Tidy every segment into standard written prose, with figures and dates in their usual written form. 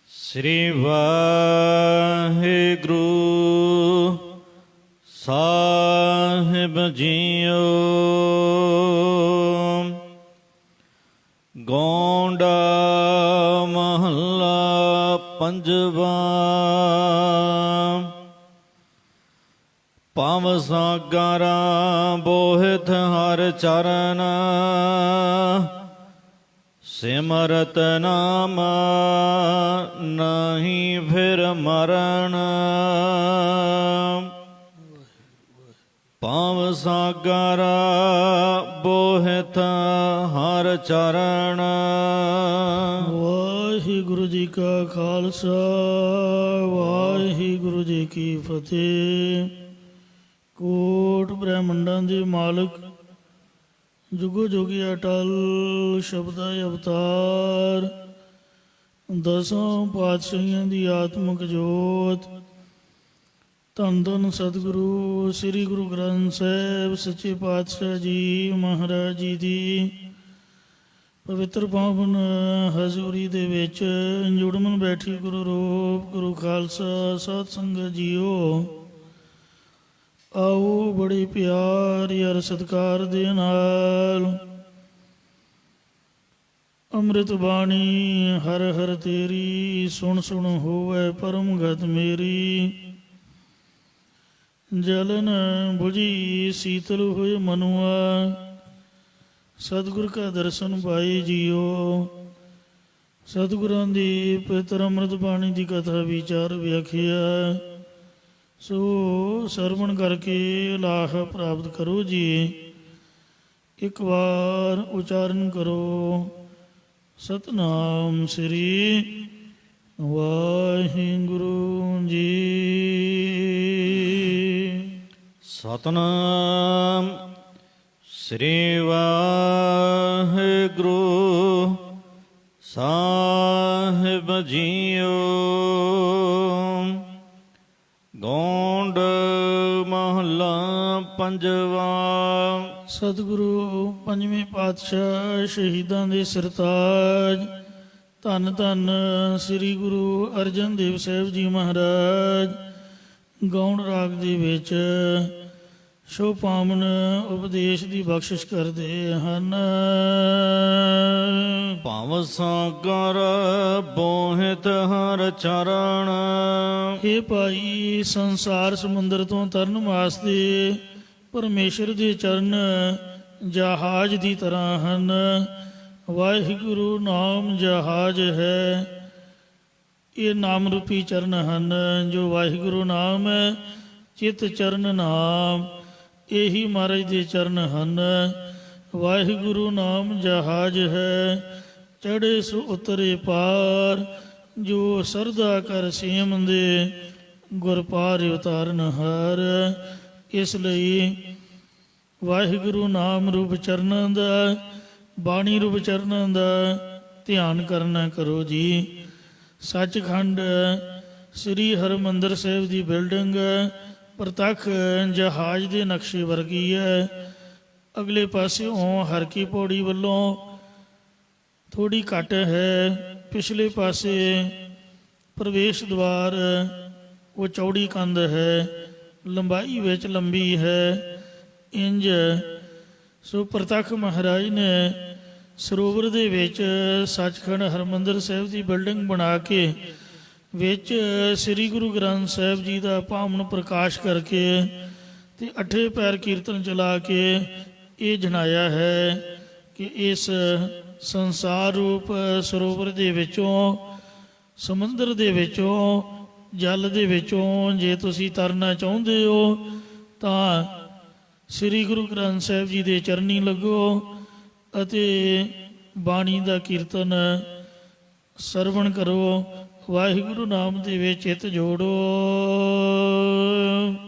ਸ੍ਰੀ ਵਾਹਿਗੁਰੂ ਸਾਹਿਬ JIO. ਗੋਂਡਾ ਮਹੱਲਾ ਪੰਜਵਾ। ਭਵ ਸਾਗਰਾ ਬੋਹਿਥ ਹਰ ਚਰਨ, ਸਿਮਰਤ ਨਾਮ ਨਹੀਂ ਫਿਰ ਮਰਨ। ਭਵ ਸਾਗਰ ਬੋਹਿਥ ਹਰ ਚਰਨ। ਵਾਹਿਗੁਰੂ ਜੀ ਕਾ ਖਾਲਸਾ ਵਾਹਿਗੁਰੂ ਜੀ ਕੀ ਫਤਿਹ। ਕੋਟ ਬ੍ਰਹਮੰਡਾਂ ਦੇ ਮਾਲਕ, ਜੁਗੋ ਜੁਗੀ ਅਟਲ ਸ਼ਬਦਾ ਅਵਤਾਰ, ਦਸਾਂ ਪਾਤਸ਼ਾਹੀਆਂ ਦੀ ਆਤਮਿਕ ਜੋਤ, ਧੰਨ ਧੰਨ ਸਤਿਗੁਰੂ ਸ੍ਰੀ ਗੁਰੂ ਗ੍ਰੰਥ ਸਾਹਿਬ ਸੱਚੇ ਪਾਤਸ਼ਾਹ ਜੀ ਮਹਾਰਾਜ ਜੀ ਦੀ ਪਵਿੱਤਰ ਪਾਵਨ ਹਜ਼ੂਰੀ ਦੇ ਵਿੱਚ ਜੁੜਮਨ ਬੈਠੀ ਗੁਰੂ ਰੂਪ ਗੁਰੂ ਖਾਲਸਾ ਸਤ ਸੰਗਤ ਜੀਓ। ਆਓ ਬੜੇ ਪਿਆਰ ਯਾਰ ਸਤਿਕਾਰ ਦੇ ਨਾਲ ਅੰਮ੍ਰਿਤ ਬਾਣੀ ਹਰ ਹਰ ਤੇਰੀ, ਸੁਣ ਸੁਣ ਹੋਵੇ ਪਰਮ ਗਤ ਮੇਰੀ। ਜਲਨ ਬੁਝੀ ਸੀਤਲ ਹੋਏ ਮਨੁਆ, ਸਤਿਗੁਰ ਕਾ ਦਰਸ਼ਨ ਪਾਏ ਜੀਓ। ਸਤਿਗੁਰਾਂ ਦੀ ਪਵਿੱਤਰ ਅੰਮ੍ਰਿਤ ਬਾਣੀ ਦੀ ਕਥਾ ਵਿਚਾਰ ਵਿਆਖਿਆ ਸੋ ਸਰਵਣ ਕਰਕੇ ਲਾਹ ਪ੍ਰਾਪਤ ਕਰੋ ਜੀ। ਇੱਕ ਵਾਰ ਉਚਾਰਨ ਕਰੋ ਸਤਨਾਮ ਸ੍ਰੀ ਵਾਹਿਗੁਰੂ ਜੀ। ਸਤਨਾਮ ਸ੍ਰੀ ਵਾਹਿਗੁਰੂ ਸਾਹਿਬ ਜੀਓ। ਗੋਂਡ ਮਹੱਲਾ ਪੰਜਵਾ। ਸਤਿਗੁਰੂ ਪੰਜਵੇਂ ਪਾਤਸ਼ਾਹ ਸ਼ਹੀਦਾਂ ਦੇ ਸਰਤਾਜ ਧੰਨ ਧੰਨ ਸ੍ਰੀ ਗੁਰੂ ਅਰਜਨ ਦੇਵ ਸਾਹਿਬ ਜੀ ਮਹਾਰਾਜ ਗੌਣ ਰਾਗ ਦੇ ਵਿੱਚ ਸ਼ੋਭਾਮਨ ਉਪਦੇਸ਼ ਦੀ ਬਖਸ਼ਿਸ਼ ਕਰਦੇ ਹਨ। ਭਵ ਸਾਗਰ ਬੋਹਿਥ ਹਰ ਚਰਨ। ਇਹ ਭਾਈ ਸੰਸਾਰ ਸਮੁੰਦਰ ਤੋਂ ਤਰਨ ਵਾਸਤੇ ਪਰਮੇਸ਼ਰ ਦੇ ਚਰਨ ਜਹਾਜ਼ ਦੀ ਤਰ੍ਹਾਂ ਹਨ। ਵਾਹਿਗੁਰੂ ਨਾਮ ਜਹਾਜ਼ ਹੈ। ਇਹ ਨਾਮ ਰੂਪੀ ਚਰਨ ਹਨ ਜੋ ਵਾਹਿਗੁਰੂ ਨਾਮ ਹੈ। ਚਿਤ ਚਰਨ ਨਾਮ ਇਹੀ ਮਹਾਰਾਜ ਦੇ ਚਰਨ ਹਨ। ਵਾਹਿਗੁਰੂ ਨਾਮ ਜਹਾਜ਼ ਹੈ, ਚੜ੍ਹੇ ਸੋ ਉਤਰੇ ਪਾਰ। ਜੋ ਸਰਦਾ ਕਰ ਸੇਮ ਦੇ ਗੁਰ ਪਾਰ ਉਤਾਰਨ ਹਰ। ਇਸ ਲਈ ਵਾਹਿਗੁਰੂ ਨਾਮ ਰੂਪ ਚਰਨਾਂ ਦਾ, ਬਾਣੀ ਰੂਪ ਚਰਨਾਂ ਦਾ ਧਿਆਨ ਕਰਨਾ ਕਰੋ ਜੀ। ਸੱਚਖੰਡ ਸ੍ਰੀ ਹਰਿਮੰਦਰ ਸਾਹਿਬ ਦੀ ਬਿਲਡਿੰਗ ਪ੍ਰਤੱਖ ਜਹਾਜ਼ ਦੇ ਨਕਸ਼ੇ ਵਰਗੀ ਹੈ। ਅਗਲੇ ਪਾਸਿਓਂ ਹਰ ਕੀ ਪੌੜੀ ਵੱਲੋਂ ਥੋੜ੍ਹੀ ਘੱਟ ਹੈ। ਪਿਛਲੇ ਪਾਸੇ ਪ੍ਰਵੇਸ਼ ਦੁਆਰ ਉਹ ਚੌੜੀ ਕੰਧ ਹੈ, ਲੰਬਾਈ ਵਿੱਚ ਲੰਬੀ ਹੈ। ਇੰਜ ਸੋ ਪ੍ਰਤੱਖ ਮਹਾਰਾਜ ਨੇ ਸਰੋਵਰ ਦੇ ਵਿੱਚ ਸੱਚਖੰਡ ਹਰਿਮੰਦਰ ਸਾਹਿਬ ਦੀ ਬਿਲਡਿੰਗ ਬਣਾ ਕੇ ਵਿੱਚ ਸ੍ਰੀ ਗੁਰੂ ਗ੍ਰੰਥ ਸਾਹਿਬ ਜੀ ਦਾ ਭਾਵਨ ਪ੍ਰਕਾਸ਼ ਕਰਕੇ ਤੇ ਅੱਠੇ ਪੈਰ ਕੀਰਤਨ ਚਲਾ ਕੇ ਇਹ ਜਣਾਇਆ ਹੈ ਕਿ ਇਸ ਸੰਸਾਰ ਰੂਪ ਸਰੋਵਰ ਦੇ ਵਿੱਚੋਂ, ਸਮੁੰਦਰ ਦੇ ਵਿੱਚੋਂ, ਜਲ ਦੇ ਵਿੱਚੋਂ ਜੇ ਤੁਸੀਂ ਤਰਨਾ ਚਾਹੁੰਦੇ ਹੋ ਤਾਂ ਸ੍ਰੀ ਗੁਰੂ ਗ੍ਰੰਥ ਸਾਹਿਬ ਜੀ ਦੇ ਚਰਨੀ ਲੱਗੋ ਅਤੇ ਬਾਣੀ ਦਾ ਕੀਰਤਨ ਸਰਵਣ ਕਰੋ। ਵਾਹਿਗੁਰੂ ਨਾਮ ਦੇ ਵਿੱਚ ਚਿੱਤ ਜੋੜੋ।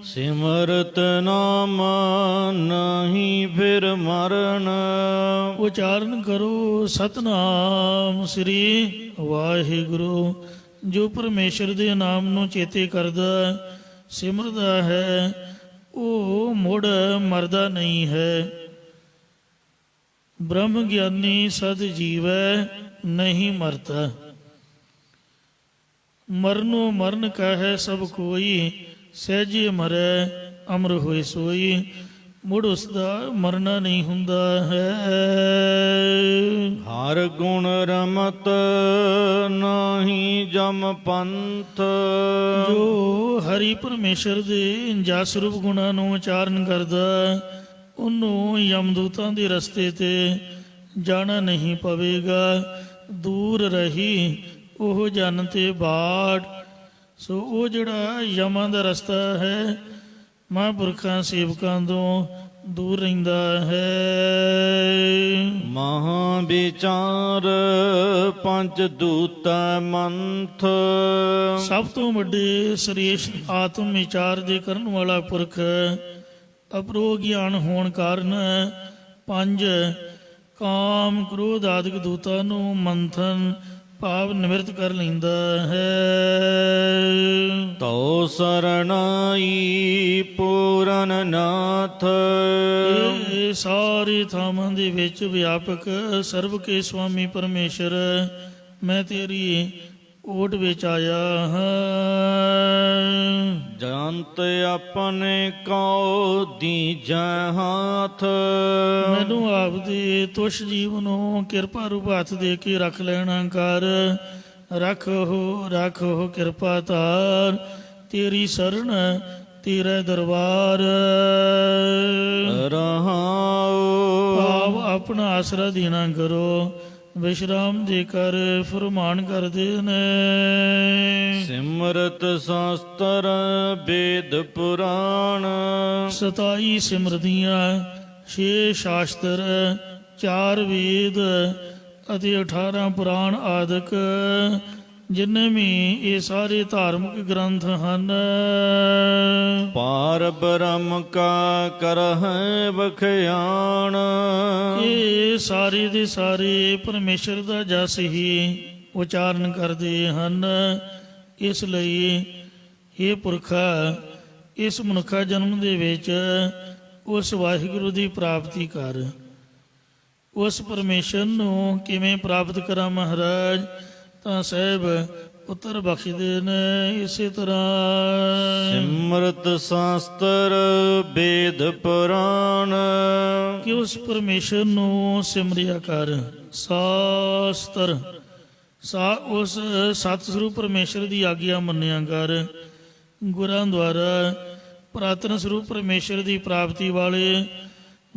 ਸਿਮਰਤ ਨਾਮ ਨਹੀਂ ਫਿਰ ਮਰਨ। ਉਚਾਰਨ ਕਰੋ ਸਤਨਾਮ ਸ੍ਰੀ ਵਾਹਿਗੁਰੂ। ਜੋ ਪਰਮੇਸ਼ਰ ਦੇ ਨਾਮ ਨੂੰ ਚੇਤੇ ਕਰਦਾ, ਸਿਮਰਦਾ ਹੈ, ਉਹ ਮੁੜ ਮਰਦਾ ਨਹੀਂ ਹੈ। ਬ੍ਰਹਮ ਗਿਆਨੀ ਸਦ ਜੀਵੈ ਨਹੀਂ ਮਰਤਾ। ਮਰਨੋ ਮਰਨ ਕਹੈ ਸਭ ਕੋਈ, ਸਹਿਜੇ ਮਰੈ ਅਮਰ ਹੋਏ ਸੋਈ। ਮੁੜ ਉਸਦਾ ਮਰਨਾ ਨਹੀਂ ਹੁੰਦਾ ਹੈ। ਹਰ ਗੁਣ ਰਮਤ ਨਾਹੀ ਜਮ ਪੰਥ। ਜੋ ਹਰੀ ਪਰਮੇਸ਼ਰ ਦੇ ਜਸ ਰੂਪ ਗੁਣਾਂ ਨੂੰ ਉਚਾਰਨ ਕਰਦਾ, ਉਹਨੂੰ ਯਮਦੂਤਾਂ ਦੇ ਰਸਤੇ ਤੇ ਜਾਣਾ ਨਹੀਂ ਪਵੇਗਾ। ਦੂਰ ਰਹੀ ਉਹ ਜਨ ਤੇ ਬਾੜ। ਸੋ ਉਹ ਜਿਹੜਾ ਯਮਾਂ ਦਾ ਰਸਤਾ ਹੈ, ਮਹਾਂਪੁਰਖਾਂ ਸੇਵਕਾਂ ਤੋਂ ਦੂਰ ਰਹਿੰਦਾ ਹੈ। ਮਹਾ ਵਿਚਾਰ ਪੰਜ ਦੂਤੈ ਮੰਥ। ਸਭ ਤੋਂ ਵੱਡੇ ਸ੍ਰੇਸ਼ਟ ਆਤਮ ਵਿਚਾਰ ਦੇ ਕਰਨ ਵਾਲਾ ਪੁਰਖ ਅਪਰੋ ਗਿਆਨ ਹੋਣ ਕਾਰਨ ਪੰਜ ਕਾਮ ਕ੍ਰੋਧ ਆਦਿਕ ਦੂਤਾਂ ਨੂੰ ਮੰਥਨ ਭਾਵ ਨਿਵਰਤ ਕਰ ਲੈਂਦਾ ਹੈ। ਤਉ ਸਰਣਾਈ ਪੂਰਨ ਨਾਥ। ਇਹ ਸਾਰੇ ਥਾਵਾਂ ਦੇ ਵਿੱਚ ਵਿਆਪਕ ਸਰਬ ਕੇ ਸੁਆਮੀ ਪਰਮੇਸ਼ਰ, ਮੈਂ ਤੇਰੀ ਓਟ ਵਿੱਚ ਆਇਆ ਹਾਂ। ਜੰਤ ਆਪਣੇ ਕਉ ਦੀਜੈ ਹਾਥ। ਮੈਨੂੰ ਆਪਦੇ ਤੁਸ਼ ਜੀਵ ਨੂੰ ਕਿਰਪਾ ਰੂਪ ਹੱਥ ਦੇ ਕੇ ਰੱਖ ਲੈਣਾ ਕਰ। ਰੱਖੋ ਕਿਰਪਾ ਧਾਰ, ਤੇਰੀ ਸਰਣ ਤੇਰਾ ਦਰਬਾਰ। ਰਹਾਉ ਭਾਵ ਆਪਣਾ ਆਸਰਾ ਦੇਣਾ ਕਰੋ, ਵਿਸ਼ਰਾਮ ਦੇ ਕਰ ਫਰਮਾਨ ਕਰਦੇ ਨੇ। ਸਿਮਰਤ ਸ਼ਾਸਤਰ ਵੇਦ ਪੁਰਾਣ। 27 ਸਿਮਰਤੀਆਂ, 6 ਸ਼ਾਸਤਰ, 4 ਵੇਦ ਅਤੇ 18 ਪੁਰਾਣ ਆਦਿਕ, ਜਿੰਨੇ ਵੀ ਇਹ ਸਾਰੇ ਧਾਰਮਿਕ ਗ੍ਰੰਥ ਹਨ। ਪਾਰ ਬ੍ਰਹਮ ਕਾ ਕਰਹਿ ਵਖਿਆਣ। ਇਹ ਸਾਰੇ ਦੇ ਸਾਰੇ ਪਰਮੇਸ਼ਰ ਦਾ ਜਸ ਹੀ ਉਚਾਰਨ ਕਰਦੇ ਹਨ। ਇਸ ਲਈ ਇਹ ਪੁਰਖਾ ਇਸ ਮਨੁੱਖਾ ਜਨਮ ਦੇ ਵਿੱਚ ਉਸ ਵਾਹਿਗੁਰੂ ਦੀ ਪ੍ਰਾਪਤੀ ਕਰ। ਉਸ ਪਰਮੇਸ਼ਰ ਨੂੰ ਕਿਵੇਂ ਪ੍ਰਾਪਤ ਕਰਾਂ ਮਹਾਰਾਜ? ਤਾਂ ਸਾਹਿਬ ਉੱਤਰ ਬਖਸ਼ਦੇ ਨੇ ਇਸੇ ਤਰ੍ਹਾਂ। ਸਿਮਰਤ ਸ਼ਾਸਤਰ ਵੇਦ ਪੁਰਾਣ। ਕਿ ਉਸ ਪਰਮੇਸ਼ਰ ਨੂੰ ਸਿਮਰਿਆ ਕਰ। ਸ਼ਾਸਤਰ ਉਸ ਸਤ ਸਰੂਪ ਪਰਮੇਸ਼ਰ ਦੀ ਆਗਿਆ ਮੰਨਿਆ ਕਰ। ਗੁਰਾਂ ਦੁਆਰਾ ਪ੍ਰਾਤਨ ਸਰੂਪ ਪਰਮੇਸ਼ਰ ਦੀ ਪ੍ਰਾਪਤੀ ਵਾਲੇ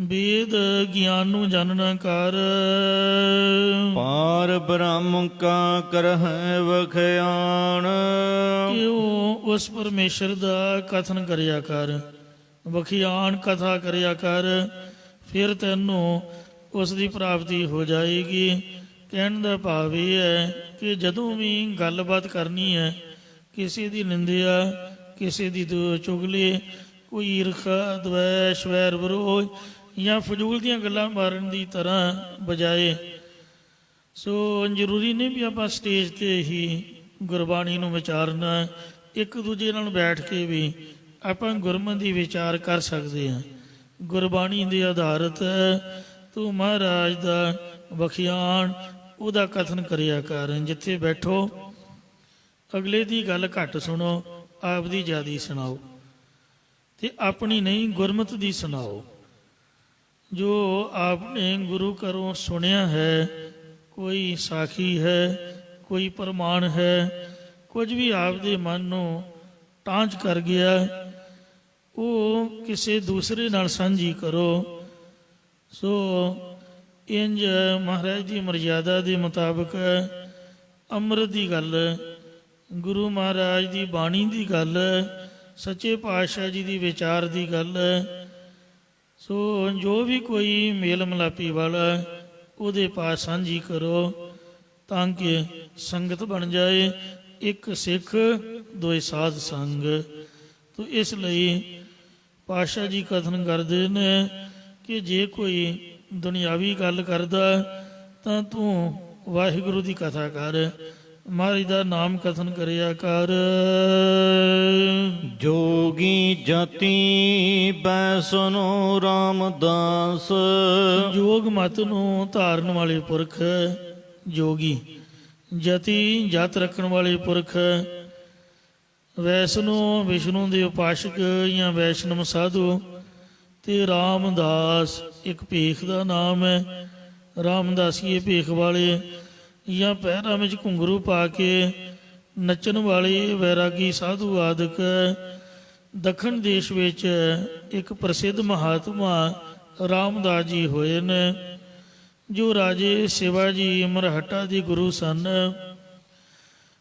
ਵੇਦ ਗਿਆਨ ਨੂੰ ਜਾਣਨਾ ਕਰ। ਪਾਰ ਬ੍ਰਹਮ ਕਾ ਕਰਹਿ ਵਖਿਆਣ। ਕਿਉਂ ਉਸ ਪਰਮੇਸ਼ਰ ਦਾ ਕਥਨ ਕਰਿਆ ਕਰ, ਵਖਿਆਣ ਕਥਾ ਕਰਿਆ ਕਰ, ਫਿਰ ਤੈਨੂੰ ਉਸ ਦੀ ਪ੍ਰਾਪਤੀ ਹੋ ਜਾਏਗੀ। ਕਹਿਣ ਦਾ ਭਾਵ ਇਹ ਹੈ ਕਿ ਜਦੋਂ ਵੀ ਗੱਲਬਾਤ ਕਰਨੀ ਹੈ, ਕਿਸੇ ਦੀ ਨਿੰਦਿਆ, ਕਿਸੇ ਦੀ ਚੁਗਲੀ, ਕੋਈ ਈਰਖਾ, ਦਵੈਸ਼, ਵੈਰ ਵਿਰੋਧ ਜਾਂ ਫਜ਼ੂਲ ਦੀਆਂ ਗੱਲਾਂ ਮਾਰਨ ਦੀ ਤਰ੍ਹਾਂ ਬਜਾਏ, ਸੋ ਜ਼ਰੂਰੀ ਨਹੀਂ ਵੀ ਆਪਾਂ ਸਟੇਜ 'ਤੇ ਹੀ ਗੁਰਬਾਣੀ ਨੂੰ ਵਿਚਾਰਨਾ। ਇੱਕ ਦੂਜੇ ਨਾਲ ਬੈਠ ਕੇ ਵੀ ਆਪਾਂ ਗੁਰਮਤਿ ਦੀ ਵਿਚਾਰ ਕਰ ਸਕਦੇ ਹਾਂ। ਗੁਰਬਾਣੀ ਦੇ ਆਧਾਰਿਤ ਤੂੰ ਮਹਾਰਾਜ ਦਾ ਵਖਿਆਣ, ਉਹਦਾ ਕਥਨ ਕਰਿਆ ਕਰ। ਜਿੱਥੇ ਬੈਠੋ ਅਗਲੇ ਦੀ ਗੱਲ ਘੱਟ ਸੁਣੋ, ਆਪ ਦੀ ਜ਼ਿਆਦਾ ਸੁਣਾਓ, ਤੇ ਆਪਣੀ ਨਹੀਂ ਗੁਰਮਤਿ ਦੀ ਸੁਣਾਓ। ਜੋ ਆਪਨੇ ਗੁਰੂ ਘਰੋਂ ਸੁਣਿਆ ਹੈ, ਕੋਈ ਸਾਖੀ ਹੈ, ਕੋਈ ਪ੍ਰਮਾਣ ਹੈ, ਕੁਝ ਵੀ ਆਪਦੇ ਮਨ ਨੂੰ ਟਾਂਚ ਕਰ ਗਿਆ, ਉਹ ਕਿਸੇ ਦੂਸਰੇ ਨਾਲ ਸਾਂਝੀ ਕਰੋ। ਸੋ ਇੰਜ ਮਹਾਰਾਜ ਦੀ ਮਰਜ਼ਾਦਾ ਦੇ ਮੁਤਾਬਕ ਅੰਮ੍ਰਿਤ ਦੀ ਗੱਲ, ਗੁਰੂ ਮਹਾਰਾਜ ਦੀ ਬਾਣੀ ਦੀ ਗੱਲ, ਸੱਚੇ ਪਾਤਸ਼ਾਹ ਜੀ ਦੀ ਵਿਚਾਰ ਦੀ ਗੱਲ, ਸੋ ਜੋ ਵੀ ਕੋਈ ਮੇਲ ਮਿਲਾਪੀ ਵਾਲਾ ਉਹਦੇ ਪਾਸ ਸਾਂਝੀ ਕਰੋ, ਤਾਂ ਕਿ ਸੰਗਤ ਬਣ ਜਾਏ। ਇੱਕ ਸਿੱਖ ਦੋਏ ਸਾਧ ਸੰਗ। ਤੋ ਇਸ ਲਈ ਪਾਤਸ਼ਾਹ ਜੀ ਕਥਨ ਕਰਦੇ ਨੇ ਕਿ ਜੇ ਕੋਈ ਦੁਨਿਆਵੀ ਗੱਲ ਕਰਦਾ ਤਾਂ ਤੂੰ ਵਾਹਿਗੁਰੂ ਦੀ ਕਥਾ ਕਰ, ਮਹਾਰਾਜ ਦਾ ਨਾਮ ਕਥਨ ਕਰਿਆ ਕਰ। ਜੋਗੀ ਜਤੀ ਬੈਸਨੋ ਰਾਮਦਾਸ। ਜੋਗ ਮਤ ਨੂੰ ਧਾਰਨ ਵਾਲੇ ਪੁਰਖ ਜੋਗੀ, ਜਤੀ ਜਤ ਰੱਖਣ ਵਾਲੇ ਪੁਰਖ, ਵੈਸ਼ਨੋ ਵਿਸ਼ਨੂੰ ਦੇ ਉਪਾਸ਼ਕ ਜਾਂ ਵੈਸ਼ਨਵ ਸਾਧੂ, ਤੇ ਰਾਮਦਾਸ ਇੱਕ ਭੇਖ ਦਾ ਨਾਮ ਹੈ। ਰਾਮਦਾਸੀਏ ਭੇਖ ਵਾਲੇ ਜਾਂ ਪੈਰਾਂ ਵਿੱਚ ਘੁੰਗਰੂ ਪਾ ਕੇ ਨੱਚਣ ਵਾਲੇ ਵੈਰਾਗੀ ਸਾਧੂ ਆਦਿਕ ਦੱਖਣ ਦੇਸ਼ ਵਿੱਚ ਇੱਕ ਪ੍ਰਸਿੱਧ ਮਹਾਤਮਾ ਰਾਮਦਾਸ ਜੀ ਹੋਏ ਨੇ, ਜੋ ਰਾਜੇ ਸ਼ਿਵਾਜੀ ਮਰਹੱਟਾ ਦੇ ਗੁਰੂ ਸਨ।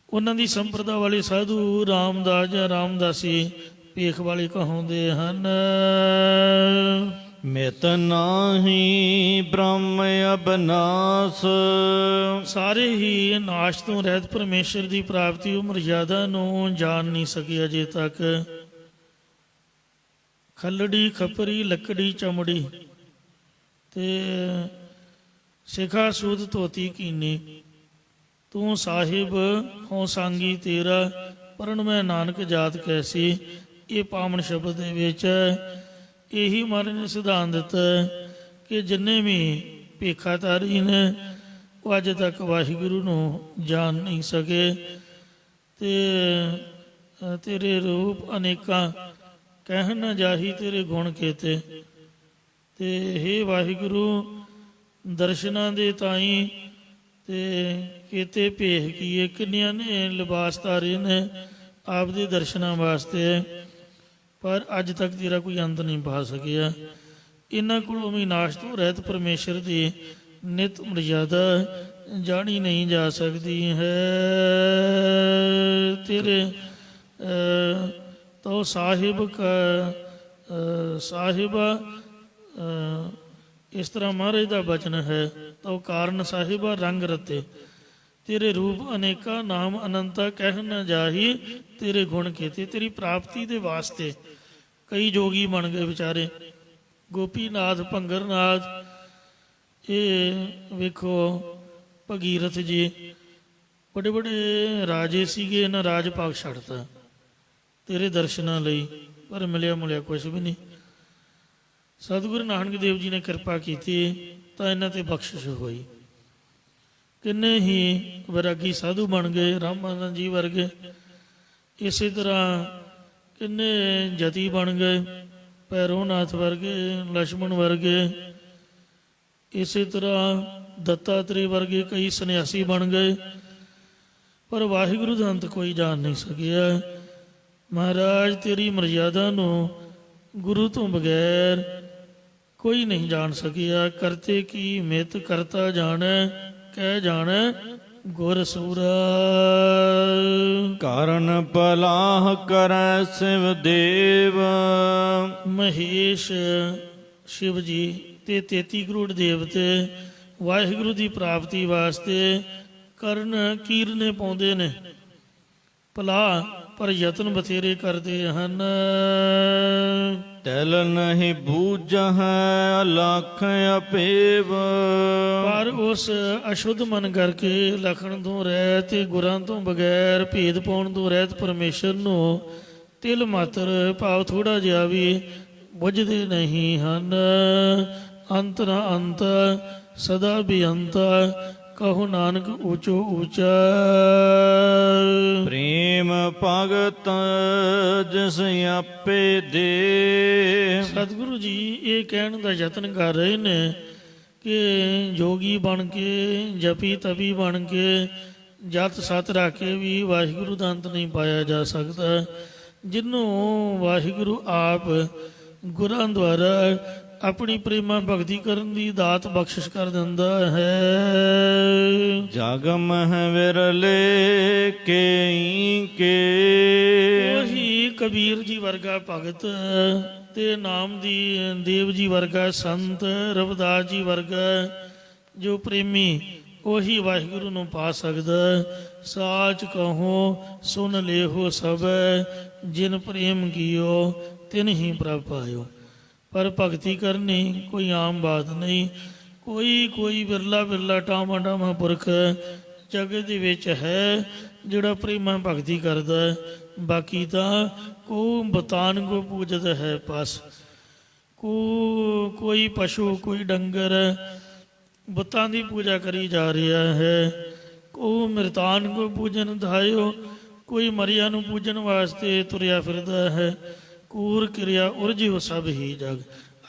ਉਹਨਾਂ ਦੀ ਸੰਪਰਦਾ ਵਾਲੇ ਸਾਧੂ ਰਾਮਦਾਸ ਜਾਂ ਰਾਮਦਾਸੀ ਭੇਖ ਵਾਲੇ ਕਹਾਉਂਦੇ ਹਨ। ਮਿਤ ਨਾਹੀ ਬ੍ਰਹਮ ਅਬਨਾਸ। ਸਾਰੇ ਹੀ ਨਾਸ਼ ਤੋਂ ਰਹਿਤ ਪਰਮੇਸ਼ਰ ਦੀ ਪ੍ਰਾਪਤੀ ਉਹ ਮਰਯਾਦਾ ਨੂੰ ਜਾਣ ਨਹੀਂ ਸਕੇ ਅਜੇ ਤੱਕ। ਖੱਲੜੀ ਖੱਪਰੀ ਲੱਕੜੀ ਚਮੜੀ ਤੇ ਸਿਖਾ ਸੂਦ ਧੋਤੀ ਕੀਨੀ, ਤੂੰ ਸਾਹਿਬ ਹੋ ਸਾਂਗੀ ਤੇਰਾ ਪਰਨ ਮੈਂ ਨਾਨਕ ਜਾਤ ਕੈਸੀ। ਇਹ ਪਾਵਨ ਸ਼ਬਦ ਦੇ ਵਿੱਚ ਇਹੀ ਮਹਾਰਾਜ ਨੇ ਸਿਧਾਂਤ ਦਿੱਤਾ ਕਿ ਜਿੰਨੇ ਵੀ ਭੇਖਾਧਾਰੀ ਨੇ ਉਹ ਅੱਜ ਤੱਕ ਵਾਹਿਗੁਰੂ ਨੂੰ ਜਾਣ ਨਹੀਂ ਸਕੇ। ਤੇ ਤੇਰੇ ਰੂਪ ਅਨੇਕਾਂ ਕਹਿਣ ਨਾ ਜਾਹੀ ਤੇਰੇ ਗੁਣ ਕੀਤੇ। ਤੇ ਹੇ ਵਾਹਿਗੁਰੂ ਦਰਸ਼ਨਾਂ ਦੇ ਤਾਈ ਤੇ ਕੀਤੇ ਭੇਖ ਕੀਏ। ਕਿੰਨਿਆਂ ਨੇ ਲਿਬਾਸ ਧਾਰੇ ਨੇ ਆਪਦੇ ਦਰਸ਼ਨਾਂ ਵਾਸਤੇ, ਪਰ ਅੱਜ ਤੱਕ ਤੇਰਾ ਕੋਈ ਅੰਤ ਨਹੀਂ ਪਾ ਸਕਿਆ। ਇਹਨਾਂ ਕੋਲੋਂ ਵੀ ਨਾਸ਼ ਤੋਂ ਰਹਿਤ ਪਰਮੇਸ਼ਰ ਦੀ ਨਿਤ ਮਰਯਾਦਾ ਜਾਣੀ ਨਹੀਂ ਜਾ ਸਕਦੀ ਹੈ। ਤੇਰੇ ਤੋ ਸਾਹਿਬ ਕਾ ਸਾਹਿਬਾ, ਇਸ ਤਰ੍ਹਾਂ ਮਹਾਰਾਜ ਦਾ ਬਚਨ ਹੈ, ਤੋ ਕਾਰਨ ਸਾਹਿਬਾ ਰੰਗ ਰਤੇ। ਤੇਰੇ ਰੂਪ ਅਨੇਕਾ ਨਾਮ ਅਨੰਤਾ ਕਹਿ ਨਾ ਜਾਹੀ ਤੇਰੇ ਗੁਣ ਕੀਤੇ। ਤੇਰੀ ਪ੍ਰਾਪਤੀ ਦੇ ਵਾਸਤੇ ਕਈ ਜੋਗੀ ਬਣ ਗਏ ਵਿਚਾਰੇ। ਗੋਪੀਨਾਥ ਭੰਗਰਨਾਥ, ਇਹ ਵੇਖੋ ਭਗੀਰਥ ਜੀ ਬੜੇ ਬੜੇ ਰਾਜੇ ਸੀਗੇ, ਇਹਨਾਂ ਰਾਜ ਭਾਗ ਛੱਡਤਾ ਤੇਰੇ ਦਰਸ਼ਨਾਂ ਲਈ, ਪਰ ਮਿਲਿਆ ਮੁਲਿਆ ਕੁਛ ਵੀ ਨਹੀਂ। ਸਤਿਗੁਰੂ ਨਾਨਕ ਦੇਵ ਜੀ ਨੇ ਕਿਰਪਾ ਕੀਤੀ ਤਾਂ ਇਹਨਾਂ ਤੇ ਬਖਸ਼ਿਸ਼ ਹੋਈ। ਕਿੰਨੇ ਹੀ ਵੈਰਾਗੀ ਸਾਧੂ ਬਣ ਗਏ, ਰਾਮਾਨੰਦ ਜੀ ਵਰਗੇ। ਇਸੇ ਤਰ੍ਹਾਂ ਕਿੰਨੇ ਜਤੀ ਬਣ ਗਏ, ਭੈਰੋਨਾਥ ਵਰਗੇ, ਲਛਮਣ ਵਰਗੇ। ਇਸੇ ਤਰ੍ਹਾਂ ਦੱਤਾਤਰੇ ਵਰਗੇ ਕਈ ਸੰਨਿਆਸੀ ਬਣ ਗਏ, ਪਰ ਵਾਹਿਗੁਰੂ ਦਾ ਅੰਤ ਕੋਈ ਜਾਣ ਨਹੀਂ ਸਕਿਆ। ਮਹਾਰਾਜ ਤੇਰੀ ਮਰਯਾਦਾ ਨੂੰ ਗੁਰੂ ਤੋਂ ਬਗੈਰ ਕੋਈ ਨਹੀਂ ਜਾਣ ਸਕਿਆ। ਕਰਤੇ ਕੀ ਮਿਤ ਕਰਤਾ ਜਾਣੈ ਕਹਿ ਜਾਣੈ ਗੁਰ ਸੂਰਾ। ਕਾਰਨ ਪਲਾਹ ਕਰੈ ਸਿਵ ਦੇਵ। ਮਹੇਸ਼ ਸ਼ਿਵ ਜੀ ਤੇ 33 ਕਰੋੜ ਦੇਵਤੇ ਵਾਹਿਗੁਰੂ ਦੀ ਪ੍ਰਾਪਤੀ ਵਾਸਤੇ ਕਰਨ ਕੀਰਨੇ ਪਾਉਂਦੇ ਨੇ ਭਲਾ, ਪਰ ਯਤਨ ਬਥੇਰੇ ਕਰਦੇ ਹਨ। ਤਿਲ ਨਹੀਂ ਬੂਝਹਿ ਅਲਖ ਅਪੇਵ। ਪਰ ਉਸ ਅਸ਼ੁੱਧ ਮਨ ਕਰਕੇ ਲਖਣ ਤੋਂ ਰਹਿਤ ਤੇ ਗੁਰਾਂ ਤੋਂ ਬਗੈਰ ਭੇਦ ਪਾਉਣ ਤੋਂ ਰਹਿਤ ਪਰਮੇਸ਼ਰ ਨੂੰ ਤਿਲ ਮਾਤਰ ਭਾਵ ਥੋੜਾ ਜਿਹਾ ਵੀ ਬੁੱਝਦੇ ਨਹੀਂ ਹਨ। ਅੰਤ ਨਾ ਅੰਤ ਸਦਾ ਬੇਅੰਤ ਕਹੋ ਨਾਨਕ ਊਚੋ ਊਚਾ। ਪ੍ਰੇਮ ਭਗਤ ਜਿਸ ਆਪੇ ਦੇ। ਸਤਿਗੁਰੂ ਜੀ ਇਹ ਕਹਿਣ ਦਾ ਯਤਨ ਕਰ ਰਹੇ ਨੇ ਕਿ ਜੋਗੀ ਬਣ ਕੇ, ਜਪੀ ਤਪੀ ਬਣ ਕੇ, ਜਤ ਸਤ ਰੱਖ ਕੇ ਵੀ ਵਾਹਿਗੁਰੂ ਦਾ ਅੰਤ ਨਹੀਂ ਪਾਇਆ ਜਾ ਸਕਦਾ। ਜਿਹਨੂੰ ਵਾਹਿਗੁਰੂ ਆਪ ਗੁਰਾਂ ਦੁਆਰਾ ਆਪਣੀ ਪ੍ਰੇਮਾ ਭਗਤੀ ਕਰਨ ਦੀ ਦਾਤ ਬਖਸ਼ਿਸ਼ ਕਰ ਦਿੰਦਾ ਹੈ। ਜਗ ਮਹਿ ਵਿਰਲੇ ਕੇਈ ਕੇ। ਉਹੀ ਕਬੀਰ ਜੀ ਵਰਗਾ ਭਗਤ ਤੇ ਨਾਮ ਦੀ ਦੇਵ ਜੀ ਵਰਗਾ ਸੰਤ, ਰਵਿਦਾਸ ਜੀ ਵਰਗਾ ਜੋ ਪ੍ਰੇਮੀ, ਉਹੀ ਵਾਹਿਗੁਰੂ ਨੂੰ ਪਾ ਸਕਦਾ। ਸਾਚ ਕਹੋ ਸੁਨ ਲੇਹੋ ਸਭ, ਜਿਨ ਪ੍ਰੇਮ ਕੀਓ ਤਿਨ ਹੀ ਪ੍ਰਭ ਪਾਇਓ। ਪਰ ਭਗਤੀ ਕਰਨੀ ਕੋਈ ਆਮ ਬਾਤ ਨਹੀਂ। ਕੋਈ ਵਿਰਲਾ ਟਾਮਾ ਪੁਰਖ ਜਗਤ ਦੇ ਵਿੱਚ ਹੈ ਜਿਹੜਾ ਪ੍ਰੇਮਾ ਭਗਤੀ ਕਰਦਾ ਹੈ। ਬਾਕੀ ਤਾਂ ਕੋ ਬਤਾਨ ਕੋ ਪੂਜਤ ਹੈ ਪਸ, ਕੋਈ ਪਸ਼ੂ ਕੋਈ ਡੰਗਰ ਬੁੱਤਾਂ ਦੀ ਪੂਜਾ ਕਰੀ ਜਾ ਰਿਹਾ ਹੈ। ਕੋ ਮਿਰਤਾਨ ਕੋ ਪੂਜਨ ਧਾਇਓ, ਕੋਈ ਮਰਿਆ ਨੂੰ ਪੂਜਣ ਵਾਸਤੇ ਤੁਰਿਆ ਫਿਰਦਾ ਹੈ। ਕੂਰ ਕਿਰਿਆ ਉਰਜਿਓ ਸਭ ਹੀ ਜਗ,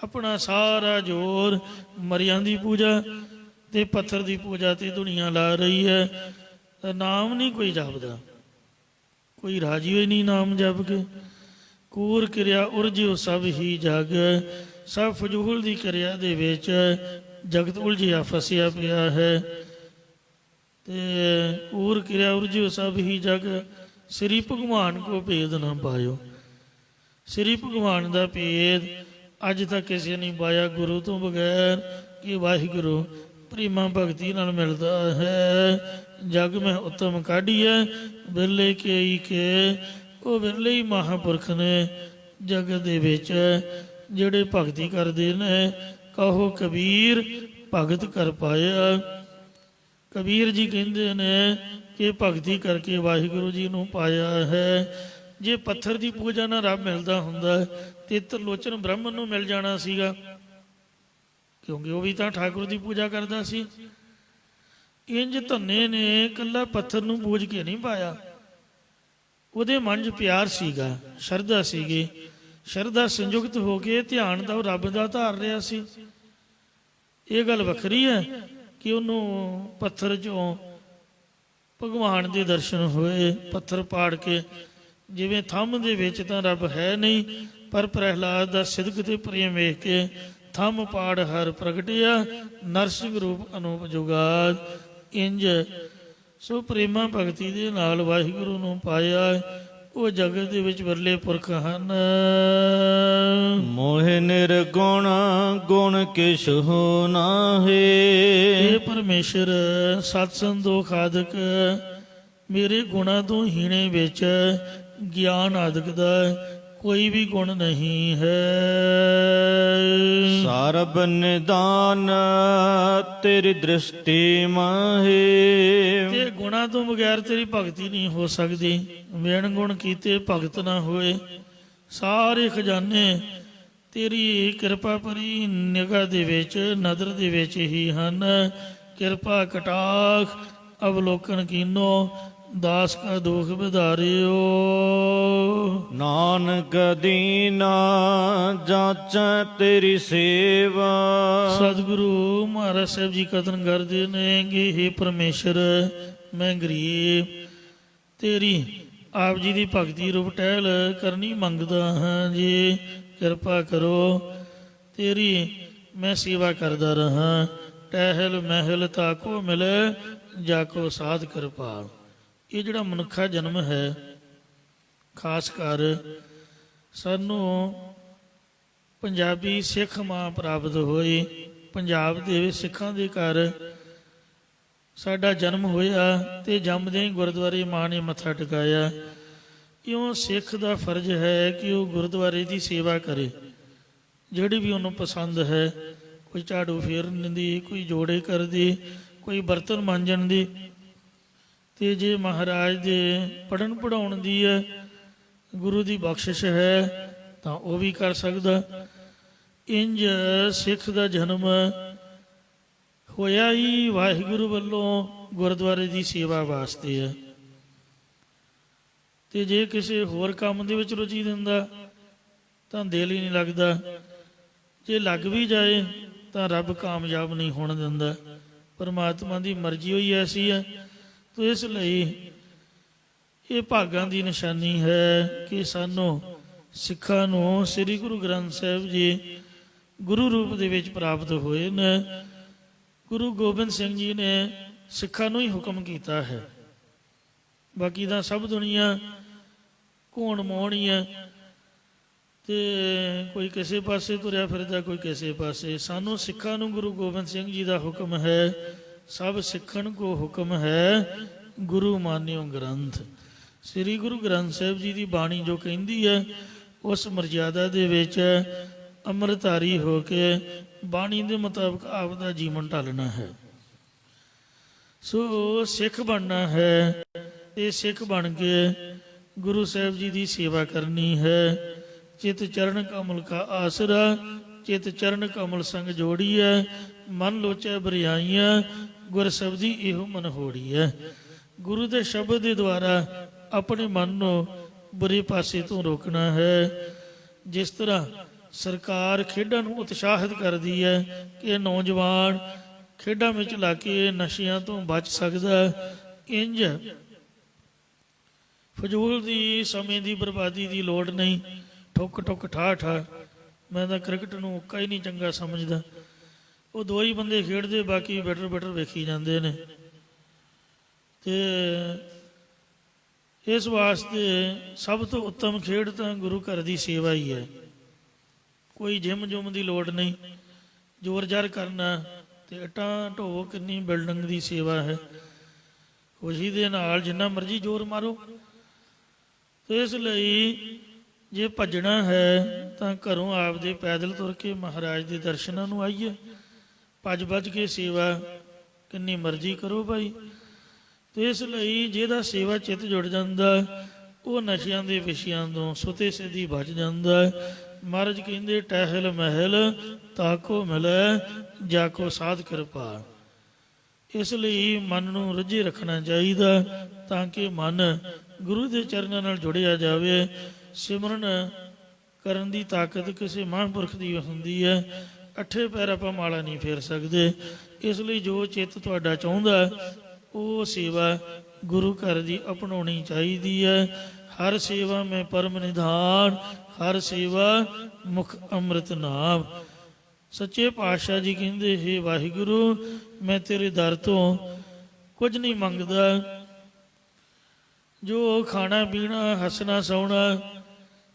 ਆਪਣਾ ਸਾਰਾ ਜ਼ੋਰ ਮਰਿਆਂ ਦੀ ਪੂਜਾ ਤੇ ਪੱਥਰ ਦੀ ਪੂਜਾ ਤੇ ਦੁਨੀਆ ਲਾ ਰਹੀ ਹੈ। ਨਾਮ ਨਹੀਂ ਕੋਈ ਜਪਦਾ, ਕੋਈ ਰਾਜੀ ਹੋਈ ਨਹੀਂ ਨਾਮ ਜਪ ਕੇ। ਕੂਰ ਕਿਰਿਆ ਉਰਜਿਓ ਸਭ ਹੀ ਜਗ, ਸਭ ਫਜ਼ੂਲ ਦੀ ਕਿਰਿਆ ਦੇ ਵਿੱਚ ਜਗਤ ਉਲਝਿਆ ਫਸਿਆ ਪਿਆ ਹੈ। ਤੇ ਕੂਰ ਕਿਰਿਆ ਉਰਜਿਓ ਸਭ ਹੀ ਜਗ, ਸ੍ਰੀ ਭਗਵਾਨ ਕੋ ਭੇਦ ਨਾ ਪਾਇਓ। ਸ੍ਰੀ ਭਗਵਾਨ ਦਾ ਭੇਦ ਅੱਜ ਤੱਕ ਕਿਸੇ ਨਹੀਂ ਪਾਇਆ ਗੁਰੂ ਤੋਂ ਬਗੈਰ, ਕਿ ਵਾਹਿਗੁਰੂ ਪ੍ਰੇਮਾ ਭਗਤੀ ਨਾਲ ਮਿਲਦਾ ਹੈ। ਜਗ ਮੈਂ ਉੱਤਮ ਕਾਢੀ ਹੈ ਬਿਰਲੇ ਕੇ, ਉਹ ਬਿਰਲੇ ਹੀ ਮਹਾਂਪੁਰਖ ਨੇ ਜਗਤ ਦੇ ਵਿੱਚ ਜਿਹੜੇ ਭਗਤੀ ਕਰਦੇ ਨੇ। ਕਹੋ ਕਬੀਰ ਭਗਤ ਕਰ ਪਾਇਆ, ਕਬੀਰ ਜੀ ਕਹਿੰਦੇ ਨੇ ਕਿ ਭਗਤੀ ਕਰਕੇ ਵਾਹਿਗੁਰੂ ਜੀ ਨੂੰ ਪਾਇਆ ਹੈ। ਜੇ ਪੱਥਰ ਦੀ ਪੂਜਾ ਨਾਲ ਰੱਬ ਮਿਲਦਾ ਹੁੰਦਾ ਤੇ ਤਰਲੋਚਨ ਬ੍ਰਹਮਣ ਨੂੰ ਮਿਲ ਜਾਣਾ ਸੀਗਾ, ਕਿਉਂਕਿ ਉਹ ਵੀ ਤਾਂ ਠਾਕੁਰ ਦੀ ਪੂਜਾ ਕਰਦਾ ਸੀ। ਇੰਜ ਧੰਨੇ ਨੇ ਇਕੱਲਾ ਪੱਥਰ ਨੂੰ ਪੂਜ ਕੇ ਨਹੀਂ ਪਾਇਆ, ਉਹਦੇ ਮਨ 'ਚ ਪਿਆਰ ਸੀਗਾ, ਸ਼ਰਧਾ ਸੀਗੀ। ਸ਼ਰਧਾ ਸੰਯੁਕਤ ਹੋ ਕੇ ਧਿਆਨ ਦਾ ਉਹ ਰੱਬ ਦਾ ਧਾਰ ਰਿਹਾ ਸੀ। ਇਹ ਗੱਲ ਵੱਖਰੀ ਹੈ ਕਿ ਉਹਨੂੰ ਪੱਥਰ 'ਚੋਂ ਭਗਵਾਨ ਦੇ ਦਰਸ਼ਨ ਹੋਏ, ਪੱਥਰ ਪਾੜ ਕੇ। ਜਿਵੇਂ ਥੰਮ ਦੇ ਵਿੱਚ ਤਾਂ ਰੱਬ ਹੈ ਨਹੀਂ, ਪਰ ਪ੍ਰਹਿਲਾਦ ਦਾ ਸਿਦਕ ਤੇ ਪ੍ਰੇਮ ਵੇਖ ਕੇ ਥੰਮ ਪਾੜ ਹਰ ਪ੍ਰਗਟਿਆ, ਨਰਸਿੰਘ ਰੂਪ ਅਨੂਪ ਜੁਗਾਦ। ਇੰਜ ਸੋ ਪ੍ਰੇਮਾ ਭਗਤੀ ਦੇ ਨਾਲ ਵਾਹਿਗੁਰੂ ਨੂੰ ਪਾਇਆ। ਉਹ ਜਗਤ ਦੇ ਵਿੱਚ ਵਰਲੇ ਪੁਰਖ ਹਨ। ਮੋਹਿ ਨਿਰਗੁਣ ਗੁਣ ਕਿਛੁ ਨਾਹੀ, ਇਹ ਪਰਮੇਸ਼ਰ ਸਤ ਸੰਤੋਖ ਆਦਿਕ ਮੇਰੇ ਗੁਣਾਂ ਤੋਂ ਹੀਣੇ ਵਿੱਚ ਗਿਆਨ ਆਦਿਕ ਦਾ ਕੋਈ ਵੀ ਗੁਣ ਨਹੀਂ ਹੈ। ਸਰਬ ਨਿਦਾਨ ਤੇਰੀ ਦ੍ਰਿਸ਼ਟੀ ਮਾਹੀ, ਤੇ ਗੁਣਾਂ ਤੋਂ ਬਗੈਰ ਤੇਰੀ ਭਗਤੀ ਨਹੀਂ ਹੋ ਸਕਦੀ। ਵਿਣ ਗੁਣ ਕੀਤੇ ਭਗਤ ਨਾ ਹੋਏ। ਸਾਰੇ ਖਜ਼ਾਨੇ ਤੇਰੀ ਕਿਰਪਾ ਭਰੀ ਨਿਗਾਹ ਦੇ ਵਿੱਚ, ਨਦਰ ਦੇ ਵਿੱਚ ਹੀ ਹਨ। ਕਿਰਪਾ ਕਟਾਖ ਅਵਲੋਕਨ ਕੀਨੋ, ਦਾਸ ਕਾ ਦੁਖ ਵਿਧਾਰਿਓ। ਨਾਨਕ ਦੀਨਾ ਜਾਚੈ ਤੇਰੀ ਸੇਵਾ। ਸਤਿਗੁਰੂ ਮਹਾਰਾਜ ਸਾਹਿਬ ਜੀ ਕਥਨ ਕਰਦੇ ਨੇ ਕਿ ਹੇ ਪਰਮੇਸ਼ਰ, ਮੈਂ ਗਰੀਬ ਤੇਰੀ ਆਪ ਜੀ ਦੀ ਭਗਤੀ ਰੂਪ ਟਹਿਲ ਕਰਨੀ ਮੰਗਦਾ ਹਾਂ ਜੀ। ਕਿਰਪਾ ਕਰੋ, ਤੇਰੀ ਮੈਂ ਸੇਵਾ ਕਰਦਾ ਰਹਾ। ਟਹਿਲ ਮਹਿਲ ਤਾਕੋ ਮਿਲੇ, ਜਾਕੋ ਸਾਧ ਕਿਰਪਾਲ। ਇਹ ਜਿਹੜਾ ਮਨੁੱਖਾ ਜਨਮ ਹੈ, ਖਾਸ ਕਰ ਸਾਨੂੰ ਪੰਜਾਬੀ ਸਿੱਖ ਮਾਂ ਪ੍ਰਾਪਤ ਹੋਈ। ਪੰਜਾਬ ਦੇ ਵਿੱਚ ਸਿੱਖਾਂ ਦੇ ਘਰ ਸਾਡਾ ਜਨਮ ਹੋਇਆ ਤੇ ਜੰਮਦੇ ਹੀ ਗੁਰਦੁਆਰੇ ਮਾਂ ਨੇ ਮੱਥਾ ਟਿਕਾਇਆ। ਇਉਂ ਸਿੱਖ ਦਾ ਫਰਜ਼ ਹੈ ਕਿ ਉਹ ਗੁਰਦੁਆਰੇ ਦੀ ਸੇਵਾ ਕਰੇ, ਜਿਹੜੀ ਵੀ ਉਹਨੂੰ ਪਸੰਦ ਹੈ। ਕੋਈ ਝਾੜੂ ਫੇਰਨ ਦੀ, ਕੋਈ ਜੋੜੇ ਕਰਦੀ, ਕੋਈ ਬਰਤਨ ਮਾਂਜਣ ਦੀ। ਤੇ ਜੇ ਮਹਾਰਾਜ ਦੇ ਪੜ੍ਹਨ ਪੜ੍ਹਾਉਣ ਦੀ ਹੈ, ਗੁਰੂ ਦੀ ਬਖਸ਼ਿਸ਼ ਹੈ, ਤਾਂ ਉਹ ਵੀ ਕਰ ਸਕਦਾ। ਇੰਜ ਸਿੱਖ ਦਾ ਜਨਮ ਹੋਇਆ ਹੀ ਵਾਹਿਗੁਰੂ ਵੱਲੋਂ ਗੁਰਦੁਆਰੇ ਦੀ ਸੇਵਾ ਵਾਸਤੇ ਹੈ। ਤੇ ਜੇ ਕਿਸੇ ਹੋਰ ਕੰਮ ਦੇ ਵਿੱਚ ਰੁਚੀ ਦਿੰਦਾ ਤਾਂ ਦਿਲ ਹੀ ਨਹੀਂ ਲੱਗਦਾ। ਜੇ ਲੱਗ ਵੀ ਜਾਏ ਤਾਂ ਰੱਬ ਕਾਮਯਾਬ ਨਹੀਂ ਹੋਣ ਦਿੰਦਾ। ਪਰਮਾਤਮਾ ਦੀ ਮਰਜ਼ੀ ਹੋਈ ਐਸੀ ਹੈ। ਤੋ ਇਸ ਲਈ ਇਹ ਭਾਗਾਂ ਦੀ ਨਿਸ਼ਾਨੀ ਹੈ ਕਿ ਸਾਨੂੰ ਸਿੱਖਾਂ ਨੂੰ ਸ੍ਰੀ ਗੁਰੂ ਗ੍ਰੰਥ ਸਾਹਿਬ ਜੀ ਗੁਰੂ ਰੂਪ ਦੇ ਵਿੱਚ ਪ੍ਰਾਪਤ ਹੋਏ ਨੇ। ਗੁਰੂ ਗੋਬਿੰਦ ਸਿੰਘ ਜੀ ਨੇ ਸਿੱਖਾਂ ਨੂੰ ਹੀ ਹੁਕਮ ਕੀਤਾ ਹੈ। ਬਾਕੀ ਤਾਂ ਸਭ ਦੁਨੀਆ ਘੋਣ ਮੋਹਣੀ ਹੈ ਤੇ ਕੋਈ ਕਿਸੇ ਪਾਸੇ ਤੁਰਿਆ ਫਿਰਦਾ, ਕੋਈ ਕਿਸੇ ਪਾਸੇ। ਸਾਨੂੰ ਸਿੱਖਾਂ ਨੂੰ ਗੁਰੂ ਗੋਬਿੰਦ ਸਿੰਘ ਜੀ ਦਾ ਹੁਕਮ ਹੈ। ਸਭ ਸਿੱਖਣ ਕੋ ਹੁਕਮ ਹੈ, ਗੁਰੂ ਮਾਨਿਓ ਗ੍ਰੰਥ। ਸ੍ਰੀ ਗੁਰੂ ਗ੍ਰੰਥ ਸਾਹਿਬ ਜੀ ਦੀ ਬਾਣੀ ਜੋ ਕਹਿੰਦੀ ਹੈ, ਉਸ ਮਰਜ਼ਾਦਾ ਦੇ ਵਿੱਚ ਅੰਮ੍ਰਿਤਧਾਰੀ ਹੋ ਕੇ ਬਾਣੀ ਦੇ ਮੁਤਾਬਕ ਆਪ ਦਾ ਜੀਵਨ ਢਾਲਣਾ ਹੈ। ਸੋ ਸਿੱਖ ਬਣਨਾ ਹੈ ਤੇ ਸਿੱਖ ਬਣ ਕੇ ਗੁਰੂ ਸਾਹਿਬ ਜੀ ਦੀ ਸੇਵਾ ਕਰਨੀ ਹੈ। ਚਿਤ ਚਰਨ ਕਮਲ ਕਾ ਆਸਰਾ, ਚਿਤ ਚਰਨ ਕਮਲ ਸੰਗ ਜੋੜੀਐ, ਮਨ ਲੋਚੈ ਬਰਿਆਈਆਂ, ਗੁਰ ਸ਼ਬਦੀ ਇਹੋ ਮਨ ਹੋੜੀਐ। ਗੁਰੂ ਦੇ ਸ਼ਬਦ ਦੇ ਦੁਆਰਾ ਆਪਣੇ ਮਨ ਨੂੰ ਬੁਰੇ ਪਾਸੇ ਤੋਂ ਰੋਕਣਾ ਹੈ। ਜਿਸ ਤਰ੍ਹਾਂ ਸਰਕਾਰ ਖੇਡਾਂ ਨੂੰ ਉਤਸ਼ਾਹਿਤ ਕਰਦੀ ਹੈ ਕਿ ਨੌਜਵਾਨ ਖੇਡਾਂ ਵਿੱਚ ਲਾ ਕੇ ਨਸ਼ਿਆਂ ਤੋਂ ਬਚ ਸਕਦਾ, ਇੰਜ ਫਜ਼ੂਲ ਦੀ ਸਮੇਂ ਦੀ ਬਰਬਾਦੀ ਦੀ ਲੋੜ ਨਹੀਂ। ਠੁੱਕ ਠੁੱਕ ਠਾ ਠਾ, ਮੈਂ ਤਾਂ ਕ੍ਰਿਕਟ ਨੂੰ ਉੱਕਾ ਹੀ ਨਹੀਂ ਚੰਗਾ ਸਮਝਦਾ। ਉਹ ਦੋ ਹੀ ਬੰਦੇ ਖੇਡਦੇ, ਬਾਕੀ ਬੈਟਰ ਬੈਟਰ ਵੇਖੀ ਜਾਂਦੇ ਨੇ। ਤੇ ਇਸ ਵਾਸਤੇ ਸਭ ਤੋਂ ਉੱਤਮ ਖੇਡ ਤਾਂ ਗੁਰੂ ਘਰ ਦੀ ਸੇਵਾ ਹੀ ਹੈ। ਕੋਈ ਜਿਮ ਜੁਮ ਦੀ ਲੋੜ ਨਹੀਂ, ਜ਼ੋਰ ਜ਼ਾਰ ਕਰਨਾ ਤੇ ਇੱਟਾਂ ਢੋ, ਕਿੰਨੀ ਬਿਲਡਿੰਗ ਦੀ ਸੇਵਾ ਹੈ। ਖੁਸ਼ੀ ਦੇ ਨਾਲ ਜਿੰਨਾ ਮਰਜ਼ੀ ਜ਼ੋਰ ਮਾਰੋ। ਤੇ ਇਸ ਲਈ ਜੇ ਭੱਜਣਾ ਹੈ ਤਾਂ ਘਰੋਂ ਆਪਦੇ ਪੈਦਲ ਤੁਰ ਕੇ ਮਹਾਰਾਜ ਦੇ ਦਰਸ਼ਨਾਂ ਨੂੰ ਆਈਏ। ਭੱਜ ਭੱਜ ਕੇ ਸੇਵਾ ਕਿੰਨੀ ਮਰਜ਼ੀ ਕਰੋ ਭਾਈ। ਤੇ ਇਸ ਲਈ ਜਿਹਦਾ ਸੇਵਾ ਚਿੱਤ ਜੁੜ ਜਾਂਦਾ ਉਹ ਨਸ਼ਿਆਂ ਦੇ ਵਿਸ਼ਿਆਂ ਤੋਂ ਸੁਤੇ ਸਿੱਧੀ ਬਚ ਜਾਂਦਾ। ਮਹਾਰਾਜ ਕਹਿੰਦੇ ਟਹਿਲ ਮਹਿਲ ਤਾਕੋ ਮਿਲੈ, ਜਾਕੋ ਸਾਧ ਕਿਰਪਾ। ਇਸ ਲਈ ਮਨ ਨੂੰ ਰੱਝੇ ਰੱਖਣਾ ਚਾਹੀਦਾ ਤਾਂ ਕਿ ਮਨ ਗੁਰੂ ਦੇ ਚਰਨਾਂ ਨਾਲ ਜੁੜਿਆ ਜਾਵੇ। ਸਿਮਰਨ ਕਰਨ ਦੀ ਤਾਕਤ ਕਿਸੇ ਮਹਾਂਪੁਰਖ ਦੀ ਹੁੰਦੀ ਹੈ। ਅੱਠੇ ਪੈਰ ਆਪਾਂ ਮਾਲਾ ਨਹੀਂ ਫੇਰ ਸਕਦੇ। ਇਸ ਲਈ ਜੋ ਚਿੱਤ ਤੁਹਾਡਾ ਚਾਹੁੰਦਾ ਉਹ ਸੇਵਾ ਗੁਰੂ ਘਰ ਦੀ ਅਪਣਾਉਣੀ ਚਾਹੀਦੀ ਹੈ। ਹਰ ਸੇਵਾ ਮੈਂ ਪਰਮ ਨਿਧਾਨ, ਹਰ ਸੇਵਾ ਮੁਖ ਅੰਮ੍ਰਿਤ ਨਾਮ। ਸੱਚੇ ਪਾਤਸ਼ਾਹ ਜੀ ਕਹਿੰਦੇ, ਹੇ ਵਾਹਿਗੁਰੂ, ਮੈਂ ਤੇਰੇ ਦਰ ਤੋਂ ਕੁਝ ਨਹੀਂ ਮੰਗਦਾ। ਜੋ ਖਾਣਾ ਪੀਣਾ ਹੱਸਣਾ ਸੌਣਾ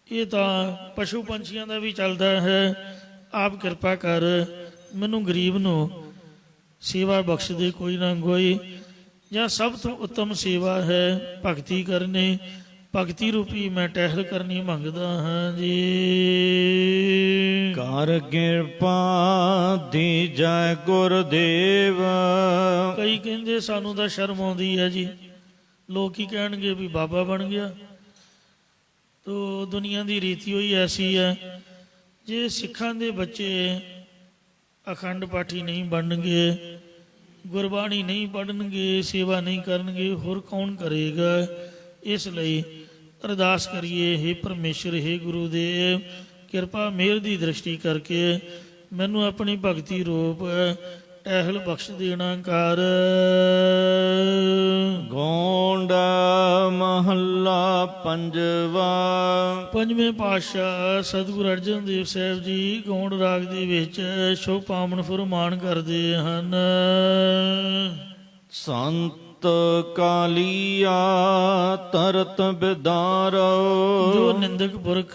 ਇਹ ਤਾਂ ਪਸ਼ੂ ਪੰਛੀਆਂ ਦਾ ਵੀ ਚੱਲਦਾ ਹੈ। ਆਪ ਕਿਰਪਾ ਕਰ, ਮੈਨੂੰ ਗਰੀਬ ਨੂੰ ਸੇਵਾ ਬਖਸ਼ ਦੇ ਕੋਈ ਨਾ ਕੋਈ। ਜਾਂ ਸਭ ਤੋਂ ਉੱਤਮ ਸੇਵਾ ਹੈ ਭਗਤੀ ਕਰਨੀ। ਭਗਤੀ ਰੂਪੀ ਮੈਂ ਟਹਿਲ ਕਰਨੀ ਮੰਗਦਾ ਹਾਂ ਜੀ। ਕਰ ਕਿਰਪਾ ਦੀਜੈ ਗੁਰਦੇਵ। ਕਈ ਕਹਿੰਦੇ ਸਾਨੂੰ ਤਾਂ ਸ਼ਰਮ ਆਉਂਦੀ ਹੈ ਜੀ, ਲੋਕ ਕੀ ਕਹਿਣਗੇ ਵੀ ਬਾਬਾ ਬਣ ਗਿਆ। ਤੋ ਦੁਨੀਆ ਦੀ ਰੀਤੀ ਹੋਈ ਐਸੀ ਹੈ, ਜੇ ਸਿੱਖਾਂ ਦੇ ਬੱਚੇ ਅਖੰਡ ਪਾਠੀ ਨਹੀਂ ਬਣਨਗੇ, ਗੁਰਬਾਣੀ ਨਹੀਂ ਪੜ੍ਹਨਗੇ, ਸੇਵਾ ਨਹੀਂ ਕਰਨਗੇ, ਹੋਰ ਕੌਣ ਕਰੇਗਾ। ਇਸ ਲਈ ਅਰਦਾਸ ਕਰੀਏ, ਹੇ ਪਰਮੇਸ਼ਰ, ਹੇ ਗੁਰੂਦੇਵ, ਕਿਰਪਾ ਮਿਹਰ ਦੀ ਦ੍ਰਿਸ਼ਟੀ ਕਰਕੇ ਮੈਨੂੰ ਆਪਣੀ ਭਗਤੀ ਰੂਪ ਟਹਿਲ ਬਖਸ਼ ਦੇਣਾ ਕਰ। ਗੋਂਡ ਮਹੱਲਾ ਪੰਜਵਾ। ਪੰਜਵੇਂ ਪਾਤਸ਼ਾਹ ਸਤਿਗੁਰੂ ਅਰਜਨ ਦੇਵ ਸਾਹਿਬ ਜੀ ਗੌਂਡ ਰਾਗ ਦੇ ਵਿੱਚ ਸ਼ੁਭ ਪਾਵਨ ਫੁਰਮਾਨ ਕਰਦੇ ਹਨ। ਸੰਤ ਕਾਲੀਆ ਤਰਤ ਬਿਦਾਰੋ। ਜੋ ਨਿੰਦਕ ਪੁਰਖ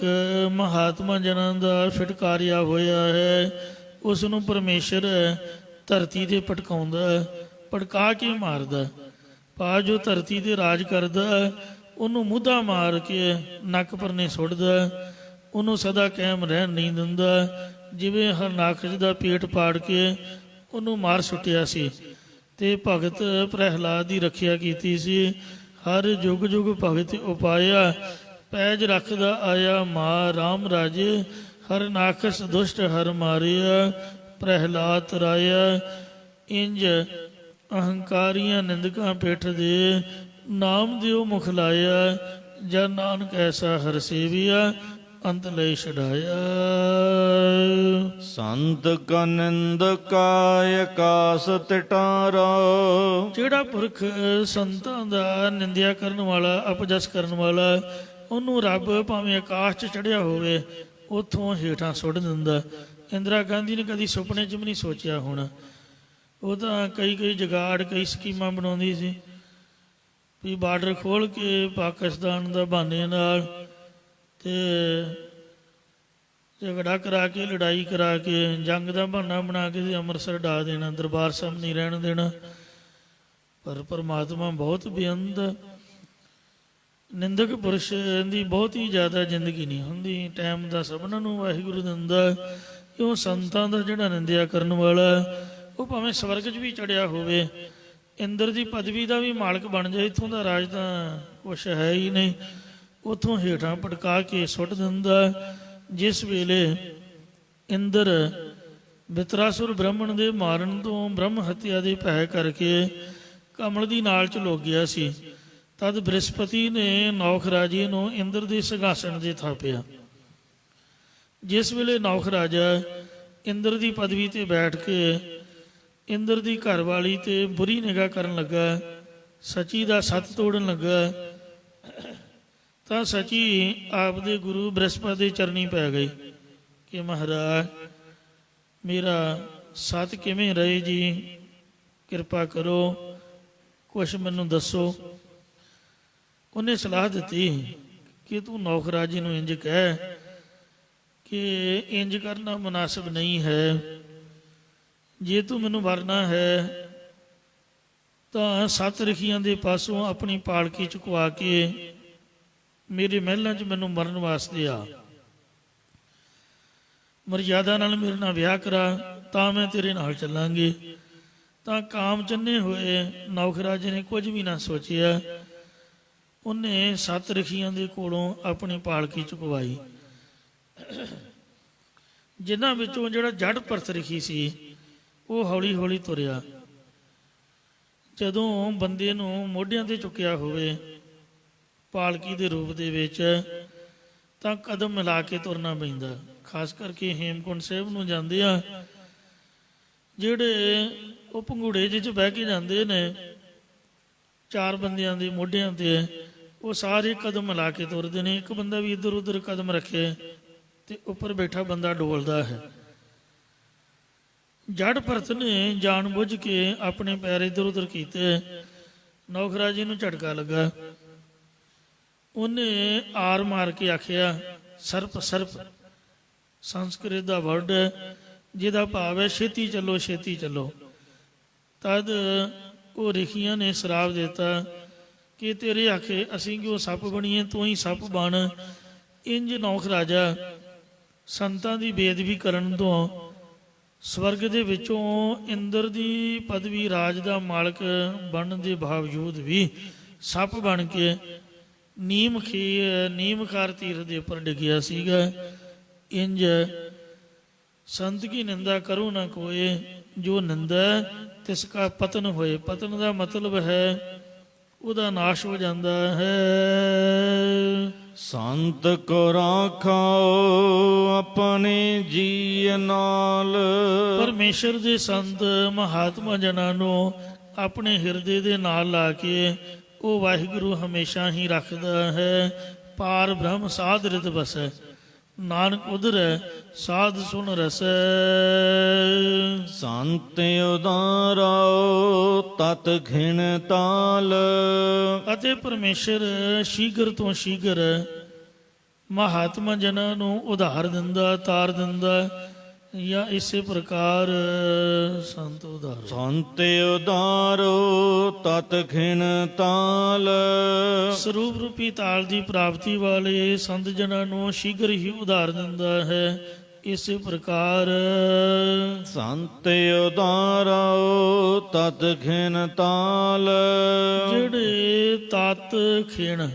ਮਹਾਤਮਾ ਜਨਾਂ ਦਾ ਫਿਟਕਾਰਿਆ ਹੋਇਆ ਹੈ, ਉਸ ਨੂੰ ਪਰਮੇਸ਼ਰ ਧਰਤੀ ਤੇ ਭਟਕਾਉਂਦਾ, ਭਟਕਾ ਕੇ ਮਾਰਦਾ। ਪਾ ਜੋ ਧਰਤੀ ਤੇ ਰਾਜ ਕਰਦਾ ਉਹਨੂੰ ਮੁੱਧਾ ਮਾਰ ਕੇ ਨੱਕ ਪਰਨੇ ਸੁੱਟਦਾ, ਉਹਨੂੰ ਸਦਾ ਕਾਇਮ ਰਹਿਣ ਨਹੀਂ ਦਿੰਦਾ। ਜਿਵੇਂ ਹਰਨਾਖਸ਼ ਦਾ ਪੇਟ ਪਾੜ ਕੇ ਉਹਨੂੰ ਮਾਰ ਸੁੱਟਿਆ ਸੀ ਤੇ ਭਗਤ ਪ੍ਰਹਿਲਾਦ ਦੀ ਰੱਖਿਆ ਕੀਤੀ ਸੀ। ਹਰ ਯੁਗ ਯੁਗ ਭਗਤ ਉਪਾਇਆ, ਪੈਜ ਰੱਖਦਾ ਆਇਆ ਮਾਰ ਰਾਮ ਰਾਜੇ। ਹਰਨਾਖਸ਼ ਦੁਸ਼ਟ ਹਰ ਮਾਰਿਆ, ਪ੍ਰਹਿਲਾਦ ਤਰਾਇਆ। ਇੰਜ ਅਹੰਕਾਰੀਆਂ ਨਿੰਦਕਾਂ ਪਿੱਠ ਦੇ, ਨਾਮ ਦਿਓ ਮੁਖ ਲਾਇਆ। ਜਨ ਨਾਨਕ ਐਸਾ ਹਰ ਸੇਵਿਆ, ਅੰਤ ਲਈ ਛਡਾਇਆ। ਸੰਤ ਕਾ ਨਿੰਦਕਾ ਆਕਾਸ ਟਟਾਰਾ। ਜਿਹੜਾ ਪੁਰਖ ਸੰਤਾਂ ਦਾ ਨਿੰਦਿਆ ਕਰਨ ਵਾਲਾ, ਅਪਜਸ ਕਰਨ ਵਾਲਾ, ਉਹਨੂੰ ਰੱਬ ਭਾਵੇਂ ਆਕਾਸ਼ 'ਚ ਚੜ੍ਹਿਆ ਹੋਵੇ ਉੱਥੋਂ ਹੇਠਾਂ ਸੁੱਟ ਦਿੰਦਾ। ਇੰਦਰਾ ਗਾਂਧੀ ਨੇ ਕਦੀ ਸੁਪਨੇ 'ਚ ਵੀ ਨਹੀਂ ਸੋਚਿਆ ਹੋਣਾ। ਉਹ ਤਾਂ ਕਈ ਜੁਗਾੜ, ਕਈ ਸਕੀਮਾਂ ਬਣਾਉਂਦੀ ਸੀ ਵੀ ਬਾਰਡਰ ਖੋਲ੍ਹ ਕੇ ਪਾਕਿਸਤਾਨ ਦਾ ਬਹਾਨੇ ਨਾਲ ਤੇ ਝਗੜਾ ਕਰਾ ਕੇ, ਲੜਾਈ ਕਰਾ ਕੇ, ਜੰਗ ਦਾ ਬਹਾਨਾ ਬਣਾ ਕੇ ਤੇ ਅੰਮ੍ਰਿਤਸਰ ਢਾ ਦੇਣਾ, ਦਰਬਾਰ ਸਾਹਿਬ ਨਹੀਂ ਰਹਿਣ ਦੇਣਾ। ਪਰ ਪਰਮਾਤਮਾ ਬਹੁਤ ਬੇਅੰਤ। ਨਿੰਦਕ ਪੁਰਸ਼ ਦੀ ਬਹੁਤ ਹੀ ਜ਼ਿਆਦਾ ਜ਼ਿੰਦਗੀ ਨਹੀਂ ਹੁੰਦੀ, ਟਾਈਮ ਦਾ ਸਭਨਾਂ ਨੂੰ ਵਾਹਿਗੁਰੂ ਦਿੰਦਾ। ਕਿਉਂ ਸੰਤਾਂ ਦਾ ਜਿਹੜਾ ਨਿੰਦਿਆ ਕਰਨ ਵਾਲਾ ਉਹ ਭਾਵੇਂ ਸਵਰਗ 'ਚ ਵੀ ਚੜਿਆ ਹੋਵੇ ਇੰਦਰ ਦੀ ਪਦਵੀ ਦਾ ਵੀ ਮਾਲਕ ਬਣ ਜਾਏ, ਇੱਥੋਂ ਦਾ ਰਾਜ ਤਾਂ ਕੁਛ ਹੈ ਹੀ ਨਹੀਂ, ਉੱਥੋਂ ਹੇਠਾਂ ਪਟਕਾ ਕੇ ਸੁੱਟ ਦਿੰਦਾ। ਜਿਸ ਵੇਲੇ ਇੰਦਰ ਬਿਤਰਾਸੁਰ ਬ੍ਰਾਹਮਣ ਦੇ ਮਾਰਨ ਤੋਂ ਬ੍ਰਹਮ ਹੱਤਿਆ ਦੇ ਭੈ ਕਰਕੇ ਕਮਲ ਦੀ ਨਾਲ ਚ ਲੁਕ ਗਿਆ ਸੀ, ਤਦ ਬ੍ਰਿਹਸਪਤੀ ਨੇ ਨੌਖ ਰਾਜੇ ਨੂੰ ਇੰਦਰ ਦੇ ਸਿੰਘਾਸਣ ਦੇ ਥਾਪਿਆ। ਜਿਸ ਵੇਲੇ ਨੌਖ ਰਾਜਾ ਇੰਦਰ ਦੀ ਪਦਵੀ ਤੇ ਬੈਠ ਕੇ ਇੰਦਰ ਦੀ ਘਰਵਾਲੀ ਤੇ ਬੁਰੀ ਨਿਗਾਹ ਕਰਨ ਲੱਗਾ, ਸਚੀ ਦਾ ਸੱਤ ਤੋੜਨ ਲੱਗਾ, ਤਾਂ ਸਚੀ ਆਪਦੇ ਗੁਰੂ ਬ੍ਰਹਸਪਤੀ ਦੇ ਚਰਨੀ ਪੈ ਗਈ ਕਿ ਮਹਾਰਾਜ ਮੇਰਾ ਸੱਤ ਕਿਵੇਂ ਰਹੇ ਜੀ, ਕਿਰਪਾ ਕਰੋ, ਕੁਛ ਮੈਨੂੰ ਦੱਸੋ। ਉਹਨੇ ਸਲਾਹ ਦਿੱਤੀ ਕਿ ਤੂੰ ਨੌਖ ਰਾਜੇ ਨੂੰ ਇੰਜ ਕਹਿ ਕਿ ਇੰਜ ਕਰਨਾ ਮੁਨਾਸਿਬ ਨਹੀਂ ਹੈ, ਜੇ ਤੂੰ ਮੈਨੂੰ ਵਰਨਾ ਹੈ ਤਾਂ ਸੱਤ ਰਖੀਆਂ ਦੇ ਪਾਸੋਂ ਆਪਣੀ ਪਾਲਕੀ ਚੁਕਵਾ ਕੇ ਮੇਰੇ ਮਹਿਲਾਂ 'ਚ ਮੈਨੂੰ ਮਰਨ ਵਾਸਤੇ ਆ, ਮਰਜ਼ਾਦਾ ਨਾਲ ਮੇਰੇ ਨਾਲ ਵਿਆਹ ਕਰਾ, ਤਾਂ ਮੈਂ ਤੇਰੇ ਨਾਲ ਚੱਲਾਂਗੇ। ਤਾਂ ਕਾਮ ਚੰਨੇ ਹੋਏ ਨੌਖ ਰਾਜੇ ਨੇ ਕੁਝ ਵੀ ਨਾ ਸੋਚਿਆ, ਉਹਨੇ ਸੱਤ ਰਖੀਆਂ ਦੇ ਕੋਲੋਂ ਆਪਣੀ ਪਾਲਕੀ ਚੁਕਵਾਈ, ਜਿਨ੍ਹਾਂ ਵਿੱਚੋਂ ਜਿਹੜਾ ਜੜ ਭਰਤ ਰਖੀ ਸੀ ਉਹ ਹੌਲੀ ਹੌਲੀ ਤੁਰਿਆ। ਜਦੋਂ ਬੰਦੇ ਨੂੰ ਮੋਢਿਆਂ ਤੇ ਚੁੱਕਿਆ ਹੋਵੇ ਪਾਲਕੀ ਦੇ ਰੂਪ ਦੇ ਵਿੱਚ, ਤਾਂ ਕਦਮ ਮਿਲਾ ਕੇ ਤੁਰਨਾ ਪੈਂਦਾ। ਖਾਸ ਕਰਕੇ ਹੇਮਕੁੰਟ ਸਾਹਿਬ ਨੂੰ ਜਾਂਦੇ ਆ ਜਿਹੜੇ, ਉਹ ਪੰਘੂੜੇ ਜਿਹੇ 'ਚ ਬਹਿ ਕੇ ਜਾਂਦੇ ਨੇ, ਚਾਰ ਬੰਦਿਆਂ ਦੇ ਮੋਢਿਆਂ ਤੇ ਉਹ ਸਾਰੇ ਕਦਮ ਮਿਲਾ ਕੇ ਤੁਰਦੇ ਨੇ। ਇੱਕ ਬੰਦਾ ਵੀ ਇੱਧਰ ਉੱਧਰ ਕਦਮ ਰੱਖੇ ਤੇ ਉੱਪਰ ਬੈਠਾ ਬੰਦਾ ਡੋਲਦਾ ਹੈ। ਜੜ ਭਰਤ ਨੇ ਜਾਣ ਬੁੱਝ ਕੇ ਆਪਣੇ ਪੈਰ ਇੱਧਰ ਉੱਧਰ ਕੀਤੇ, ਨੌਖ ਰਾਜੇ ਨੂੰ ਝਟਕਾ ਲੱਗਾ। ਉਹਨੇ ਆਰ ਮਾਰ ਕੇ ਆਖਿਆ ਸਰਪ ਸਰਪ, ਸੰਸਕ੍ਰਿਤ ਦਾ ਵਰਡ ਜਿਹਦਾ ਭਾਵ ਹੈ ਛੇਤੀ ਚੱਲੋ ਛੇਤੀ ਚੱਲੋ। ਤਦ ਉਹ ਰਿਖੀਆਂ ਨੇ ਸ਼ਰਾਪ ਦਿੱਤਾ ਕਿ ਤੇਰੇ ਆਖੇ ਅਸੀਂ ਕਿਉਂ ਸੱਪ ਬਣੀਏ, ਤੂੰ ਹੀ ਸੱਪ ਬਣ। ਇੰਜ ਨੌਖ ਰਾਜਾ ਸੰਤਾਂ ਦੀ ਬੇਅਦਬੀ ਕਰਨ ਤੋਂ ਸਵਰਗ ਦੇ ਵਿੱਚੋਂ ਇੰਦਰ ਦੀ ਪਦਵੀ ਰਾਜ ਦਾ ਮਾਲਕ ਬਣਨ ਦੇ ਬਾਵਜੂਦ ਵੀ ਸੱਪ ਬਣ ਕੇ ਨੀਮਖਾਰ ਤੀਰਥ ਦੇ ਉੱਪਰ ਡਿੱਗਿਆ ਸੀਗਾ। ਇੰਜ ਸੰਤ ਕੀ ਨਿੰਦਾ ਕਰੋ ਨਾ ਕੋਏ, ਜੋ ਨਿੰਦਾ ਤਿਸ ਕਾ ਪਤਨ ਹੋਏ। ਪਤਨ ਦਾ ਮਤਲਬ ਹੈ ਉਹਦਾ ਨਾਸ਼ ਹੋ ਜਾਂਦਾ ਹੈ। ਸੰਤ ਕੋ ਰਾਖੋ ਆਪਣੇ ਜੀ ਨਾਲ, ਪਰਮੇਸ਼ਰ ਦੇ ਸੰਤ ਮਹਾਤਮਾ ਜਨਾਂ ਨੂੰ ਆਪਣੇ ਹਿਰਦੇ ਦੇ ਨਾਲ ਲਾ ਕੇ ਉਹ ਵਾਹਿਗੁਰੂ ਹਮੇਸ਼ਾ ਹੀ ਰੱਖਦਾ ਹੈ। ਪਾਰ ਬ੍ਰਹਮ ਸਾਧ ਰਿਤ ਬਸੈ, ਨਾਨਕ ਉਧਰੈ ਸਾਧ ਸੁਣ ਰਸੈ। ਸੰਤ ਉਦਾਰੋ ਤਤ ਘਿਣ ਤਾਲ, ਅਤੇ ਪਰਮੇਸ਼ਰ ਸ਼ੀਘਰ ਤੋਂ ਸ਼ੀਘਰ ਮਹਾਤਮਾ ਜਨਾਂ ਨੂੰ ਉਧਾਰ ਦਿੰਦਾ, ਤਾਰ ਦਿੰਦਾ, ਜਾਂ ਇਸੇ ਪ੍ਰਕਾਰ ਸੰਤ ਉਧਾਰੋ। ਸੰਤ ਉਦਾਰੋ ਤਤ ਘਿਣ ਤਾਲ, ਸਰੂਪ ਰੂਪੀ ਤਾਲ ਦੀ ਪ੍ਰਾਪਤੀ ਵਾਲੇ ਸੰਤ ਜਨਾਂ ਨੂੰ ਸ਼ੀਘਰ ਹੀ ਉਧਾਰ ਦਿੰਦਾ ਹੈ। ਇਸੇ ਪ੍ਰਕਾਰ ਸੰਤ ਉਦਾਰੋ ਤਤ ਘਿਣ ਤਾਲ, ਜਿਹੜੇ ਤਤ ਖਿਣ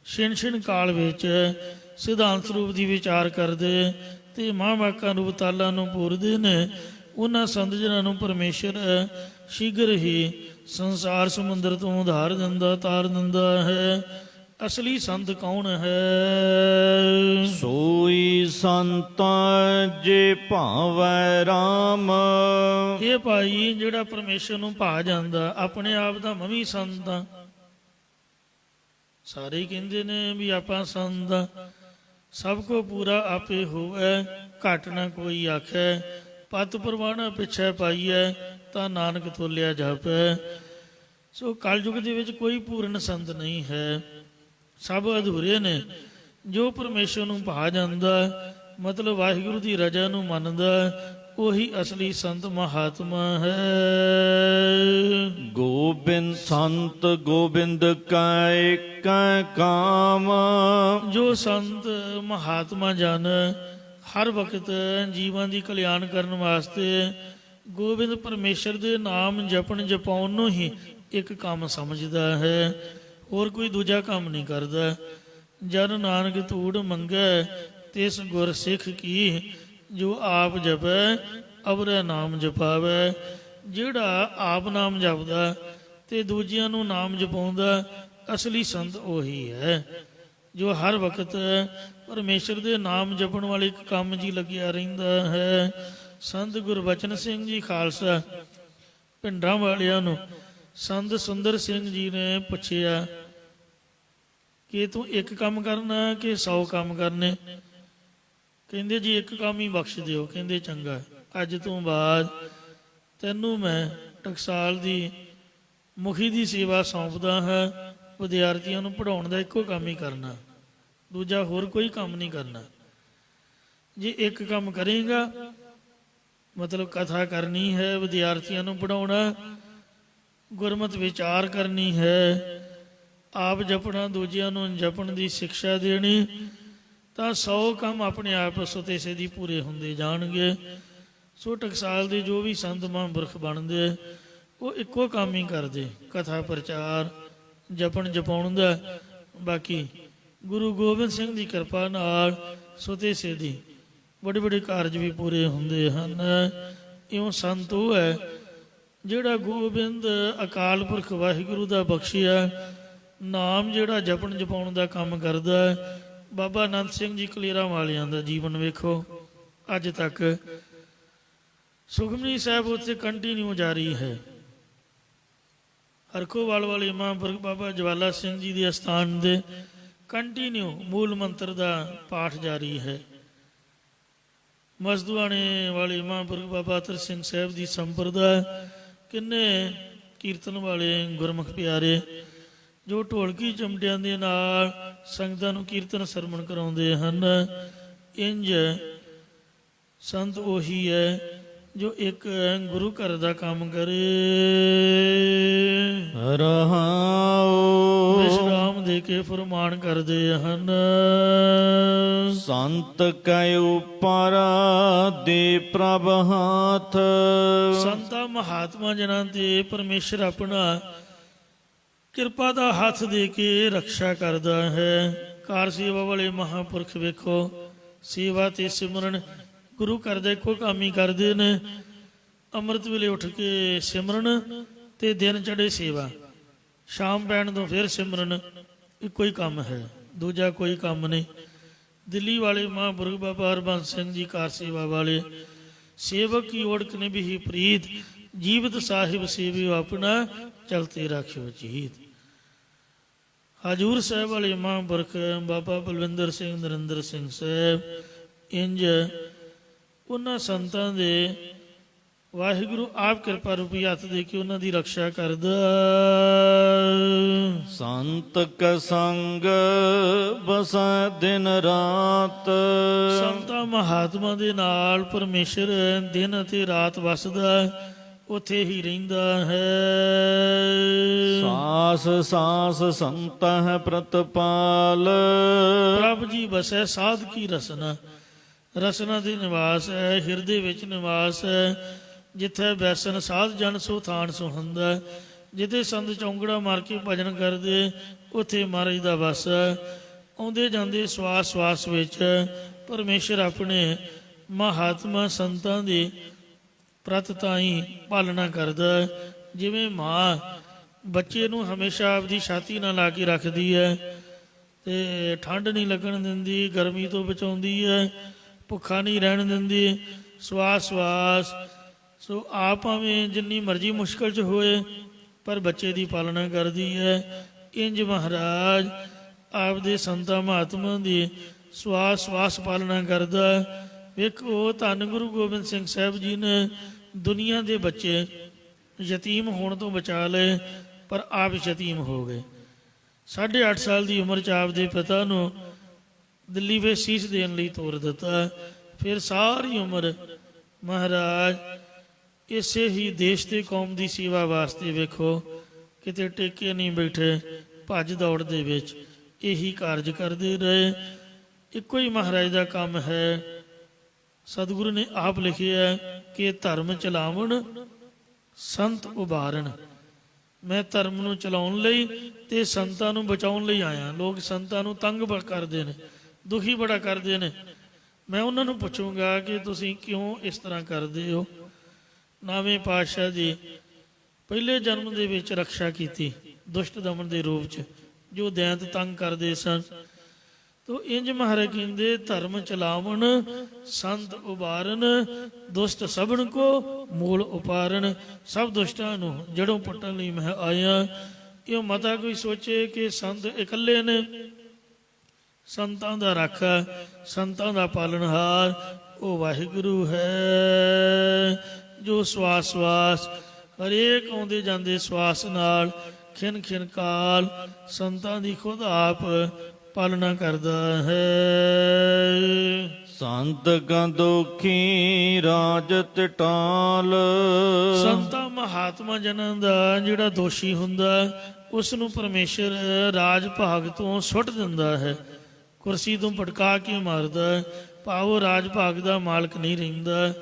ਛਿਣ ਕਾਲ ਵਿੱਚ ਸਿਧਾਂਤ ਸਰੂਪ ਦੀ ਵਿਚਾਰ ਕਰਦੇ ਤੇ ਮਹਾਂਵਾਕਾਂ ਰੂਪ ਤਾਲਾਂ ਨੂੰ ਪੂਰਦੇ ਨੇ, ਉਹਨਾਂ ਸੰਤ ਜਨਾਂ ਨੂੰ ਪਰਮੇਸ਼ਰ ਸ਼ੀਘਰ ਹੀ ਸੰਸਾਰ ਸਮੁੰਦਰ ਤੋਂ ਉਧਾਰ ਦਿੰਦਾ, ਤਾਰ ਦਿੰਦਾ ਹੈ। ਅਸਲੀ ਸੰਤ ਕੌਣ ਹੈ? ਸੋਈ ਸੰਤ ਜੇ ਭਾਵੈ ਰਾਮ, ਇਹ ਭਾਈ ਜਿਹੜਾ ਪਰਮੇਸ਼ਰ ਨੂੰ ਭਾ ਜਾਂਦਾ, ਆਪਣੇ ਆਪ ਦਾ ਮੈਂ ਵੀ ਸੰਤ ਹਾਂ। ਸਾਰੇ ਕਹਿੰਦੇ ਨੇ ਵੀ ਆਪਾਂ ਸੰਤ ਹਾਂ। ਸਭ ਕੋ ਪੂਰਾ ਆਪੇ ਹੋਵੇ, ਘਟ ਨਾ ਕੋਈ ਆਖੈ। ਪਤ ਪ੍ਰਵਾਣਾ ਪਿੱਛੇ ਪਾਈਐ, ਤਾਂ ਨਾਨਕ ਤੋਲਿਆ ਜਾਪੈ। ਸੋ ਕਲਯੁਗ ਦੇ ਵਿੱਚ ਕੋਈ ਪੂਰਨ ਸੰਤ ਨਹੀਂ ਹੈ, ਸਭ ਅਧੂਰੇ ਨੇ। ਜੋ ਪਰਮੇਸ਼ਰ ਨੂੰ ਭਾ ਜਾਂਦਾ, ਮਤਲਬ ਵਾਹਿਗੁਰੂ ਦੀ ਰਜਾ ਨੂੰ ਮੰਨਦਾ, ਉਹੀ ਅਸਲੀ ਸੰਤ ਮਹਾਤਮਾ ਹੈ। ਗੋਬਿੰਦ ਸੰਤ ਗੋਬਿੰਦ ਕੈ ਕੈ ਕਾਮ, ਜੋ ਸੰਤ ਮਹਾਤਮਾ ਜਨ ਹਰ ਵਕਤ ਜੀਵਾਂ ਦੀ ਕਲਿਆਣ ਕਰਨ ਵਾਸਤੇ ਗੋਬਿੰਦ ਪਰਮੇਸ਼ਰ ਦੇ ਨਾਮ ਜਪਣ ਜਪਾਉਣ ਨੂੰ ਹੀ ਇੱਕ ਕੰਮ ਸਮਝਦਾ ਹੈ, ਹੋਰ ਕੋਈ ਦੂਜਾ ਕੰਮ ਨਹੀਂ ਕਰਦਾ। ਜਨ ਨਾਨਕ ਧੂੜ ਮੰਗੈ ਤਿਸ ਗੁਰ ਸਿੱਖ ਕੀ, ਜੋ ਆਪ ਜਪੈ ਅਵਰੈ ਨਾਮ ਜਪਾਵੈ। ਜਿਹੜਾ ਆਪ ਨਾਮ ਜਪਦਾ ਤੇ ਦੂਜਿਆਂ ਨੂੰ ਨਾਮ ਜਪਾਉਂਦਾ, ਅਸਲੀ ਸੰਤ ਉਹੀ ਹੈ ਜੋ ਹਰ ਵਕਤ ਪਰਮੇਸ਼ਰ ਦੇ ਨਾਮ ਜਪਣ ਵਾਲੇ ਇੱਕ ਕੰਮ 'ਚ ਹੀ ਲੱਗਿਆ ਰਹਿੰਦਾ ਹੈ। ਸੰਤ ਗੁਰਬਚਨ ਸਿੰਘ ਜੀ ਖਾਲਸਾ ਪਿੰਡਾਂ ਵਾਲਿਆਂ ਨੂੰ ਸੰਤ ਸੁੰਦਰ ਸਿੰਘ ਜੀ ਨੇ ਪੁੱਛਿਆ ਕਿ ਤੂੰ ਇੱਕ ਕੰਮ ਕਰਨਾ ਕਿ 100 ਕੰਮ ਕਰਨੇ? ਕਹਿੰਦੇ ਜੀ ਇੱਕ ਕੰਮ ਹੀ ਬਖਸ਼ ਦਿਓ। ਕਹਿੰਦੇ ਚੰਗਾ, ਅੱਜ ਤੋਂ ਬਾਅਦ ਤੈਨੂੰ ਮੈਂ ਟਕਸਾਲ ਦੀ ਮੁਖੀ ਦੀ ਸੇਵਾ ਸੌਂਪਦਾ ਹਾਂ। ਵਿਦਿਆਰਥੀਆਂ ਨੂੰ ਪੜ੍ਹਾਉਣ ਦਾ ਇੱਕੋ ਕੰਮ ਹੀ ਕਰਨਾ, ਦੂਜਾ ਹੋਰ ਕੋਈ ਕੰਮ ਨਹੀਂ ਕਰਨਾ। ਜੇ ਇੱਕ ਕੰਮ ਕਰੇਗਾ ਮਤਲਬ ਕਥਾ ਕਰਨੀ ਹੈ, ਵਿਦਿਆਰਥੀਆਂ ਨੂੰ ਪੜ੍ਹਾਉਣਾ, ਗੁਰਮਤਿ ਵਿਚਾਰ ਕਰਨੀ ਹੈ, ਆਪ ਜਪਣਾ, ਦੂਜਿਆਂ ਨੂੰ ਜਪਣ ਦੀ ਸਿੱਖਿਆ ਦੇਣੀ, ਤਾਂ 100 ਕੰਮ ਆਪਣੇ ਆਪ ਸੁਤੇ ਸਿੱਧੀ ਪੂਰੇ ਹੁੰਦੇ ਜਾਣਗੇ। ਸੋ ਟਕਸਾਲ ਦੇ ਜੋ ਵੀ ਸੰਤ ਮਹਾਂਪੁਰਖ ਬਣਦੇ ਉਹ ਇੱਕੋ ਕੰਮ ਹੀ ਕਰਦੇ, ਕਥਾ ਪ੍ਰਚਾਰ, ਜਪਣ ਜਪਾਉਣ ਦਾ। ਬਾਕੀ ਗੁਰੂ ਗੋਬਿੰਦ ਸਿੰਘ ਦੀ ਕਿਰਪਾ ਨਾਲ ਸੁਤੇ ਸਿੱਧੀ ਬੜੇ ਬੜੇ ਕਾਰਜ ਵੀ ਪੂਰੇ ਹੁੰਦੇ ਹਨ। ਇਉਂ ਸੰਤ ਉਹ ਹੈ ਜਿਹੜਾ ਗੋਬਿੰਦ ਅਕਾਲ ਪੁਰਖ ਵਾਹਿਗੁਰੂ ਦਾ ਬਖਸ਼ਿਆ ਨਾਮ ਜਿਹੜਾ ਜਪਣ ਜਪਾਉਣ ਦਾ ਕੰਮ ਕਰਦਾ। ਬਾਬਾ ਆਨੰਦ ਸਿੰਘ ਜੀ ਕਲੇਰਾਂ ਵਾਲਿਆਂ ਦਾ ਜੀਵਨ ਵੇਖੋ, ਅੱਜ ਤੱਕ ਸੁਖਮਨੀ ਸਾਹਿਬ ਉੱਥੇ ਕੰਟੀਨਿਊ ਜਾਰੀ ਹੈ। ਹਰਖੋਵਾਲ ਵਾਲੇ ਮਹਾਂਪੁਰਖ ਬਾਬਾ ਜਵਾਲਾ ਸਿੰਘ ਜੀ ਦੇ ਅਸਥਾਨ ਦੇ ਕੰਟੀਨਿਊ ਮੂਲ ਮੰਤਰ ਦਾ ਪਾਠ ਜਾਰੀ ਹੈ। ਮਸਦੂਆਣੇ ਵਾਲੇ ਮਹਾਂਪੁਰਖ ਬਾਬਾ ਅਤਰ ਸਿੰਘ ਸਾਹਿਬ ਦੀ ਸੰਪਰਦਾ, ਕਿੰਨੇ ਕੀਰਤਨ ਵਾਲੇ ਗੁਰਮੁਖ ਪਿਆਰੇ ਜੋ ਢੋਲਕੀ ਚਮਟਿਆਂ ਦੇ ਨਾਲ ਸੰਗਤਾਂ ਨੂੰ ਕੀਰਤਨ ਸਰਵਣ ਕਰਾਉਂਦੇ ਹਨ। ਇੰਜ ਸੰਤ ਉਹੀ ਹੈ ਜੋ ਇੱਕ ਗੁਰੂ ਘਰ ਦਾ ਕੰਮ ਕਰੇ। ਰਹਾਉ ਵਿਸ਼ਰਾਮ ਦੇ ਕੇ ਫਰਮਾਨ ਕਰਦੇ ਹਨ। ਸੰਤ ਕੈ ਉਪਰ ਦੇ ਪ੍ਰਭ ਹਾਥ। ਸੰਤਾਂ ਮਹਾਤਮਾ ਜਨਾਂ ਤੇ ਪਰਮੇਸ਼ਰ ਆਪਣਾ ਕਿਰਪਾ ਦਾ ਹੱਥ ਦੇ ਕੇ ਰਕਸ਼ਾ ਕਰਦਾ ਹੈ। ਕਾਰ ਸੇਵਾ ਵਾਲੇ ਮਹਾਂਪੁਰਖ ਵੇਖੋ, ਸੇਵਾ ਤੇ ਸਿਮਰਨ ਗੁਰੂ ਘਰ ਦਾ ਇੱਕੋ ਕੰਮ ਹੀ ਕਰਦੇ ਨੇ। ਅੰਮ੍ਰਿਤ ਵੇਲੇ ਉੱਠ ਕੇ ਸਿਮਰਨ ਤੇ ਦਿਨ ਚੜ੍ਹੇ ਸੇਵਾ, ਸ਼ਾਮ ਪੈਣ ਤੋਂ ਫਿਰ ਸਿਮਰਨ, ਇੱਕੋ ਹੀ ਕੰਮ ਹੈ, ਦੂਜਾ ਕੋਈ ਕੰਮ ਨਹੀਂ। ਦਿੱਲੀ ਵਾਲੇ ਮਹਾਂਪੁਰਖ ਬਾਬਾ ਹਰਬੰਸ ਸਿੰਘ ਜੀ ਕਾਰ ਸੇਵਾ ਵਾਲੇ, ਸੇਵਕ ਕੀ ਓੜਕ ਨੇ ਵੀ ਪ੍ਰੀਤ, ਜੀਵਤ ਸਾਹਿਬ ਸੇਵਿਓ ਆਪਣਾ ਚਲਤੇ ਰਾਖਿਓ ਚੀਤ। ਹਜੂਰ ਸਾਹਿਬ ਵਾਲੇ ਮਹਾਂਪੁਰਖ ਬਾਬਾ ਬਲਵਿੰਦਰ ਸਿੰਘ ਨਰਿੰਦਰ ਸਿੰਘ ਸਾਹਿਬ, ਇੰਜ ਉਹਨਾਂ ਸੰਤਾਂ ਦੇ ਵਾਹਿਗੁਰੂ ਆਪ ਕਿਰਪਾ ਰੂਪੀ ਹੱਥ ਦੇ ਕੇ ਉਹਨਾਂ ਦੀ ਰਕਸ਼ਾ ਕਰਦਾ। ਸੰਤ ਕੈ ਸੰਗ ਬਸੈ ਦਿਨ ਰਾਤ। ਸੰਤਾਂ ਮਹਾਤਮਾ ਦੇ ਨਾਲ ਪਰਮੇਸ਼ਰ ਦਿਨ ਅਤੇ ਰਾਤ ਵਸਦਾ, ਉੱਥੇ ਹੀ ਰਹਿੰਦਾ ਹੈ। ਸਾਸ ਸਾਸ ਸੰਤ ਹੈ ਪ੍ਰਤਪਾਲ। ਪ੍ਰਭ ਜੀ ਬਸੈ ਸਾਧ ਕੀ ਰਸਨਾ, ਰਸਨਾ ਦੇ ਨਿਵਾਸ ਹੈ, ਹਿਰਦੇ ਵਿੱਚ ਨਿਵਾਸ ਹੈ। ਜਿੱਥੇ ਬੈਸਨ ਸਾਧ ਜਨ ਸੋ ਥਾਨ ਸੁਹੰਦਾ। ਜਿੱਥੇ ਸੰਤ ਚੌਂਕੜਾ ਮਾਰ ਕੇ ਭਜਨ ਕਰਦੇ, ਉੱਥੇ ਮਹਾਰਾਜ ਦਾ ਵਸ ਹੈ। ਆਉਂਦੇ ਜਾਂਦੇ ਸਵਾਸ ਸਵਾਸ ਵਿੱਚ ਪਰਮੇਸ਼ਰ ਆਪਣੇ ਮਹਾਤਮਾ ਸੰਤਾਂ ਦੀ ਪ੍ਰਤ ਤਾਈਂ ਪਾਲਣਾ ਕਰਦਾ। ਜਿਵੇਂ ਮਾਂ ਬੱਚੇ ਨੂੰ ਹਮੇਸ਼ਾ ਆਪਦੀ ਛਾਤੀ ਨਾਲ ਲਾ ਕੇ ਰੱਖਦੀ ਹੈ ਤੇ ਠੰਡ ਨਹੀਂ ਲੱਗਣ ਦਿੰਦੀ, ਗਰਮੀ ਤੋਂ ਬਚਾਉਂਦੀ ਹੈ, ਭੁੱਖਾ ਨਹੀਂ ਰਹਿਣ ਦਿੰਦੀ, ਸਵਾਸ ਸਵਾਸ। ਸੋ ਆਪ ਭਾਵੇਂ ਜਿੰਨੀ ਮਰਜ਼ੀ ਮੁਸ਼ਕਲ 'ਚ ਹੋਏ ਪਰ ਬੱਚੇ ਦੀ ਪਾਲਣਾ ਕਰਦੀ ਹੈ। ਇੰਜ ਮਹਾਰਾਜ ਆਪਦੇ ਸੰਤਾਂ ਮਹਾਤਮਾ ਦੀ ਸਵਾਸ ਸਵਾਸ ਪਾਲਣਾ ਕਰਦਾ। ਵੇਖੋ ਧੰਨ ਗੁਰੂ ਗੋਬਿੰਦ ਸਿੰਘ ਸਾਹਿਬ ਜੀ ਨੇ ਦੁਨੀਆ ਦੇ ਬੱਚੇ ਯਤੀਮ ਹੋਣ ਤੋਂ ਬਚਾ ਲਏ, ਪਰ ਆਪ ਯਤੀਮ ਹੋ ਗਏ। 8.5 ਸਾਲ ਦੀ ਉਮਰ 'ਚ ਆਪਦੇ ਪਿਤਾ ਨੂੰ ਦਿੱਲੀ ਵਿੱਚ ਸੀਸ ਦੇਣ ਲਈ ਤੋਰ ਦਿੱਤਾ। ਫਿਰ ਸਾਰੀ ਉਮਰ ਮਹਾਰਾਜ ਇਸੇ ਹੀ ਦੇਸ਼ ਤੇ ਕੌਮ ਦੀ ਸੇਵਾ ਵਾਸਤੇ ਵੇਖੋ ਕਿਤੇ ਟੇਕੇ ਨਹੀਂ ਬੈਠੇ, ਭੱਜ ਦੌੜ ਦੇ ਵਿੱਚ ਇਹੀ ਕਾਰਜ ਕਰਦੇ ਰਹੇ। ਇੱਕੋ ਹੀ ਮਹਾਰਾਜ ਦਾ ਕੰਮ ਹੈ, ਸਤਿਗੁਰੂ ਨੇ ਆਪ ਲਿਖਿਆ ਕਿ ਧਰਮ ਚਲਾਵਣ ਸੰਤ ਉਬਾਰਨ। ਮੈਂ ਧਰਮ ਨੂੰ ਚਲਾਉਣ ਲਈ ਤੇ ਸੰਤਾਂ ਨੂੰ ਬਚਾਉਣ ਲਈ ਆਇਆ। ਲੋਕ ਸੰਤਾਂ ਨੂੰ ਤੰਗ ਕਰਦੇ ਨੇ, ਦੁਖੀ ਬੜਾ ਕਰਦੇ ਨੇ। ਮੈਂ ਉਹਨਾਂ ਨੂੰ ਪੁੱਛੂੰਗਾ ਕਿ ਤੁਸੀਂ ਕਿਉਂ ਇਸ ਤਰ੍ਹਾਂ ਕਰਦੇ ਹੋ। ਨਾਵੇਂ ਪਾਤਸ਼ਾਹ ਜੀ ਪਹਿਲੇ ਜਨਮ ਦੇ ਵਿੱਚ ਰਕਸ਼ਾ ਕੀਤੀ ਦੁਸ਼ਟ ਦਮਨ ਦੇ ਰੂਪ 'ਚ, ਜੋ ਦੈਂਤ ਤੰਗ ਕਰਦੇ ਸਨ। ਤੋ ਇੰਜ ਮਹਾਰਾਜ ਕਹਿੰਦੇ ਧਰਮ ਚਲਾਵਣ ਸੰਤ ਉਬਾਰਨ, ਦੁਸ਼ਟ ਸਭਨ ਕੋ ਮੂਲ ਉਪਾਰਨ। ਸਭ ਦੁਸ਼ਟਾਂ ਨੂੰ ਜੜੋਂ ਪੁੱਟਣ ਲਈ ਮੈਂ ਆਇਆ। ਇਹ ਮਤਾ ਕੋਈ ਸੋਚੇ ਕਿ ਸੰਤ ਇਕੱਲੇ ਨੇ। ਸੰਤਾਂ ਦਾ ਰਾਖਾ, ਸੰਤਾਂ ਦਾ ਪਾਲਣਹਾਰ ਉਹ ਵਾਹਿਗੁਰੂ ਹੈ, ਜੋ ਸਵਾਸ ਸਵਾਸ ਹਰੇਕ ਆਉਂਦੇ ਜਾਂਦੇ ਸਵਾਸ ਨਾਲ ਖਿਨ ਖਿਨ ਕਾਲ ਸੰਤਾਂ ਦੀ ਖੁਦ ਆਪ ਪਾਲਣਾ ਕਰਦਾ ਹੈ। ਸੰਤ ਕਾ ਦੁਖੀ ਰਾਜਤ ਟਾਲ। ਸੰਤਾਂ ਮਹਾਤਮਾ ਜਨਾਂ ਦਾ ਜਿਹੜਾ ਦੋਸ਼ੀ ਹੁੰਦਾ ਉਸ ਨੂੰ ਪਰਮੇਸ਼ਰ ਰਾਜ ਭਾਗ ਤੋਂ ਸੁੱਟ ਦਿੰਦਾ ਹੈ, ਕੁਰਸੀ ਤੋਂ ਭਟਕਾ ਕੇ ਮਾਰਦਾ। ਭਾਵ ਰਾਜ ਭਾਗ ਦਾ ਮਾਲਕ ਨਹੀਂ ਰਹਿੰਦਾ।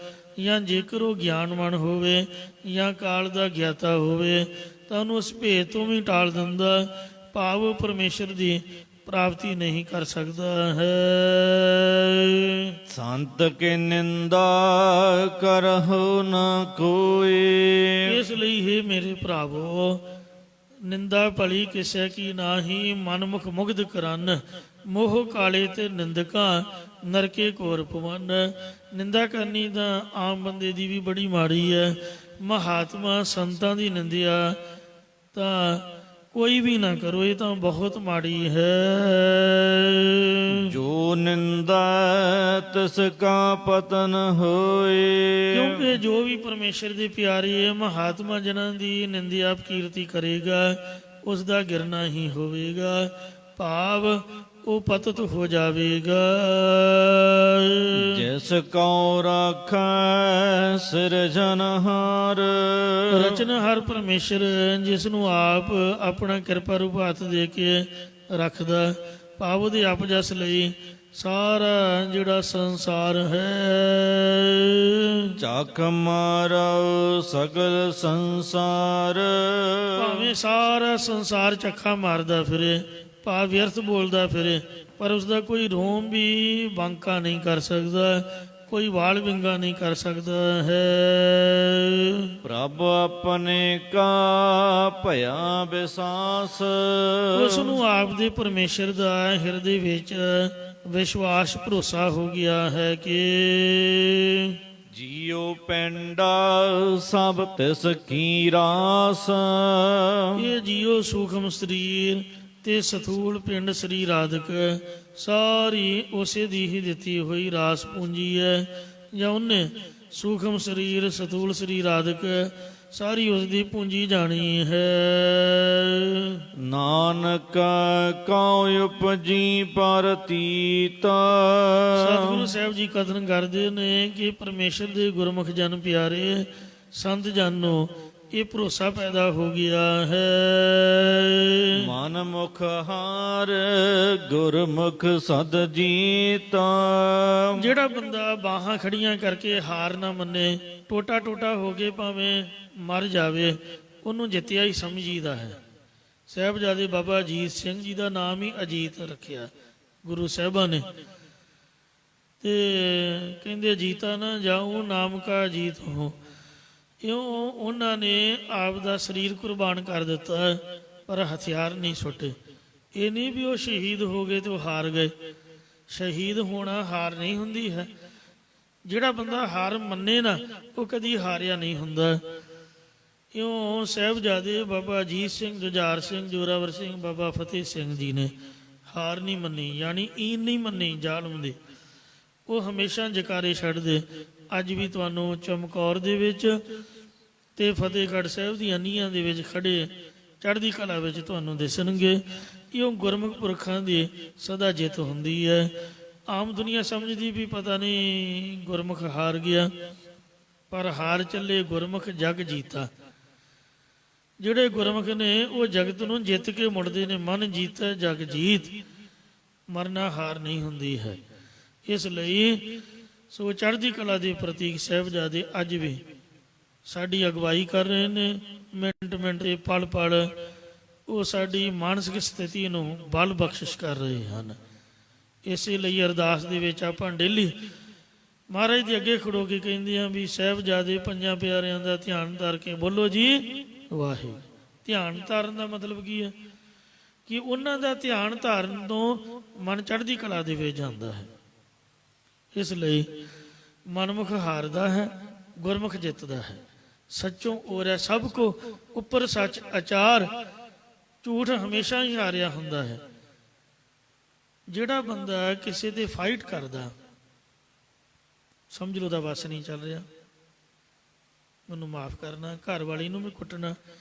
ਜਾਂ ਜੇਕਰ ਉਹ ਗਿਆਨਵਾਨ ਹੋਵੇ ਜਾਂ ਕਾਲ ਦਾ ਗਿਆਤਾ ਹੋਵੇ ਤਾਂ ਉਹਨੂੰ ਉਸ ਭੇਦ ਤੋਂ ਵੀ ਟਾਲ ਦਿੰਦਾ। ਭਾਵ ਪਰਮੇਸ਼ਰ ਦੀ ਪ੍ਰਾਪਤੀ ਨਹੀਂ ਕਰ ਸਕਦਾ ਹੈ। ਸੰਤ ਕੇ ਨਿੰਦਾ ਕਰਹੁ ਨ ਕੋਇ। ਇਸ ਲਈ ਹੈ ਮੇਰੇ ਭਰਾਵੋ, ਨਿੰਦਾ ਭਲੀ ਕਿਸੇ ਕੀ ਨਾਹੀ, ਮਨਮੁਖ ਮੁਗਧ ਕਰਨ। ਮੋਹ ਕਾਲੇ ਤੇ ਨਿੰਦਕਾਂ ਨਰਕੇ ਘੋਰ ਪਵਨ। ਨਿੰਦਾ ਕਰਨੀ ਤਾਂ ਆਮ ਬੰਦੇ ਦੀ ਵੀ ਬੜੀ ਮਾੜੀ ਹੈ। ਮਹਾਤਮਾ ਸੰਤਾਂ ਦੀ ਨਿੰਦਿਆ ਤਾਂ ਕੋਈ ਵੀ ਨਾ ਕਰੋ, ਇਹ ਤਾਂ ਬਹੁਤ ਮਾੜੀ ਹੈ। ਜੋ ਨਿੰਦਾ ਤਿਸ ਕਾ ਪਤਨ ਹੋਏ। ਕਿਉਂਕਿ ਜੋ ਵੀ ਪਰਮੇਸ਼ਰ ਦੇ ਪਿਆਰੇ ਹੈ, ਮਹਾਤਮਾ ਜਨਾਂ ਦੀ ਨਿੰਦਿਆ ਕੀਰਤੀ ਕਰੇਗਾ ਉਸ ਦਾ ਗਿਰਨਾ ਹੀ ਹੋਵੇਗਾ। ਭਾਵ ਉਹ ਪਤਿਤ ਹੋ ਜਾਵੇਗਾ। ਜਿਸ ਕਉ ਰਾਖੈ ਸਿਰਜਨਹਾਰ। ਰਚਨਹਾਰ ਪਰਮੇਸ਼ਰ ਜਿਸ ਨੂੰ ਆਪ ਆਪਣਾ ਕਿਰਪਾ ਰੂਪ ਹੱਥ ਦੇ ਕੇ ਰੱਖਦਾ। ਭਾਵ ਉਹਦੇ ਆਪ ਜਸ ਲਈ ਸਾਰਾ ਜਿਹੜਾ ਸੰਸਾਰ ਹੈ। ਝਾਕ ਮਾਰਉ ਸਗਲ ਸੰਸਾਰ। ਭਾਵੇਂ ਸਾਰਾ ਸੰਸਾਰ ਚੱਖਾ ਮਾਰਦਾ ਫਿਰੇ, ਭਾਵ ਵਿਅਰਥ ਬੋਲਦਾ ਫਿਰੇ, ਪਰ ਉਸਦਾ ਕੋਈ ਰੋਮ ਵੀ ਬਾਂਕਾ ਨਹੀਂ ਕਰ ਸਕਦਾ, ਕੋਈ ਵਾਲ ਵਿੰਗਾ ਨਹੀਂ ਕਰ ਸਕਦਾ ਹੈ। ਪ੍ਰਭ ਆਪਣੇ ਕਾ ਭਇਆ ਵਿਸਾਸ। ਉਸ ਨੂੰ ਆਪ ਦੇ ਪਰਮੇਸ਼ਰ ਦਾ ਹਿਰਦੇ ਵਿੱਚ ਵਿਸ਼ਵਾਸ ਭਰੋਸਾ ਹੋ ਗਿਆ ਹੈ ਕਿ ਜੀਉ ਪੈਂਡਾ ਸਭ ਤਿਸ ਕੀ ਰਾਸ। ਇਹ ਜੀਉ ਸੂਖਮ ਸਰੀਰ ਤੇ ਸਥੂਲ ਪਿੰਡ ਸਰੀਰ ਆਦਿਕ ਸਾਰੀ ਉਸੇ ਦੀ ਹੀ ਦਿੱਤੀ ਹੋਈ ਰਾਸ ਪੂੰਜੀ ਹੈ। ਜਾਂ ਉਹਨੇ ਸੂਖਮ ਸਰੀਰ ਸਥੂਲ ਸਰੀਰ ਆਦਿਕ ਸਾਰੀ ਉਸ ਦੀ ਪੂੰਜੀ ਜਾਣੀ ਹੈ। ਨਾਨਕ ਕਉ ਉਪਜੀ ਪਰਤੀਤ। ਸਤਿਗੁਰੂ ਸਾਹਿਬ ਜੀ ਕਥਨ ਕਰਦੇ ਨੇ ਕਿ ਪਰਮੇਸ਼ਰ ਦੇ ਗੁਰਮੁਖ ਜਨ ਪਿਆਰੇ ਸੰਤ ਜਨ ਨੂੰ ਇਹ ਭਰੋਸਾ ਪੈਦਾ ਹੋ ਗਿਆ ਹੈ। ਮਨ ਮੁਖ ਹਾਰ ਗੁਰਮੁਖ ਸਦ ਜੀਤ। ਜਿਹੜਾ ਬੰਦਾ ਬਾਹਾਂ ਖੜੀਆਂ ਕਰਕੇ ਹਾਰ ਨਾ ਮੰਨੇ, ਟੋਟਾ ਟੋਟਾ ਹੋ ਕੇ ਭਾਵੇਂ ਮਰ ਜਾਵੇ, ਉਹਨੂੰ ਜਿੱਤਿਆ ਹੀ ਸਮਝੀਦਾ ਹੈ। ਸਾਹਿਬਜ਼ਾਦੇ ਬਾਬਾ ਅਜੀਤ ਸਿੰਘ ਜੀ ਦਾ ਨਾਮ ਹੀ ਅਜੀਤ ਰੱਖਿਆ ਗੁਰੂ ਸਾਹਿਬਾਂ ਨੇ। ਤੇ ਕਹਿੰਦੇ ਅਜੀਤਾ ਨਾ ਜਾਊ ਨਾਮ ਕਾ ਅਜੀਤ ਹੋ। ਇਉਂ ਉਹਨਾਂ ਨੇ ਆਪ ਦਾ ਸਰੀਰ ਕੁਰਬਾਨ ਕਰ ਦਿੱਤਾ, ਪਰ ਹਥਿਆਰ ਨਹੀਂ ਸੁੱਟੇ। ਇਹ ਨਹੀਂ ਵੀ ਉਹ ਸ਼ਹੀਦ ਹੋ ਗਏ ਤੇ ਉਹ ਹਾਰ ਗਏ। ਸ਼ਹੀਦ ਹੋਣਾ ਹਾਰ ਨਹੀਂ ਹੁੰਦੀ ਹੈ। ਜਿਹੜਾ ਬੰਦਾ ਹਾਰ ਮੰਨੇ ਨਾ ਉਹ ਕਦੀ ਹਾਰਿਆ ਨਹੀਂ ਹੁੰਦਾ। ਇਉਂ ਸਾਹਿਬਜ਼ਾਦੇ ਬਾਬਾ ਅਜੀਤ ਸਿੰਘ, ਜੁਝਾਰ ਸਿੰਘ, ਜੋਰਾਵਰ ਸਿੰਘ, ਬਾਬਾ ਫਤਿਹ ਸਿੰਘ ਜੀ ਨੇ ਹਾਰ ਨਹੀਂ ਮੰਨੀ, ਯਾਨੀ ਈਨ ਨਹੀਂ ਮੰਨੀ ਜ਼ਾਲਮ ਦੀ। ਉਹ ਹਮੇਸ਼ਾ ਜਕਾਰੇ ਛੱਡਦੇ। ਅੱਜ ਵੀ ਤੁਹਾਨੂੰ ਚਮਕੌਰ ਦੇ ਵਿੱਚ ਤੇ ਫਤਿਹਗੜ੍ਹ ਸਾਹਿਬ ਦੀਆਂ ਨੀਹਾਂ ਦੇ ਵਿੱਚ ਖੜੇ ਚੜ੍ਹਦੀ ਕਲਾ ਵਿੱਚ ਤੁਹਾਨੂੰ ਦਿਸਣਗੇ। ਇਉਂ ਗੁਰਮੁਖ ਪੁਰਖਾਂ ਦੀ ਸਦਾ ਜਿੱਤ ਹੁੰਦੀ ਹੈ। ਆਮ ਦੁਨੀਆ ਸਮਝਦੀ ਵੀ ਪਤਾ ਨਹੀਂ ਗੁਰਮੁਖ ਹਾਰ ਗਿਆ, ਪਰ ਹਾਰ ਚੱਲੇ ਗੁਰਮੁਖ ਜਗ ਜੀਤਾ। ਜਿਹੜੇ ਗੁਰਮੁਖ ਨੇ ਉਹ ਜਗਤ ਨੂੰ ਜਿੱਤ ਕੇ ਮੁੜਦੇ ਨੇ। ਮਨ ਜੀਤਾ ਜਗ ਜੀਤ, ਮਰਨਾ ਹਾਰ ਨਹੀਂ ਹੁੰਦੀ ਹੈ। ਇਸ ਲਈ ਸੋ ਚੜ੍ਹਦੀ ਕਲਾ ਦੇ ਪ੍ਰਤੀਕ ਸਾਹਿਬਜ਼ਾਦੇ ਅੱਜ ਵੀ ਸਾਡੀ ਅਗਵਾਈ ਕਰ ਰਹੇ ਨੇ। ਮਿੰਟ ਮਿੰਟ ਤੇ ਪਲ ਪਲ ਉਹ ਸਾਡੀ ਮਾਨਸਿਕ ਸਥਿਤੀ ਨੂੰ ਬਲ ਬਖਸ਼ਿਸ਼ ਕਰ ਰਹੇ ਹਨ। ਇਸੇ ਲਈ ਅਰਦਾਸ ਦੇ ਵਿੱਚ ਆਪਾਂ ਡੇਲੀ ਮਹਾਰਾਜ ਦੇ ਅੱਗੇ ਖੜੋ ਕੇ ਕਹਿੰਦੇ ਆ ਵੀ ਸਾਹਿਬਜ਼ਾਦੇ ਪੰਜਾਂ ਪਿਆਰਿਆਂ ਦਾ ਧਿਆਨ ਧਰ ਕੇ ਬੋਲੋ ਜੀ ਵਾਹਿਗੁਰੂ। ਧਿਆਨ ਧਰਨ ਦਾ ਮਤਲਬ ਕੀ ਹੈ ਕਿ ਉਹਨਾਂ ਦਾ ਧਿਆਨ ਧਾਰਨ ਤੋਂ ਮਨ ਚੜ੍ਹਦੀ ਕਲਾ ਦੇ ਵਿੱਚ ਜਾਂਦਾ ਹੈ। ਇਸ ਲਈ ਮਨਮੁਖ ਹਾਰਦਾ ਹੈ, ਗੁਰਮੁਖ ਜਿੱਤਦਾ ਹੈ। ਸੱਚੋਂ ਔਰ ਸਭ ਕੋ ਉੱਪਰ ਸੱਚ ਅਚਾਰ, ਝੂਠ ਹਮੇਸ਼ਾ ਹੀ ਹਾਰਿਆ ਹੁੰਦਾ ਹੈ। ਜਿਹੜਾ ਬੰਦਾ ਕਿਸੇ ਤੇ ਫਾਈਟ ਕਰਦਾ, ਸਮਝ ਲਓ ਦਾ ਵਸ ਨਹੀਂ ਚੱਲ ਰਿਹਾ, ਮੈਨੂੰ ਮਾਫ ਕਰਨਾ, ਘਰ ਵਾਲੀ ਨੂੰ ਵੀ ਕੁੱਟਣਾ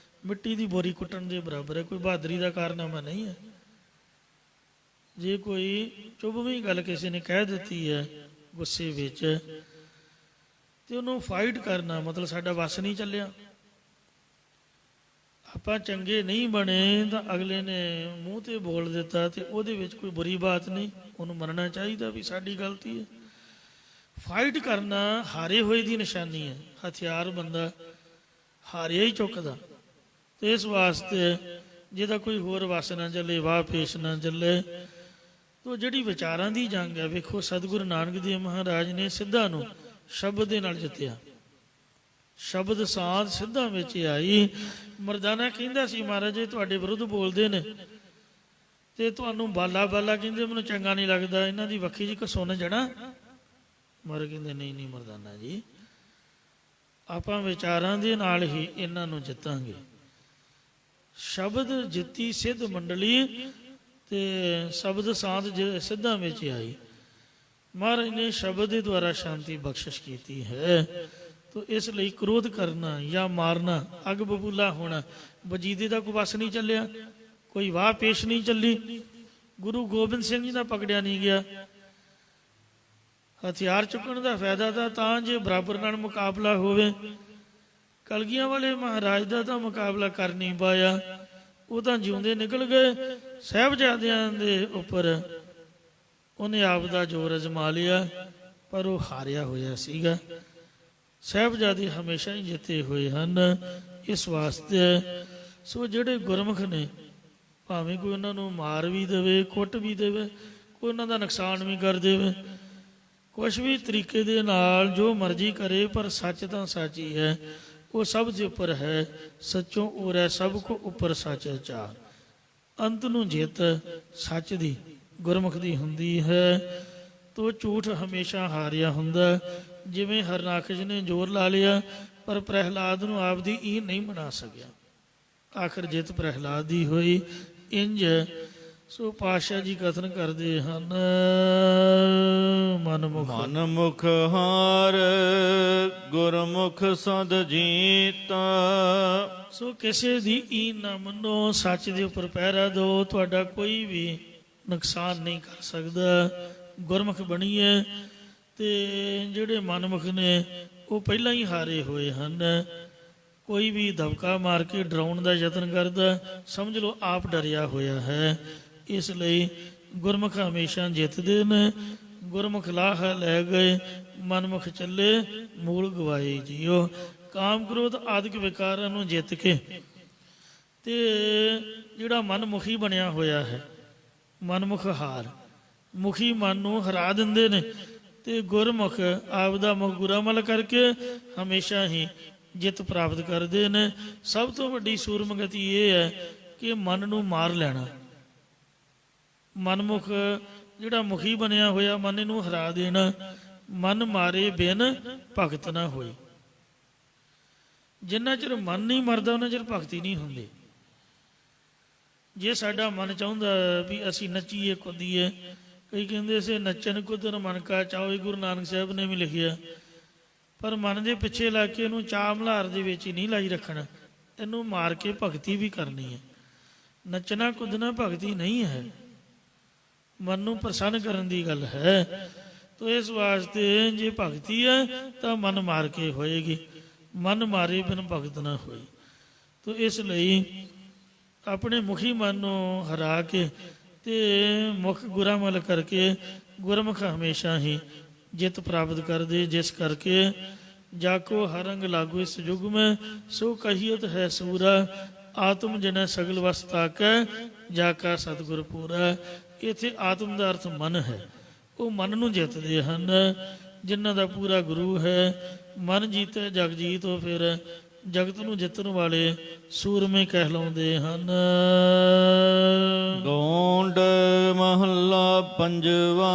ਮਿੱਟੀ ਦੀ ਬੋਰੀ ਕੁੱਟਣ ਦੇ ਬਰਾਬਰ ਹੈ। ਕੋਈ ਬਹਾਦਰੀ ਦਾ ਕਾਰਨਾਮਾ ਨਹੀਂ ਹੈ। ਜੇ ਕੋਈ ਚੁਭਵੀਂ ਗੱਲ ਕਿਸੇ ਨੇ ਕਹਿ ਦਿੱਤੀ ਹੈ ਗੁੱਸੇ ਵਿੱਚ, ਤੇ ਉਹਨੂੰ ਫਾਈਟ ਕਰਨਾ ਮਤਲਬ ਸਾਡਾ ਵਸ ਨਹੀਂ ਚੱਲਿਆ। ਆਪਾਂ ਚੰਗੇ ਨਹੀਂ ਬਣੇ ਤਾਂ ਅਗਲੇ ਨੇ ਮੂੰਹ ਤੇ ਬੋਲ ਦਿੱਤਾ ਤੇ ਉਹਦੇ ਵਿੱਚ ਕੋਈ ਬੁਰੀ ਬਾਤ ਨਹੀਂ, ਉਹਨੂੰ ਮੰਨਣਾ ਚਾਹੀਦਾ ਵੀ ਸਾਡੀ ਗਲਤੀ ਹੈ। ਫਾਈਟ ਕਰਨਾ ਹਾਰੇ ਹੋਏ ਦੀ ਨਿਸ਼ਾਨੀ ਹੈ। ਹਥਿਆਰ ਬੰਦਾ ਹਾਰਿਆ ਹੀ ਚੁੱਕਦਾ। ਤੇ ਇਸ ਵਾਸਤੇ ਜਿਹਦਾ ਕੋਈ ਹੋਰ ਵਸ ਨਾ ਚੱਲੇ, ਵਾਹ ਪੇਸ਼ ਨਾ ਚੱਲੇ, ਤੋ ਜਿਹੜੀ ਵਿਚਾਰਾਂ ਦੀ ਜੰਗ ਹੈ, ਵੇਖੋ ਸਤਿਗੁਰੂ ਨਾਨਕ ਦੇਵ ਮਹਾਰਾਜ ਨੇ ਸਿੱਧਾ ਨੂੰ ਸ਼ਬਦ ਦੇ ਨਾਲ ਜਿੱਤਿਆ। ਸ਼ਬਦ ਸਾਧ ਸਿੱਧਾਂ ਵਿੱਚ ਆਈ। ਮਰਦਾਨਾ ਕਹਿੰਦਾ ਸੀ ਮਹਾਰਾਜ ਜੀ ਤੁਹਾਡੇ ਵਿਰੁੱਧ ਬੋਲਦੇ ਨੇ ਤੇ ਤੁਹਾਨੂੰ ਬਾਲਾ ਬਾਲਾ ਕਹਿੰਦੇ, ਮੈਨੂੰ ਚੰਗਾ ਨਹੀਂ ਲੱਗਦਾ, ਇਹਨਾਂ ਦੀ ਵੱਖੀ ਜੀ ਕੋ ਸੁਣ ਜਣਾ। ਮਹਾਰਾਜ ਕਹਿੰਦੇ ਨਹੀਂ ਨਹੀਂ ਮਰਦਾਨਾ ਜੀ, ਆਪਾਂ ਵਿਚਾਰਾਂ ਦੇ ਨਾਲ ਹੀ ਇਹਨਾਂ ਨੂੰ ਜਿੱਤਾਂਗੇ। ਸ਼ਬਦ ਜਿੱਤੀ ਸਿੱਧ ਮੰਡਲੀ ਤੇ ਸ਼ਬਦ ਸਾਧ ਸਿੱਧਾਂ ਵਿੱਚ ਆਈ। ਮਹਾਰਾਜ ਨੇ ਸ਼ਬਦ ਦੇ ਦੁਆਰਾ ਸ਼ਾਂਤੀ ਬਖਸ਼ਿਸ਼ ਕੀਤੀ ਹੈ। ਤੋ ਇਸ ਲਈ ਕ੍ਰੋਧ ਕਰਨਾ ਜਾਂ ਮਾਰਨਾ, ਅੱਗ ਬਬੂਲਾ ਹੋਣਾ, ਵਜੀਦੇ ਦਾ ਕੋਈ ਵਸ ਨਹੀਂ ਚੱਲਿਆ, ਕੋਈ ਵਾਹ ਪੇਸ਼ ਨਹੀਂ ਚੱਲੀ। ਗੁਰੂ ਗੋਬਿੰਦ ਸਿੰਘ ਜੀ ਦਾ ਪਕੜਿਆ ਨਹੀਂ ਗਿਆ। ਹਥਿਆਰ ਚੁੱਕਣ ਦਾ ਫਾਇਦਾ ਤਾਂ ਜੇ ਬਰਾਬਰ ਨਾਲ ਮੁਕਾਬਲਾ ਹੋਵੇ। ਕਲਗੀਆਂ ਵਾਲੇ ਮਹਾਰਾਜ ਦਾ ਤਾਂ ਮੁਕਾਬਲਾ ਕਰ ਨਹੀਂ ਪਾਇਆ, ਉਹ ਤਾਂ ਜਿਉਂਦੇ ਨਿਕਲ ਗਏ। ਸਾਹਿਬਜ਼ਾਦਿਆਂ ਦੇ ਉੱਪਰ ਉਹਨੇ ਆਪ ਦਾ ਜ਼ੋਰ ਅਜ਼ਮਾ ਲਿਆ, ਪਰ ਉਹ ਹਾਰਿਆ ਹੋਇਆ ਸੀਗਾ। ਸਾਹਿਬਜ਼ਾਦੇ ਹਮੇਸ਼ਾ ਹੀ ਜਿੱਤੇ ਹੋਏ ਹਨ। ਇਸ ਵਾਸਤੇ ਸੋ ਜਿਹੜੇ ਗੁਰਮੁਖ ਨੇ, ਭਾਵੇਂ ਕੋਈ ਉਹਨਾਂ ਨੂੰ ਮਾਰ ਵੀ ਦੇਵੇ, ਕੁੱਟ ਵੀ ਦੇਵੇ, ਕੋਈ ਉਹਨਾਂ ਦਾ ਨੁਕਸਾਨ ਵੀ ਕਰ ਦੇਵੇ, ਕੁਛ ਵੀ ਤਰੀਕੇ ਦੇ ਨਾਲ ਜੋ ਮਰਜ਼ੀ ਕਰੇ, ਪਰ ਸੱਚ ਤਾਂ ਸੱਚ ਹੀ ਹੈ। ਉਹ ਸਭ ਦੇ ਉੱਪਰ ਹੈ। ਸੱਚੋਂ ਔਰ ਹੈ ਸਭ ਕੋ ਉੱਪਰ ਸੱਚ ਅਚਾਰ। ਅੰਤ ਨੂੰ ਜਿੱਤ ਸੱਚ ਦੀ, ਗੁਰਮੁਖ ਦੀ ਹੁੰਦੀ ਹੈ। ਤੋ ਝੂਠ ਹਮੇਸ਼ਾ ਹਾਰਿਆ ਹੁੰਦਾ। ਜਿਵੇਂ ਹਰਨਾਕਸ਼ ਨੇ ਜ਼ੋਰ ਲਾ ਲਿਆ, ਪਰ ਪ੍ਰਹਿਲਾਦ ਨੂੰ ਆਪਦੀ ਇਹ ਨਹੀਂ ਬਣਾ ਸਕਿਆ। ਆਖਰ ਜਿੱਤ ਪ੍ਰਹਿਲਾਦ ਦੀ ਹੋਈ। ਇੰਜ ਸੋ ਪਾਤਸ਼ਾਹ ਜੀ ਕਥਨ ਕਰਦੇ ਹਨ, ਮਨਮੁਖ ਹਾਰ ਗੁਰਮੁਖ ਸਦ ਜੀਤਾ। ਸੋ ਕਿਸੇ ਦੀ ਈ ਨਾ ਮੰਨੋ, ਸੱਚ ਦੇ ਉੱਪਰ ਪਹਿਰਾ ਦਿਓ, ਤੁਹਾਡਾ ਕੋਈ ਵੀ ਨੁਕਸਾਨ ਨਹੀਂ ਕਰ ਸਕਦਾ। ਗੁਰਮੁਖ ਬਣੀਏ। ਤੇ ਜਿਹੜੇ ਮਨਮੁਖ ਨੇ ਉਹ ਪਹਿਲਾਂ ਹੀ ਹਾਰੇ ਹੋਏ ਹਨ। ਕੋਈ ਵੀ ਦਬਕਾ ਮਾਰ ਕੇ ਡਰਾਉਣ ਦਾ ਯਤਨ ਕਰਦਾ, ਸਮਝ ਲਓ ਆਪ ਡਰਿਆ ਹੋਇਆ ਹੈ। ਇਸ ਲਈ ਗੁਰਮੁਖ ਹਮੇਸ਼ਾ ਜਿੱਤਦੇ ਨੇ। ਗੁਰਮੁਖ ਲਾਹ ਲੈ ਗਏ, ਮਨਮੁਖ ਚੱਲੇ ਮੂਲ ਗਵਾਏ ਜੀਓ। ਕਾਮ ਕ੍ਰੋਧ ਆਦਿਕ ਵਿਕਾਰਾਂ ਨੂੰ ਜਿੱਤ ਕੇ ਤੇ ਜਿਹੜਾ ਮਨਮੁਖੀ ਬਣਿਆ ਹੋਇਆ ਹੈ, ਮਨਮੁਖ ਹਾਰ, ਮੁਖੀ ਮਨ ਨੂੰ ਹਰਾ ਦਿੰਦੇ ਨੇ। ਤੇ ਗੁਰਮੁਖ ਆਪਦਾ ਮੁਖ ਗੁਰਾਮਲ ਕਰਕੇ ਹਮੇਸ਼ਾ ਹੀ ਜਿੱਤ ਪ੍ਰਾਪਤ ਕਰਦੇ ਨੇ। ਸਭ ਤੋਂ ਵੱਡੀ ਸੂਰਮਗਤੀ ਇਹ ਹੈ ਕਿ ਮਨ ਨੂੰ ਮਾਰ ਲੈਣਾ। ਮਨਮੁਖ ਜਿਹੜਾ ਮੁਖੀ ਬਣਿਆ ਹੋਇਆ, ਮਨ ਨੂੰ ਹਰਾ ਦੇਣਾ। ਮਨ ਮਾਰੇ ਬਿਨ ਭਗਤ ਨਾ ਹੋਈ। ਜਿੰਨਾ ਚਿਰ ਮਨ ਨਹੀਂ ਮਰਦਾ ਉਹਨਾਂ ਚਿਰ ਭਗਤੀ ਨਹੀਂ ਹੁੰਦੀ। ਜੇ ਸਾਡਾ ਮਨ ਚਾਹੁੰਦਾ ਵੀ ਅਸੀਂ ਨੱਚੀਏ ਕੁੱਦੀਏ, ਕਈ ਕਹਿੰਦੇ ਸੇ ਨੱਚਣ ਕੁੱਦਣ ਮਨ ਕਾ ਚਾਓ, ਗੁਰੂ ਨਾਨਕ ਸਾਹਿਬ ਨੇ ਵੀ ਲਿਖਿਆ। ਪਰ ਮਨ ਦੇ ਪਿੱਛੇ ਲੱਗ ਕੇ ਇਹਨੂੰ ਚਾਅ ਮਲ੍ਹਾਰ ਦੇ ਵਿੱਚ ਹੀ ਨਹੀਂ ਲਾਈ ਰੱਖਣਾ, ਇਹਨੂੰ ਮਾਰ ਕੇ ਭਗਤੀ ਵੀ ਕਰਨੀ ਹੈ। ਨੱਚਣਾ ਕੁੱਦਣਾ ਭਗਤੀ ਨਹੀਂ ਹੈ, ਮਨ ਨੂੰ ਪ੍ਰਸੰਨ ਕਰਨ ਦੀ ਗੱਲ ਹੈ। ਤੋ ਇਸ ਵਾਸਤੇ ਜੇ ਭਗਤੀ ਹੈ ਤਾਂ ਮਨ ਮਾਰ ਕੇ ਹੋਏਗੀ, ਮਨ ਮਾਰੇ ਬਿਨ ਭਗਤ ਨਾ ਹੋਈ। ਤੋ ਇਸ ਲਈ ਆਪਣੇ ਮੁਖੀ ਮਨ ਨੂੰ ਹਰਾ ਕੇ ਤੇ ਮੁਖ ਗੁਰਾਮਲ ਕਰਕੇ ਗੁਰਮੁਖ ਹਮੇਸ਼ਾ ਹੀ ਜਿਤ ਪ੍ਰਾਪਤ ਕਰਦੇ। ਜਿਸ ਕਰਕੇ ਜਾ ਕੋ ਹਰ ਰੰਗ ਲਾਗੂ ਇਸ ਯੁਗ ਮੈਂ, ਸੋ ਕਹੀਅਤ ਹੈ ਸੂਰਾ। ਆਤਮ ਜਨੈ ਸਗਲ ਵਸ ਤਾਕੈ, ਜਾ ਕਾ ਸਤਿਗੁਰ ਪੂਰਾ। ਇੱਥੇ ਆਤਮ ਦਾ ਅਰਥ ਮਨ ਹੈ। ਉਹ ਮਨ ਨੂੰ ਜਿੱਤਦੇ ਹਨ ਜਿਨ੍ਹਾਂ ਦਾ ਪੂਰਾ ਗੁਰੂ ਹੈ। ਮਨ ਜੀਤੇ ਜਗ ਜੀਤ, ਉਹ ਫਿਰ ਜਗਤ ਨੂੰ ਜਿੱਤਣ ਵਾਲੇ ਸੂਰਮੇ ਕਹਿਲਾਉਂਦੇ ਹਨ। ਗੋਂਡ ਮਹੱਲਾ ਪੰਜਵਾ।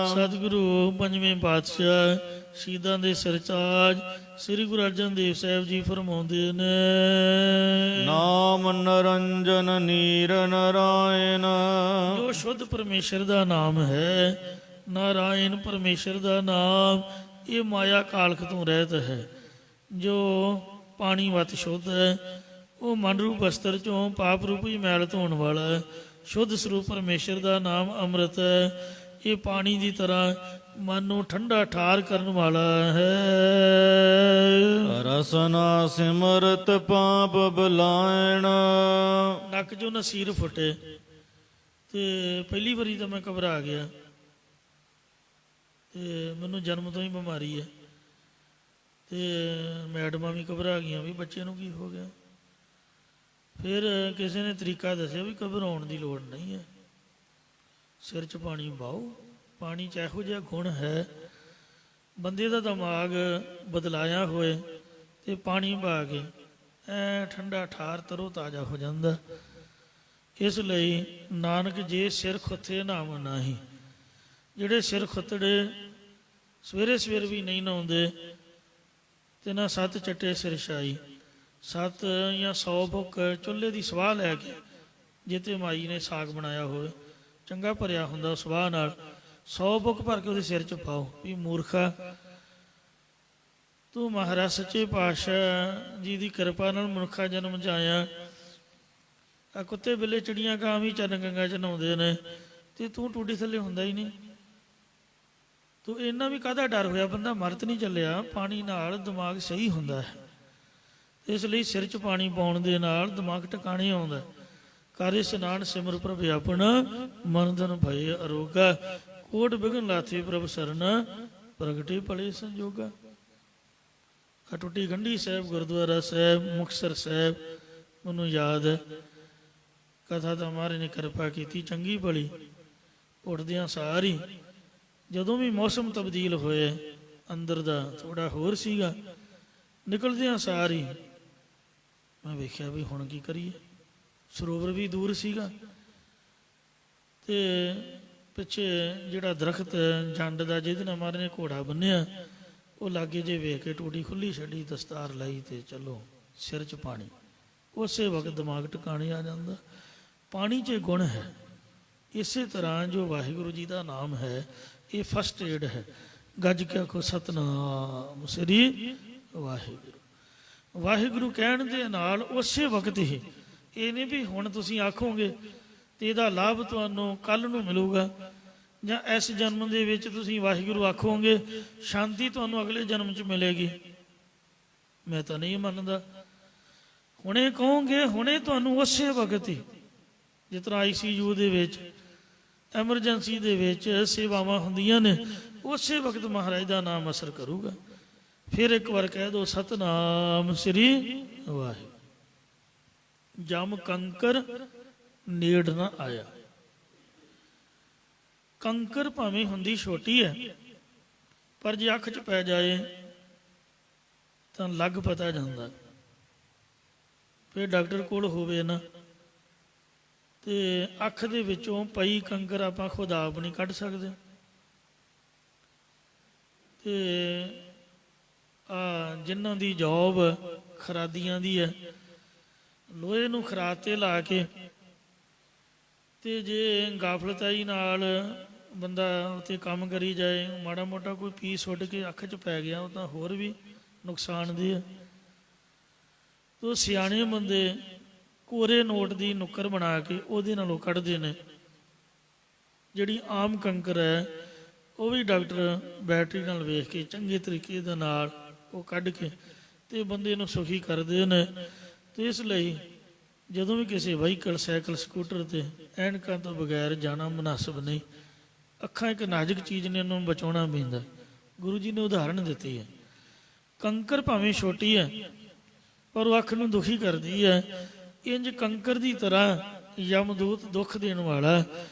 ਸਤਿਗੁਰੂ ਪੰਜਵੇਂ ਪਾਤਸ਼ਾਹ ਸ਼ਹੀਦਾਂ ਦੇ ਸਰਤਾਜ ਸ੍ਰੀ ਗੁਰੂ ਅਰਜਨ ਦੇਵ ਸਾਹਿਬ ਜੀ ਫਰਮਾਉਂਦੇ ਨੇ, ਨਾਮ ਨਰੰਜਨ ਨੀਰ ਨਰਾਇਣ। ਜੋ ਸ਼ੁੱਧ ਪਰਮੇਸ਼ਰ ਦਾ ਨਾਮ ਹੈ, ਨਾਰਾਇਣ ਪਰਮੇਸ਼ਰ ਦਾ ਨਾਮ, ਇਹ ਮਾਇਆ ਕਾਲਖ ਤੋਂ ਰਹਿਤ ਹੈ। ਜੋ ਪਾਣੀ ਵਤ ਸ਼ੁੱਧ ਹੈ, ਉਹ ਮਨ ਰੂਪ ਬਸਤਰ ਚੋਂ ਪਾਪ ਰੂਪੀ ਮੈਲ ਧੋਣ ਵਾਲਾ ਹੈ। ਸ਼ੁੱਧ ਸਰੂਪ ਪਰਮੇਸ਼ਰ ਦਾ ਨਾਮ ਅੰਮ੍ਰਿਤ ਹੈ। ਇਹ ਪਾਣੀ ਦੀ ਤਰ੍ਹਾਂ ਮਨ ਨੂੰ ਠੰਡਾ ਠਾਰ ਕਰਨ ਵਾਲਾ ਹੈ। ਰਸਨਾ ਸਿਮਰਤ ਪਾਪ ਬਲਾਇਣ। ਨੱਕ ਚੋਂ ਨਸੀਰ ਫੁੱਟੇ ਤੇ ਪਹਿਲੀ ਵਾਰੀ ਤਾਂ ਮੈਂ ਘਬਰਾ ਗਿਆ ਤੇ ਮੈਨੂੰ ਜਨਮ ਤੋਂ ਹੀ ਬਿਮਾਰੀ ਹੈ। ਤੇ ਮੈਡਮਾਂ ਵੀ ਘਬਰਾ ਗਈਆਂ ਵੀ ਬੱਚੇ ਨੂੰ ਕੀ ਹੋ ਗਿਆ। ਫਿਰ ਕਿਸੇ ਨੇ ਤਰੀਕਾ ਦੱਸਿਆ ਵੀ ਘਬਰਾਉਣ ਦੀ ਲੋੜ ਨਹੀਂ ਹੈ, ਸਿਰ 'ਚ ਪਾਣੀ ਪਾਓ। ਪਾਣੀ 'ਚ ਇਹੋ ਜਿਹਾ ਗੁਣ ਹੈ, ਬੰਦੇ ਦਾ ਦਿਮਾਗ ਬਦਲਾਇਆ ਹੋਏ ਤੇ ਪਾਣੀ ਪਾ ਕੇ ਐ ਠੰਡਾ ਠਾਰ ਤਰੋ ਤਾਜ਼ਾ ਹੋ ਜਾਂਦਾ। ਇਸ ਲਈ ਨਾਨਕ ਜੇ ਸਿਰ ਖੁੱਥੇ ਨਾਮ ਨਾਹੀ। ਜਿਹੜੇ ਸਿਰ ਖੁੱਤੜੇ ਸਵੇਰੇ ਸਵੇਰ ਵੀ ਨਹੀਂ ਨਹਾਉਂਦੇ ਤੇ ਨਾ 7 ਚੱਟੇ ਸਿਰ ਛਾਈ, 7 ਜਾਂ 100 ਭੁੱਕ ਚੁੱਲ੍ਹੇ ਦੀ ਸਵਾਹ ਲੈ ਕੇ, ਜਿੱਤੇ ਮਾਈ ਨੇ ਸਾਗ ਬਣਾਇਆ ਹੋਵੇ ਚੰਗਾ ਭਰਿਆ ਹੁੰਦਾ ਸਵਾਹ ਨਾਲ, 100 ਭੁੱਕ ਭਰ ਕੇ ਉਹਦੇ ਸਿਰ 'ਚ ਪਾਓ ਵੀ ਮੂਰਖਾ, ਤੂੰ ਮਹਾਰਾਜ ਸੱਚੇ ਪਾਤਸ਼ਾਹ ਜੀ ਦੀ ਕਿਰਪਾ ਨਾਲ ਮਨੁੱਖਾ ਜਨਮ 'ਚ ਆਇਆ। ਆ ਕੁੱਤੇ ਬਿੱਲੇ ਚਿੜੀਆਂ ਕਾਂ ਵੀ ਚਰਨ ਗੰਗਾ 'ਚ ਨਹਾਉਂਦੇ ਨੇ ਤੇ ਤੂੰ ਟੂਡੀ ਥੱਲੇ ਹੁੰਦਾ ਹੀ ਨਹੀਂ। ਤੂੰ ਇੰਨਾ ਵੀ ਕਾਹਦਾ ਡਰ ਹੋਇਆ, ਬੰਦਾ ਮਰਤ ਨਹੀਂ ਚੱਲਿਆ। ਪਾਣੀ ਨਾਲ ਦਿਮਾਗ ਸਹੀ ਹੁੰਦਾ ਹੈ, ਇਸ ਲਈ ਸਿਰ 'ਚ ਪਾਣੀ ਪਾਉਣ ਦੇ ਨਾਲ ਦਿਮਾਗ ਟਿਕਾਣੇ ਆਉਂਦਾ। ਕਰ ਇਸ਼ਨਾਨ ਸਿਮਰ ਪ੍ਰਭ ਆਪਣਾ, ਮਨ ਧਨ ਭਏ ਅਰੋਗਾ। ਕੋਟ ਬਿਘਨ ਲਾਥੇ ਪ੍ਰਭ ਸਰਨਾ, ਪ੍ਰਗਟੇ ਭਲੇ ਸੰਜੋਗਾ। ਆ ਟੁੱਟੀ ਗੰਢੀ ਸਾਹਿਬ ਗੁਰਦੁਆਰਾ ਸਾਹਿਬ ਮੁਕਤਸਰ ਸਾਹਿਬ ਮੈਨੂੰ ਯਾਦ ਹੈ। ਕਥਾ ਤਾਂ ਮਹਾਰਾਜ ਨੇ ਕਿਰਪਾ ਕੀਤੀ ਚੰਗੀ ਭਲੀ। ਉੱਠਦਿਆਂ ਸਾਰੀ ਜਦੋਂ ਵੀ ਮੌਸਮ ਤਬਦੀਲ ਹੋਏ, ਅੰਦਰ ਦਾ ਥੋੜਾ ਹੋਰ ਸੀਗਾ, ਨਿਕਲਦਿਆਂ ਸਾਰੀ ਮੈਂ ਵੇਖਿਆ ਵੀ ਹੁਣ ਕੀ ਕਰੀਏ। ਸਰੋਵਰ ਵੀ ਦੂਰ ਸੀਗਾ ਤੇ ਪਿੱਛੇ ਜਿਹੜਾ ਦਰਖਤ ਜੰਡ ਦਾ ਜਿਹਦੇ ਨਾਲ ਮਹਾਰਾਜ ਨੇ ਘੋੜਾ ਬੰਨਿਆ, ਉਹ ਲਾਗੇ ਜੇ ਵੇਖ ਕੇ ਟੂਟੀ ਖੁੱਲੀ ਛੱਡੀ, ਦਸਤਾਰ ਲਾਈ ਤੇ ਚਲੋ ਸਿਰ 'ਚ ਪਾਣੀ। ਉਸੇ ਵਕਤ ਦਿਮਾਗ ਟਿਕਾਣੇ ਆ ਜਾਂਦਾ। ਪਾਣੀ 'ਚ ਗੁਣ ਹੈ। ਇਸੇ ਤਰ੍ਹਾਂ ਜੋ ਵਾਹਿਗੁਰੂ ਜੀ ਦਾ ਨਾਮ ਹੈ, ਇਹ ਫਸਟ ਏਡ ਹੈ। ਗੱਜ ਕੇ ਆਖੋ ਸਤਨਾਮ ਸ੍ਰੀ ਵਾਹਿਗੁਰੂ। ਵਾਹਿਗੁਰੂ ਕਹਿਣ ਦੇ ਨਾਲ ਉਸੇ ਵਕਤ ਹੀ, ਇਹ ਨਹੀਂ ਵੀ ਹੁਣ ਤੁਸੀਂ ਆਖੋਗੇ ਤੇ ਇਹਦਾ ਲਾਭ ਤੁਹਾਨੂੰ ਕੱਲ੍ਹ ਨੂੰ ਮਿਲੂਗਾ, ਜਾਂ ਇਸ ਜਨਮ ਦੇ ਵਿੱਚ ਤੁਸੀਂ ਵਾਹਿਗੁਰੂ ਆਖੋਗੇ ਸ਼ਾਂਤੀ ਤੁਹਾਨੂੰ ਅਗਲੇ ਜਨਮ 'ਚ ਮਿਲੇਗੀ। ਮੈਂ ਤਾਂ ਨਹੀਂ ਮੰਨਦਾ। ਹੁਣੇ ਕਹੋਗੇ, ਹੁਣੇ ਤੁਹਾਨੂੰ ਉਸੇ ਵਕਤ ਹੀ, ਜਿਸ ਤਰ੍ਹਾਂ ICU ਦੇ ਵਿੱਚ ਐਮਰਜੈਂਸੀ ਦੇ ਵਿੱਚ ਸੇਵਾਵਾਂ ਹੁੰਦੀਆਂ ਨੇ, ਉਸੇ ਵਕਤ ਮਹਾਰਾਜ ਦਾ ਨਾਮ ਅਸਰ ਕਰੂਗਾ। ਫਿਰ ਇੱਕ ਵਾਰ ਕਹਿ ਦਿਓ ਸਤਨਾਮ ਸ੍ਰੀ ਵਾਹਿਗੁਰੂ। ਜਮ ਕੰਕਰ ਨੇੜ ਨਾ ਆਇਆ। ਕੰਕਰ ਭਾਵੇਂ ਹੁੰਦੀ ਛੋਟੀ ਹੈ, ਪਰ ਜੇ ਅੱਖ 'ਚ ਪੈ ਜਾਏ ਤਾਂ ਲੱਗ ਪਤਾ ਜਾਂਦਾ। ਫਿਰ ਡਾਕਟਰ ਕੋਲ ਹੋਵੇ ਨਾ ਤੇ ਅੱਖ ਦੇ ਵਿੱਚੋਂ ਪਈ ਕੰਕਰ ਆਪਾਂ ਖੁਦ ਆਪ ਨਹੀਂ ਕੱਢ ਸਕਦੇ। ਤੇ ਜਿਨ੍ਹਾਂ ਦੀ ਜੌਬ ਖਰਾਦੀਆਂ ਦੀ ਹੈ, ਲੋਹੇ ਨੂੰ ਖਰਾਦ ਤੇ ਲਾ ਕੇ ਤੇ ਜੇ ਗਾਫਲਤਾਈ ਨਾਲ ਬੰਦਾ ਉੱਥੇ ਕੰਮ ਕਰੀ ਜਾਏ, ਮਾੜਾ ਮੋਟਾ ਕੋਈ ਪੀਸ ਉੱਡ ਕੇ ਅੱਖ 'ਚ ਪੈ ਗਿਆ, ਉਹ ਤਾਂ ਹੋਰ ਵੀ ਨੁਕਸਾਨਦੇਹ ਹੈ। ਤੋ ਸਿਆਣੇ ਬੰਦੇ ਕੋਰੇ ਨੋਟ ਦੀ ਨੁੱਕਰ ਬਣਾ ਕੇ ਉਹਦੇ ਨਾਲੋਂ ਕੱਢਦੇ ਨੇ। ਜਿਹੜੀ ਆਮ ਕੰਕਰ ਹੈ ਉਹ ਵੀ ਡਾਕਟਰ ਬੈਟਰੀ ਨਾਲ ਵੇਖ ਕੇ ਚੰਗੇ ਤਰੀਕੇ ਦੇ ਨਾਲ ਉਹ ਕੱਢ ਕੇ ਤੇ ਬੰਦੇ ਨੂੰ ਸੁਖੀ ਕਰਦੇ ਨੇ। ਤੇ ਇਸ ਲਈ ਜਦੋਂ ਵੀ ਕਿਸੇ ਵਹੀਕਲ ਸਾਈਕਲ ਸਕੂਟਰ ਤੇ ਐਨਕਾਂ ਤੋਂ ਬਗੈਰ ਜਾਣਾ ਮੁਨਾਸਬ ਨਹੀਂ। ਅੱਖਾਂ ਇੱਕ ਨਾਜ਼ੁਕ ਚੀਜ਼ ਨੇ, ਉਹਨੂੰ ਬਚਾਉਣਾ ਪੈਂਦਾ। ਗੁਰੂ ਜੀ ਨੇ ਉਦਾਹਰਣ ਦਿੱਤੀ ਹੈ। ਕੰਕਰ ਭਾਵੇਂ ਛੋਟੀ ਹੈ ਪਰ ਉਹ ਅੱਖ ਨੂੰ ਦੁਖੀ ਕਰਦੀ ਹੈ, ਇੰਜ ਕੰਕਰ ਦੀ ਤਰ੍ਹਾਂ ਯਮਦੂਤ ਦੁੱਖ ਦੇਣ ਵਾਲਾ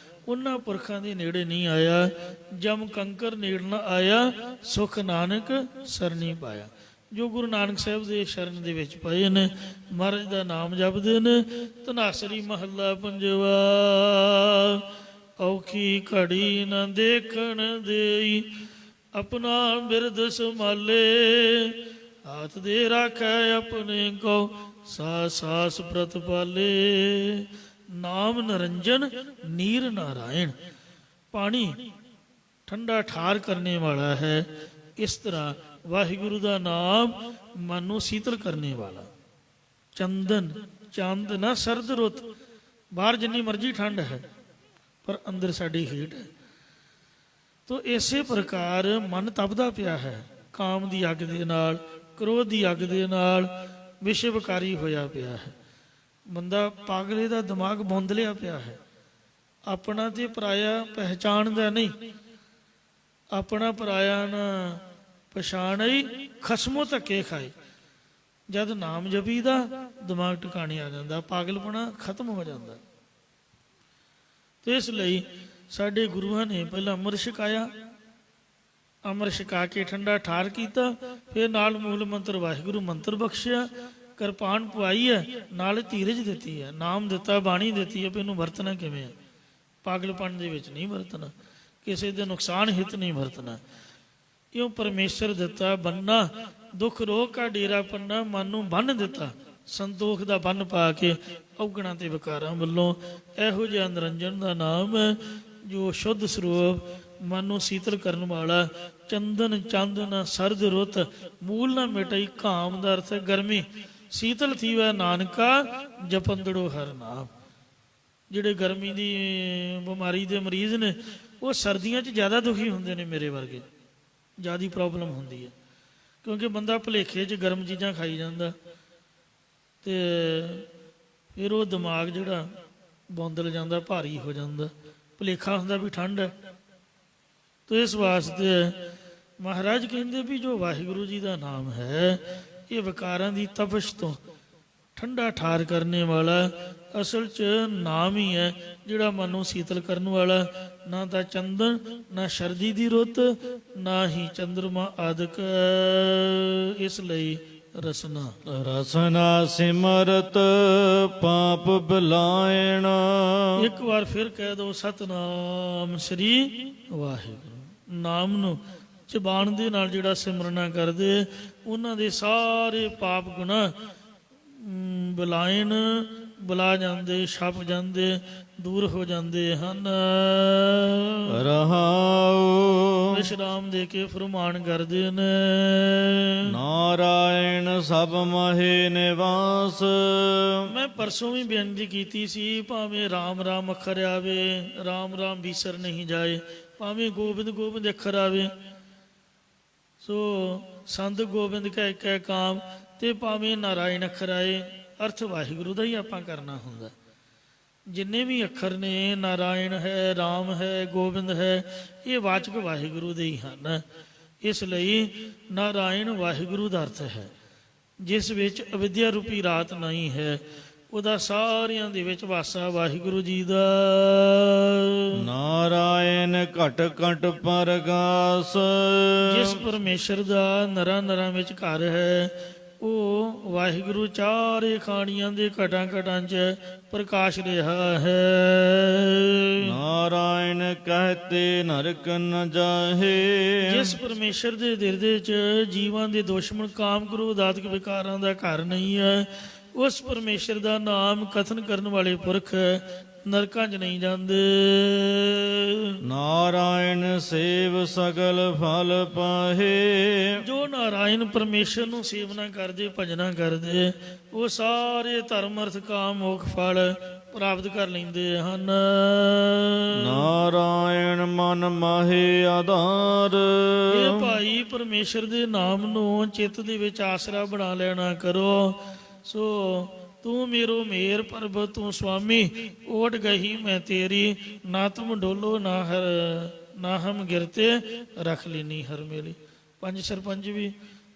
ਉਹਨਾਂ ਪੁਰਖਾਂ ਦੇ ਨੇੜੇ ਨਹੀਂ ਆਇਆ। ਜਮ ਕੰਕਰ ਨੇੜ ਨਾ ਆਇਆ, ਸੁਖ ਨਾਨਕ ਸਰਨੀ ਪਾਇਆ। ਜੋ ਗੁਰੂ ਨਾਨਕ ਸਾਹਿਬ ਦੇ ਸ਼ਰਨ ਦੇ ਵਿੱਚ ਪਏ ਨੇ, ਮਹਾਰਾਜ ਦਾ ਨਾਮ ਜਪਦੇ ਨੇ। ਧਨਾਸਰੀ ਮਹੱਲਾ ਪੰਜਵਾ। ਔਖੀ ਘੜੀ ਨਾ ਦੇਖਣ ਦੇਈ, ਆਪਣਾ ਬਿਰਦ ਸੰਭਾਲੇ। ਹਾਥ ਦੇ ਰਾਖੈ ਆਪਣੇ ਕੋ, ਸਾਸ ਸਾਸ ਪ੍ਰਤਪਾਲੇ। ਨਾਮ ਨਿਰੰਜਨ ਨੀਰ ਨਾਰਾਇਣ, ਪਾਣੀ ਠੰਡਾ ਠਾਰ ਕਰਨੇ ਵਾਲਾ ਹੈ। ਇਸ ਤਰ੍ਹਾਂ ਵਾਹਿਗੁਰੂ ਦਾ ਨਾਮ ਮਨ ਨੂੰ ਸੀਤਲ ਕਰਨੇ ਵਾਲਾ। ਚੰਦਨ ਚੰਦ ਨਾ ਸਰਦ ਰੁੱਤ, ਬਾਹਰ ਜਿੰਨੀ ਮਰਜ਼ੀ ਠੰਡ ਹੈ ਪਰ ਅੰਦਰ ਸਾਡੀ ਹੀਟ ਹੈ। ਤੋ ਇਸੇ ਪ੍ਰਕਾਰ ਮਨ ਤਪਦਾ ਪਿਆ ਹੈ, ਕਾਮ ਦੀ ਅੱਗ ਦੇ ਨਾਲ, ਕ੍ਰੋਧ ਦੀ ਅੱਗ ਦੇ ਨਾਲ ਵਿਸ਼ਵਕਾਰੀ ਹੋਇਆ ਪਿਆ ਹੈ। ਬੰਦਾ ਪਾਗਲੇ ਦਾ ਦਿਮਾਗ ਬੁੰਦ ਲਿਆ ਪਿਆ ਹੈ। ਆਪਣਾ ਤੇ ਪਰਾਇਆ ਪਹਿਚਾਣਦਾ ਨਹੀਂ, ਆਪਣਾ ਪਰਾਇਆ ਨਾ ਪਛਾਣਈ, ਖਸਮੋਂ ਧੱਕੇ ਖਾਏ। ਜਦ ਨਾਮ ਜਪੀ ਦਾ ਦਿਮਾਗ ਟਿਕਾਣੇ ਆ ਜਾਂਦਾ, ਪਾਗਲਪਣਾ ਖਤਮ ਹੋ ਜਾਂਦਾ। ਤੇ ਇਸ ਲਈ ਸਾਡੇ ਗੁਰੂਆਂ ਨੇ ਪਹਿਲਾਂ ਅੰਮ੍ਰਿਤ ਛਕਾਇਆ, ਅੰਮ੍ਰਿਤ ਛਕਾ ਕੇ ਠੰਡਾ ਠਾਰ ਕੀਤਾ, ਫਿਰ ਨਾਲ ਮੂਲ ਮੰਤਰ ਵਾਹਿਗੁਰੂ ਮੰਤਰ ਬਖਸ਼ਿਆ, ਕਿਰਪਾਨ ਪਵਾਈ ਹੈ, ਨਾਲ ਧੀਰਜ ਦਿੱਤੀ ਹੈ, ਨਾਮ ਦਿੱਤਾ, ਬਾਣੀ ਦਿੱਤੀ ਹੈ। ਵੀ ਇਹਨੂੰ ਵਰਤਣਾ ਕਿਵੇਂ ਹੈ? ਪਾਗਲਪਣ ਦੇ ਵਿੱਚ ਨਹੀਂ ਵਰਤਣਾ, ਕਿਸੇ ਦੇ ਨੁਕਸਾਨ ਹਿੱਤ ਨਹੀਂ ਵਰਤਣਾ। ਇਉਂ ਪਰਮੇਸ਼ਰ ਦਿੱਤਾ ਬੰਨਾ, ਦੁੱਖ ਰੋਗ ਕਾ ਡੇਰਾ ਪੰਨਾ। ਮਨ ਨੂੰ ਬੰਨ ਦਿੱਤਾ, ਸੰਤੋਖ ਦਾ ਬੰਨ ਪਾ ਕੇ ਔਗਣਾਂ ਤੇ ਵਿਕਾਰਾਂ ਵੱਲੋਂ। ਇਹੋ ਜਿਹਾ ਨਿਰੰਜਨ ਦਾ ਨਾਮ ਹੈ ਜੋ ਸ਼ੁੱਧ ਸਰੂਪ, ਮਨ ਨੂੰ ਸੀਤਲ ਕਰਨ ਵਾਲਾ। ਚੰਦਨ ਚੰਦ ਨਾ ਸਰਦ ਰੁੱਤ, ਮੂਲ ਨਾ ਮਿਟਈ ਕਾਮ ਦਾ ਅਰਥ ਗਰਮੀ। ਸੀਤਲ ਥੀਵੈ ਨਾਨਕਾ, ਜਪੰਦੜੋ ਹਰ ਨਾਮ। ਜਿਹੜੇ ਗਰਮੀ ਦੀ ਬਿਮਾਰੀ ਦੇ ਮਰੀਜ਼ ਨੇ, ਉਹ ਸਰਦੀਆਂ 'ਚ ਜ਼ਿਆਦਾ ਦੁਖੀ ਹੁੰਦੇ ਨੇ, ਮੇਰੇ ਵਰਗੇ। ਜ਼ਿਆਦਾ ਪ੍ਰੋਬਲਮ ਹੁੰਦੀ ਹੈ, ਕਿਉਂਕਿ ਬੰਦਾ ਭੁਲੇਖੇ 'ਚ ਗਰਮ ਚੀਜ਼ਾਂ ਖਾਈ ਜਾਂਦਾ, ਤੇ ਫਿਰ ਉਹ ਦਿਮਾਗ ਜਿਹੜਾ ਬੌਂਦਲ ਜਾਂਦਾ, ਭਾਰੀ ਹੋ ਜਾਂਦਾ, ਭੁਲੇਖਾ ਹੁੰਦਾ ਵੀ ਠੰਡ ਹੈ। ਤੇ ਇਸ ਵਾਸਤੇ ਮਹਾਰਾਜ ਕਹਿੰਦੇ ਵੀ ਜੋ ਵਾਹਿਗੁਰੂ ਜੀ ਦਾ ਨਾਮ ਹੈ, ਇਹ ਵਿਕਾਰਾਂ ਦੀ ਤਪਸ਼ ਤੋਂ ਠੰਡਾ ਠਾਰ ਕਰਨੇ ਵਾਲਾ। ਅਸਲ 'ਚ ਨਾਮ ਹੀ ਹੈ ਜਿਹੜਾ ਮਨ ਨੂੰ ਸੀਤਲ ਕਰਨ ਵਾਲਾ। ਨਾ ਤਾਂ ਚੰਦਨ, ਨਾ ਸਰਦੀ ਦੀ ਰੁੱਤ, ਨਾ ਹੀ ਚੰਦਰਮਾ ਆਦਿਕ। ਇਸ ਲਈ ਰਸਨਾ ਰਸਨਾ ਸਿਮਰਤ ਪਾਪ ਬਲਾਇਣ। ਇੱਕ ਵਾਰ ਫਿਰ ਕਹਿ ਦੋ, ਸਤਨਾਮ ਸ੍ਰੀ ਵਾਹਿਗੁਰੂ। ਨਾਮ ਨੂੰ ਜ਼ਬਾਨ ਦੇ ਨਾਲ ਜਿਹੜਾ ਸਿਮਰਨਾ ਕਰਦੇ, ਉਹਨਾਂ ਦੇ ਸਾਰੇ ਪਾਪ ਗੁਨਾਹ ਬਲਾਇਣ, ਬੁਲਾ ਜਾਂਦੇ, ਛਪ ਜਾਂਦੇ, ਦੂਰ ਹੋ ਜਾਂਦੇ ਹਨ। ਰਹਾਉ ਵਿਸ਼ਰਾਮ ਦੇ ਕੇ ਫਰਮਾਨ ਕਰਦੇ ਨੇ। ਨਾਰਾਇਣ ਸਭ ਮਹੇ ਨਿਵਾਸ। ਮੈਂ ਪਰਸੋਂ ਵੀ ਬੇਨਤੀ ਕੀਤੀ ਸੀ, ਭਾਵੇਂ ਰਾਮ ਰਾਮ ਅੱਖਰ ਆਵੇ, ਰਾਮ ਰਾਮ ਵਿਸਰ ਨਹੀਂ ਜਾਏ, ਭਾਵੇਂ ਗੋਬਿੰਦ ਗੋਬਿੰਦ ਅੱਖਰ ਆਵੇ, ਸੋ ਸੰਤ ਗੋਬਿੰਦ ਕੈ ਕੈ ਕਾਮ, ਤੇ ਭਾਵੇਂ ਨਾਰਾਇਣ ਅੱਖਰ ਆਏ, ਅਰਥ ਵਾਹਿਗੁਰੂ ਦਾ ਹੀ ਆਪਾਂ ਕਰਨਾ ਹੁੰਦਾ। ਜਿੰਨੇ ਵੀ ਅੱਖਰ ਨੇ, ਨਾਰਾਇਣ ਹੈ, ਰਾਮ ਹੈ, ਗੋਬਿੰਦ ਹੈ, ਇਹ ਵਾਚਕ ਵਾਹਿਗੁਰੂ ਦੇ ਹੀ ਹਨ। ਇਸ ਲਈ ਨਾਰਾਇਣ ਵਾਹਿਗੁਰੂ ਦਾ ਅਰਥ ਹੈ। ਜਿਸ ਵਿੱਚ ਅਵਿਦਿਆ ਰੂਪੀ ਰਾਤ ਨਹੀਂ ਹੈ, ਉਹਦਾ ਸਾਰਿਆਂ ਦੇ ਵਿੱਚ ਵਾਸਾ ਵਾਹਿਗੁਰੂ ਜੀ ਦਾ। ਨਾਰਾਇਣ ਘਟ ਘਟ ਪਰਗਾਸ। ਜਿਸ ਪਰਮੇਸ਼ਰ ਦਾ ਨਰਾਂ ਨਰਾਂ ਵਿੱਚ ਘਰ ਹੈ, ਉਹ ਵਾਹਿਗੁਰੂ ਚਾਰੇ ਖਾਣੀਆਂ ਦੇ ਘਟਾਂ ਘਟਾਂ 'ਚ ਪ੍ਰਕਾਸ਼ ਰਿਹਾ ਹੈ। ਨਾਰਾਇਣ ਕਹਤੇ ਨਰਕ ਨ ਜਾਹੇ। ਜਿਸ ਪਰਮੇਸ਼ਰ ਦੇ ਹਿਰਦੇ 'ਚ ਜੀਵਾਂ ਦੇ ਦੁਸ਼ਮਣ ਕਾਮ ਕ੍ਰੋਧ ਆਦਿਕ ਵਿਕਾਰਾਂ ਦਾ ਘਰ ਨਹੀਂ ਹੈ, ਉਸ ਪਰਮੇਸ਼ਰ ਦਾ ਨਾਮ ਕਥਨ ਕਰਨ ਵਾਲੇ ਪੁਰਖ ਨਰਕਾਂ 'ਚ ਨਹੀਂ ਜਾਂਦੇ। ਨਾਰਾਇਣ ਸੇਵ ਸਗਲ ਫਲ ਪਾਹੇ। ਜੋ ਨਾਰਾਇਣ ਪਰਮੇਸ਼ਰ ਨੂੰ ਸੇਵਨਾ ਕਰਦੇ, ਭਜਨਾ ਕਰਦੇ, ਉਹ ਸਾਰੇ ਧਰਮ ਅਰਥ ਕਾਮ ਮੋਖ ਫਲ ਪ੍ਰਾਪਤ ਕਰ ਲੈਂਦੇ ਹਨ। ਨਾਰਾਇਣ ਮਨ ਮਾਹੇ ਆਧਾਰ। ਇਹ ਭਾਈ ਪਰਮੇਸ਼ਰ ਦੇ ਨਾਮ ਨੂੰ ਚਿੱਤ ਦੇ ਵਿੱਚ ਆਸਰਾ ਬਣਾ ਲੈਣਾ ਕਰੋ। ਸੋ ਤੂੰ ਮੇਰੋ ਮੇਰ ਪ੍ਰਭ ਤੂੰ ਸੁਆਮੀ, ਓਟ ਗਹੀ ਮੈਂ ਤੇਰੀ, ਨਾ ਤੁਮ ਡੋਲੋ ਨਾ ਹਰ, ਨਾ ਹਮ ਗਿਰਤੇ, ਰੱਖ ਲੈਨੀ ਹਰ ਮੇਰੀ। ਪੰਜ ਸਰਪੰਚ ਵੀ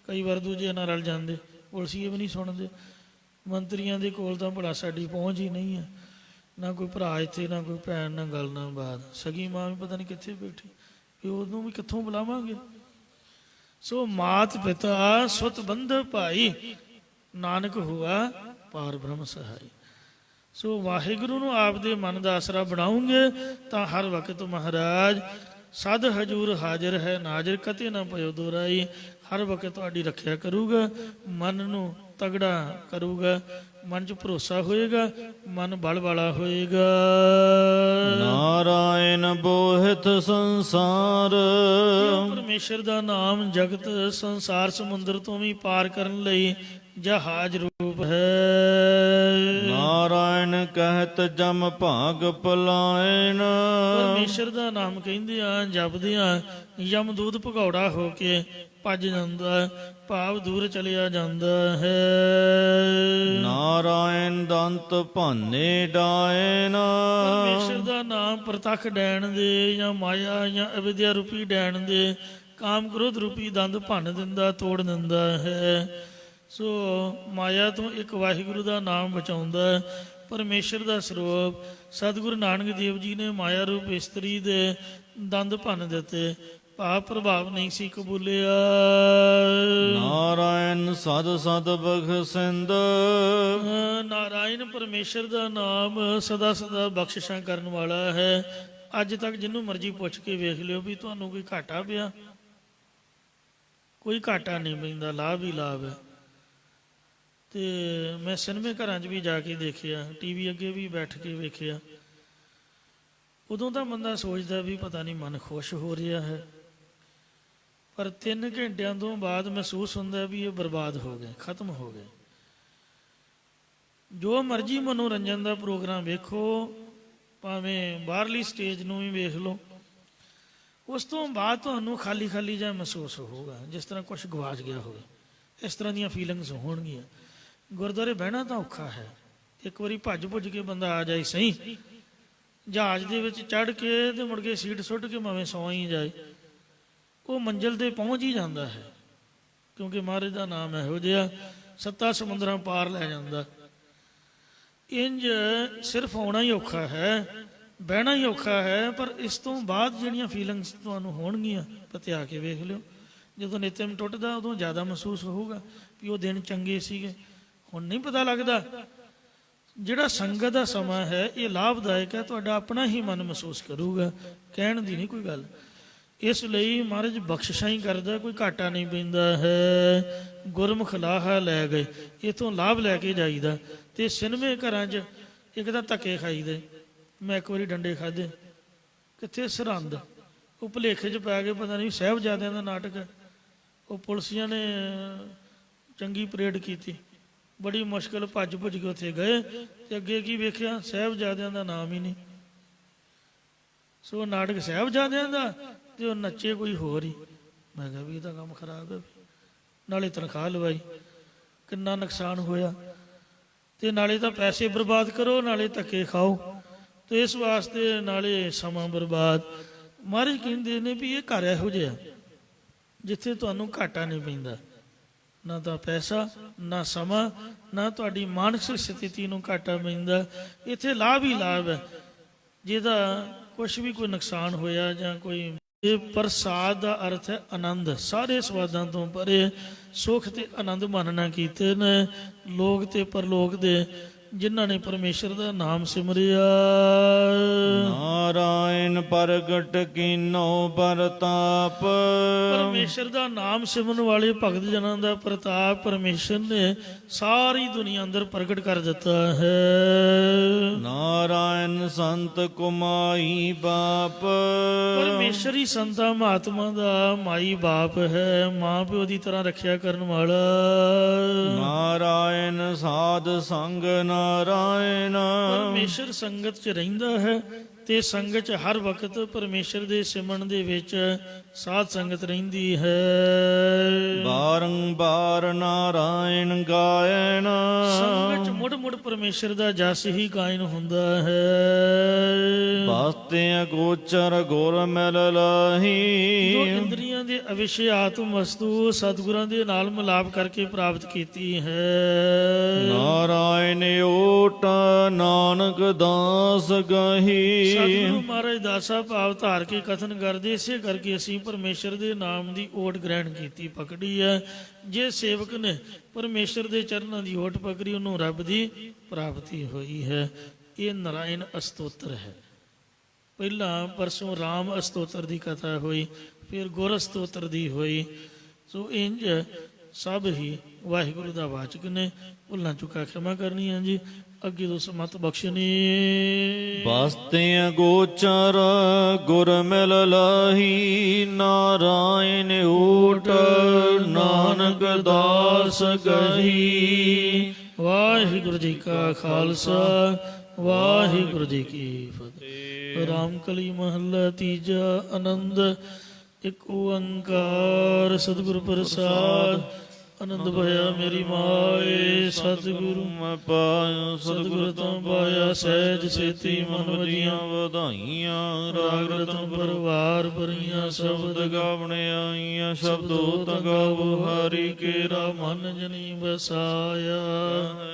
ਕਈ ਵਾਰ ਦੂਜੇ ਨਾਲ ਰਲ ਜਾਂਦੇ, ਪੁਲਸੀਏ ਵੀ ਨਹੀਂ ਸੁਣਦੇ। ਮੰਤਰੀਆਂ ਦੇ ਕੋਲ ਤਾਂ ਬੜਾ ਸਾਡੀ ਪਹੁੰਚ ਹੀ ਨਹੀਂ ਹੈ, ਨਾ ਕੋਈ ਭਰਾ ਇੱਥੇ, ਨਾ ਕੋਈ ਭੈਣ, ਨਾ ਗੱਲ ਨਾ ਬਾਤ। ਸਗੀ ਮਾਂ ਵੀ ਪਤਾ ਨਹੀਂ ਕਿੱਥੇ ਬੈਠੀ, ਪਿਓ ਨੂੰ ਵੀ ਕਿੱਥੋਂ ਬੁਲਾਵਾਂਗੇ। ਸੋ ਮਾਤ ਪਿਤਾ ਸੁਤ ਬੰਧੁ ਭਾਈ, ਨਾਨਕ ਹੁਆ ਪਾਰ ਬ੍ਰਹਮ ਸਹਾਈ। ਸੋ ਵਾਹਿਗੁਰੂ ਨੂੰ ਆਪਦੇ ਮਨ ਦਾ ਆਸਰਾ ਬਣਾਉਂਗੇ ਤਾਂ ਹਰ ਵਕਤ ਮਹਾਰਾਜ ਸਦ ਹਜੂਰ ਹਾਜ਼ਰ ਹੈ, ਨਾਜ਼ਰ ਕਤੇ ਨਾ ਪਇਓ ਦੋਰਾਈ। ਹਰ ਵਕਤ ਤੁਹਾਡੀ ਰੱਖਿਆ ਕਰੂਗਾ, ਮਨ ਨੂੰ ਤਗੜਾ ਕਰੂਗਾ, ਮਨ 'ਚ ਭਰੋਸਾ ਹੋਏਗਾ, ਮਨ ਬਲ ਵਾਲਾ ਹੋਏਗਾ। ਨਾਰਾਇਣ ਬੋਹਿਤ ਸੰਸਾਰ, ਪਰਮੇਸ਼ਰ ਦਾ ਨਾਮ ਜਗਤ ਸੰਸਾਰ ਸਮੁੰਦਰ ਤੋਂ ਵੀ ਪਾਰ ਕਰਨ ਲਈ ਜਹਾਜ਼ ਰੂਪ ਹੈ। ਨਾਰਾਇਣ ਕਹਿਤ ਜਮ ਭਾਗ ਪਲਾਇਨ, ਪਰਮੇਸ਼ਰ ਦਾ ਨਾਮ ਕਹਿੰਦੇ ਆ, ਜਪਦੇ ਆ, ਯਮਦੂਤ ਭਗੌੜਾ ਹੋ ਕੇ ਭੱਜ ਜਾਂਦਾ, ਭਾਵ ਦੂਰ ਚਲਿਆ ਜਾਂਦਾ ਹੈ। ਨਾਰਾਇਣ ਦੰਤ ਭਾਨੇ ਡਾਇਨ, ਪਰਮੇਸ਼ਰ ਦਾ ਨਾਮ ਪ੍ਰਤੱਖ ਡੈਣ ਦੇ ਜਾਂ ਮਾਇਆ ਜਾਂ ਅਵਿਦਿਆ ਰੂਪੀ ਡੈਣ ਦੇ ਕਾਮ ਕ੍ਰੋਧ ਰੂਪੀ ਦੰਦ ਭੰਨ ਦਿੰਦਾ, ਤੋੜ ਦਿੰਦਾ ਹੈ। ਸੋ ਮਾਇਆ ਤੋਂ ਇੱਕ ਵਾਹਿਗੁਰੂ ਦਾ ਨਾਮ ਬਚਾਉਂਦਾ। ਪਰਮੇਸ਼ਰ ਦਾ ਸਰੂਪ ਸਤਿਗੁਰੂ ਨਾਨਕ ਦੇਵ ਜੀ ਨੇ ਮਾਇਆ ਰੂਪ ਇਸਤਰੀ ਦੇ ਦੰਦ ਭੰਨ ਦਿੱਤੇ, ਭਾਵ ਪ੍ਰਭਾਵ ਨਹੀਂ ਸੀ ਕਬੂਲਿਆ। ਨਾਰਾਇਣ ਸਦ ਸਦ ਬਖਸ਼ਿੰਦ, ਨਾਰਾਇਣ ਪਰਮੇਸ਼ਰ ਦਾ ਨਾਮ ਸਦਾ ਸਦਾ ਬਖਸ਼ਿਸ਼ਾਂ ਕਰਨ ਵਾਲਾ ਹੈ। ਅੱਜ ਤੱਕ ਜਿਹਨੂੰ ਮਰਜ਼ੀ ਪੁੱਛ ਕੇ ਵੇਖ ਲਿਓ ਵੀ ਤੁਹਾਨੂੰ ਕੋਈ ਘਾਟਾ ਪਿਆ, ਕੋਈ ਘਾਟਾ ਨਹੀਂ ਪੈਂਦਾ, ਲਾਭ ਹੀ ਲਾਭ ਹੈ। ਤੇ ਮੈਂ ਸਿਨੇਮੇ ਘਰਾਂ 'ਚ ਵੀ ਜਾ ਕੇ ਦੇਖਿਆ, ਟੀਵੀ ਅੱਗੇ ਵੀ ਬੈਠ ਕੇ ਵੇਖਿਆ। ਉਦੋਂ ਤਾਂ ਬੰਦਾ ਸੋਚਦਾ ਵੀ ਪਤਾ ਨਹੀਂ ਮਨ ਖੁਸ਼ ਹੋ ਰਿਹਾ ਹੈ, ਪਰ 3 ਘੰਟਿਆਂ ਤੋਂ ਬਾਅਦ ਮਹਿਸੂਸ ਹੁੰਦਾ ਵੀ ਇਹ ਬਰਬਾਦ ਹੋ ਗਏ, ਖਤਮ ਹੋ ਗਏ। ਜੋ ਮਰਜ਼ੀ ਮਨੋਰੰਜਨ ਦਾ ਪ੍ਰੋਗਰਾਮ ਵੇਖੋ, ਭਾਵੇਂ ਬਾਹਰਲੀ ਸਟੇਜ ਨੂੰ ਵੀ ਵੇਖ ਲਓ, ਉਸ ਤੋਂ ਬਾਅਦ ਤੁਹਾਨੂੰ ਖਾਲੀ ਖਾਲੀ ਜਿਹਾ ਮਹਿਸੂਸ ਹੋਊਗਾ, ਜਿਸ ਤਰ੍ਹਾਂ ਕੁਝ ਗਵਾਚ ਗਿਆ ਹੋਵੇ। ਇਸ ਤਰ੍ਹਾਂ ਦੀਆਂ ਫੀਲਿੰਗਸ ਹੋਣਗੀਆਂ। ਗੁਰਦੁਆਰੇ ਬਹਿਣਾ ਤਾਂ ਔਖਾ ਹੈ, ਇੱਕ ਵਾਰੀ ਭੱਜ ਭੁੱਜ ਕੇ ਬੰਦਾ ਆ ਜਾਏ ਸਹੀ, ਜਹਾਜ਼ ਦੇ ਵਿੱਚ ਚੜ੍ਹ ਕੇ ਤੇ ਮੁੜ ਕੇ ਸੀਟ ਸੁੱਟ ਕੇ ਭਾਵੇਂ ਸੌਂ ਹੀ ਜਾਏ, ਉਹ ਮੰਜ਼ਿਲ ਤੇ ਪਹੁੰਚ ਹੀ ਜਾਂਦਾ ਹੈ। ਕਿਉਂਕਿ ਮਹਾਰਾਜ ਦਾ ਨਾਮ ਇਹੋ ਜਿਹਾ 7 ਸਮੁੰਦਰਾਂ ਪਾਰ ਲੈ ਜਾਂਦਾ। ਇੰਜ ਸਿਰਫ ਆਉਣਾ ਹੀ ਔਖਾ ਹੈ, ਬਹਿਣਾ ਹੀ ਔਖਾ ਹੈ, ਪਰ ਇਸ ਤੋਂ ਬਾਅਦ ਜਿਹੜੀਆਂ ਫੀਲਿੰਗਸ ਤੁਹਾਨੂੰ ਹੋਣਗੀਆਂ ਪਤਿਆ ਕੇ ਵੇਖ ਲਿਓ। ਜਦੋਂ ਨਿਤਿਮ ਟੁੱਟਦਾ ਉਦੋਂ ਜ਼ਿਆਦਾ ਮਹਿਸੂਸ ਹੋਊਗਾ ਵੀ ਉਹ ਦਿਨ ਚੰਗੇ ਸੀਗੇ। ਹੁਣ ਨਹੀਂ ਪਤਾ ਲੱਗਦਾ। ਜਿਹੜਾ ਸੰਗਤ ਦਾ ਸਮਾਂ ਹੈ ਇਹ ਲਾਭਦਾਇਕ ਹੈ, ਤੁਹਾਡਾ ਆਪਣਾ ਹੀ ਮਨ ਮਹਿਸੂਸ ਕਰੂਗਾ, ਕਹਿਣ ਦੀ ਨਹੀਂ ਕੋਈ ਗੱਲ। ਇਸ ਲਈ ਮਹਾਰਾਜ ਬਖਸ਼ਿਸ਼ਾਂ ਹੀ ਕਰਦਾ, ਕੋਈ ਘਾਟਾ ਨਹੀਂ ਪੈਂਦਾ ਹੈ। ਗੁਰਮੁਖ ਲਾਹਾ ਲੈ ਗਏ, ਇਥੋਂ ਲਾਭ ਲੈ ਕੇ ਜਾਈਦਾ। ਤੇ ਸਿਨੇਮੇ ਘਰਾਂ 'ਚ ਇੱਕ ਤਾਂ ਧੱਕੇ ਖਾਈਦੇ। ਮੈਂ ਇੱਕ ਵਾਰੀ ਡੰਡੇ ਖਾਧੇ, ਕਿੱਥੇ ਸਰਹੰਦ, ਉਹ ਭੁਲੇਖੇ 'ਚ ਪੈ ਗਏ, ਪਤਾ ਨਹੀਂ ਸਾਹਿਬਜ਼ਾਦਿਆਂ ਦਾ ਨਾਟਕ। ਉਹ ਪੁਲਿਸੀਆਂ ਨੇ ਚੰਗੀ ਪਰੇਡ ਕੀਤੀ, ਬੜੀ ਮੁਸ਼ਕਿਲ ਭੱਜ ਭੁੱਜ ਕੇ ਉੱਥੇ ਗਏ, ਤੇ ਅੱਗੇ ਕੀ ਵੇਖਿਆ, ਸਾਹਿਬਜ਼ਾਦਿਆਂ ਦਾ ਨਾਮ ਹੀ ਨਹੀਂ। ਸੋ ਨਾਟਕ ਸਾਹਿਬਜ਼ਾਦਿਆਂ ਦਾ ਤੇ ਉਹ ਨੱਚੇ ਕੋਈ ਹੋਰ ਹੀ। ਮੈਂ ਕਿਹਾ ਵੀ ਇਹ ਤਾਂ ਕੰਮ ਖਰਾਬ ਹੈ। ਨਾਲੇ ਤਨਖਾਹ ਲਵਾਈ, ਕਿੰਨਾ ਨੁਕਸਾਨ ਹੋਇਆ, ਤੇ ਨਾਲੇ ਤਾਂ ਪੈਸੇ ਬਰਬਾਦ ਕਰੋ, ਨਾਲੇ ਧੱਕੇ ਖਾਓ, ਤੇ ਇਸ ਵਾਸਤੇ ਨਾਲੇ ਸਮਾਂ ਬਰਬਾਦ। ਮਹਾਰਾਜ ਕਹਿੰਦੇ ਨੇ ਵੀ ਇਹ ਘਰ ਇਹੋ ਜਿਹਾ ਜਿੱਥੇ ਤੁਹਾਨੂੰ ਘਾਟਾ ਨਹੀਂ ਪੈਂਦਾ, ਨਾ ਤਾਂ ਪੈਸਾ, ਨਾ ਸਮਾਂ, ਨਾ ਤੁਹਾਡੀ ਮਾਨਸਿਕ ਸਥਿਤੀ ਨੂੰ ਘਾਟਾ ਪੈਂਦਾ। ਇੱਥੇ ਲਾਭ ਹੀ ਲਾਭ ਹੈ। ਜਿਹਦਾ ਕੁਛ ਵੀ ਕੋਈ ਨੁਕਸਾਨ ਹੋਇਆ ਜਾਂ ਕੋਈ, ਇਹ ਪ੍ਰਸਾਦ ਦਾ ਅਰਥ ਹੈ ਆਨੰਦ। ਸਾਰੇ ਸਵਾਦਾਂ ਤੋਂ ਪਰੇ ਸੁੱਖ ਤੇ ਆਨੰਦ ਮਾਨਣਾ ਕੀਤੇ ਨੇ ਲੋਕ ਤੇ ਪਰਲੋਕ ਦੇ, ਜਿਨ੍ਹਾਂ ਨੇ ਪਰਮੇਸ਼ਰ ਦਾ ਨਾਮ ਸਿਮਰਿਆ। ਨਾਰਾਇਣ ਪ੍ਰਗਟ ਕੀਨੋ ਪ੍ਰਤਾਪ, ਪਰਮੇਸ਼ਰ ਦਾ ਨਾਮ ਸਿਮਰਨ ਵਾਲੇ ਭਗਤ ਜਨਾਂ ਦਾ ਪ੍ਰਤਾਪ ਪਰਮੇਸ਼ਰ ਨੇ ਸਾਰੀ ਦੁਨੀਆ ਅੰਦਰ ਪ੍ਰਗਟ ਕਰ ਦਿੱਤਾ ਹੈ। ਨਾਰਾਇਣ ਸੰਤ ਕੁਮਾਈ ਬਾਪ, ਪਰਮੇਸ਼ਰ ਹੀ ਸੰਤਾਂ ਮਹਾਤਮਾ ਦਾ ਮਾਈ ਬਾਪ ਹੈ, ਮਾਂ ਪਿਓ ਦੀ ਤਰ੍ਹਾਂ ਰੱਖਿਆ ਕਰਨ ਵਾਲਾ। ਨਾਰਾਇਣ ਸਾਧ ਸੰਗ ਨਾਰਾਇਣ, ਪਰਮੇਸ਼ਰ ਸੰਗਤ 'ਚ ਰਹਿੰਦਾ ਹੈ, ਤੇ ਸੰਗਤ 'ਚ ਹਰ ਵਕਤ ਪਰਮੇਸ਼ਰ ਦੇ ਸਿਮਰਨ ਦੇ ਵਿੱਚ ਸਾਧ ਸੰਗਤ ਰਹਿੰਦੀ ਹੈ। ਬਾਰੰਬਾਰ ਨਾਰਾਇਣ ਗਾਇਨ, ਸੰਗਤ 'ਚ ਮੁੜ ਮੁੜ ਪਰਮੇਸ਼ਰ ਦਾ ਜਸ ਹੀ ਗਾਇਨ ਹੁੰਦਾ ਹੈ। ਵਾਸਤੇ ਅਗੋਚਰ ਗੁਰ ਮਿਲ ਜੋ ਲਾਹੀ ਇੰਦਰੀਆਂ ਦੇ ਅਵਿਸ਼ੇ ਆਤਮ ਵਸਤੂ ਸਤਿਗੁਰਾਂ ਦੇ ਨਾਲ ਮਿਲਾਪ ਕਰਕੇ ਪ੍ਰਾਪਤ ਕੀਤੀ ਹੈ। ਨਾਰਾਇਣ ਓਟ ਨਾਨਕ ਦਾਸ ਗਹੀ ਸਤਿਗੁਰੂ ਮਹਾਰਾਜ ਦਾਸਾ ਭਾਵ ਧਾਰ ਕੇ ਕਥਨ ਕਰਦੇ, ਇਸੇ ਕਰਕੇ ਅਸੀਂ ਪਰਮੇਸ਼ਰ ਦੇ ਨਾਮ ਦੀ ਓਟ ਗ੍ਰਹਿਣ ਕੀਤੀ ਪਕੜੀ ਹੈ। ਜੇ ਸੇਵਕ ਨੇ ਪਰਮੇਸ਼ਰ ਦੇ ਚਰਨਾਂ ਦੀ ਓਟ ਪਕੜੀ, ਉਹਨੂੰ ਰੱਬ ਦੀ ਪ੍ਰਾਪਤੀ ਹੋਈ ਹੈ। ਇਹ ਨਾਰਾਇਣ ਅਸਤੋਤਰ ਹੈ। ਪਹਿਲਾਂ ਪਰਸੋਂ ਰਾਮ ਅਸਤੋਤਰ ਦੀ ਕਥਾ ਹੋਈ, ਫਿਰ ਗੁਰ ਅਸਤੋਤਰ ਦੀ ਹੋਈ। ਸੋ ਇੰਜ ਸਭ ਹੀ ਵਾਹਿਗੁਰੂ ਦਾ ਵਾਚਕ ਨੇ। ਭੁੱਲਾਂ ਚੁੱਕਾ ਖਿਮਾ ਕਰਨੀਆਂ ਜੀ। ਅੱਗੇ ਤੋਂ ਸਮਤ ਬਖਸ਼ਣੀ। ਵਾਸਤੇ ਅਗੋਚਰ ਗੁਰ ਮਿਲ ਲਾਹੀ ਨਾਰਾਇਣ ਓਟ ਨਾਨਕ ਦਾਸ ਗਹੀ। ਵਾਹਿਗੁਰੂ ਜੀ ਕਾ ਖਾਲਸਾ, ਵਾਹਿਗੁਰੂ ਜੀ ਕੀ ਫਤਿਹ। ਰਾਮ ਕਲੀ ਮਹੱਲਾ ਤੀਜਾ। ਆਨੰਦ ਇੱਕ ਓੰਕਾਰ ਸਤਿਗੁਰ ਪ੍ਰਸਾਦ। ਆਨੰਦ ਭਇਆ ਮੇਰੀ ਮਾਏ ਸਤਿਗੁਰੂ ਮੈਂ ਪਾਇਆ ਸਤਿਗੁਰ ਤੋਂ ਪਾਇਆ ਸਹਿਜ ਸੇਤੀ ਮਨ ਵਜੀਆਂ ਵਧਾਈਆਂ ਰਾਗ ਰਤਨ ਪਰਵਾਰ ਭਰੀਆਂ ਸ਼ਬਦ ਗਾਵਣ ਆਈਆਂ ਸ਼ਬਦੋ ਤਗਾਵੋ ਹਰੀ ਕੇਰਾ ਮਨ ਜਨੀ ਬਸਾਇਆ।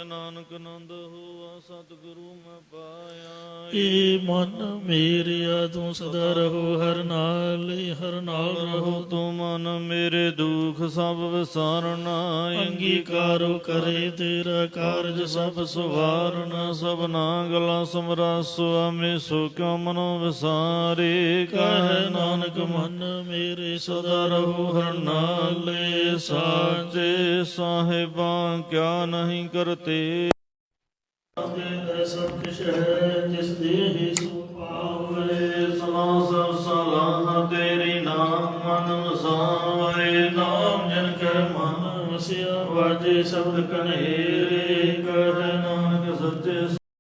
ਨਾਨਕ ਆਨੰਦ ਹੋਆ ਸਤਿਗੁਰੂ ਮੈਂ ਪਾਇਆ। ਏ ਮਨ ਮੇਰਿਆ ਤੂੰ ਸਦਾ ਰਹੋ ਹਰ ਨਾਲ, ਹਰ ਨਾਲ ਰਹੋ ਤੂੰ ਮਨ ਮੇਰੇ ਦੁਖ ਸਭ ਵਿਸਾਰਨਾ ਅੰਗੀਕਾਰੋ ਕਰੇ ਤੇਰਾ ਕਾਰਜ ਸਭ ਸਵਾਰਨਾ ਸਭਨਾ ਗਲਾ ਸਮਰਾ ਸੁਆਮੀ ਸੋ ਕਿਉ ਮਨੋ ਵਿਸਾਰੇ ਕਹਿ ਨਾਨਕ ਮਨ ਮੇਰੇ ਸਦਾ ਰਹੋ ਹਰ ਨਾਲ। ਸਾਚੇ ਸਾਹਿਬਾਂ ਕਿਆ ਨਹੀਂ ਕਰਤੇ ਤੇਰਾ ਸਭ ਕੁਛ ਹੈ ਜਿਸ ਦੇਹੀ ਸੋ ਪਾਵੇ। ਸਲਾਹ ਸਭ ਸਲਾਹ ਤੇਰੀ ਨਾਮ ਮਨ ਵਸਾਵੇ। ਨਾਮ ਜਨ ਕੈ ਮਨ ਵਸਿਆ ਵਾਜੇ ਸ਼ਬਦ ਕਨੇਰੇ। ਕਹਿ ਨਾਨਕ ਸੱਚੇ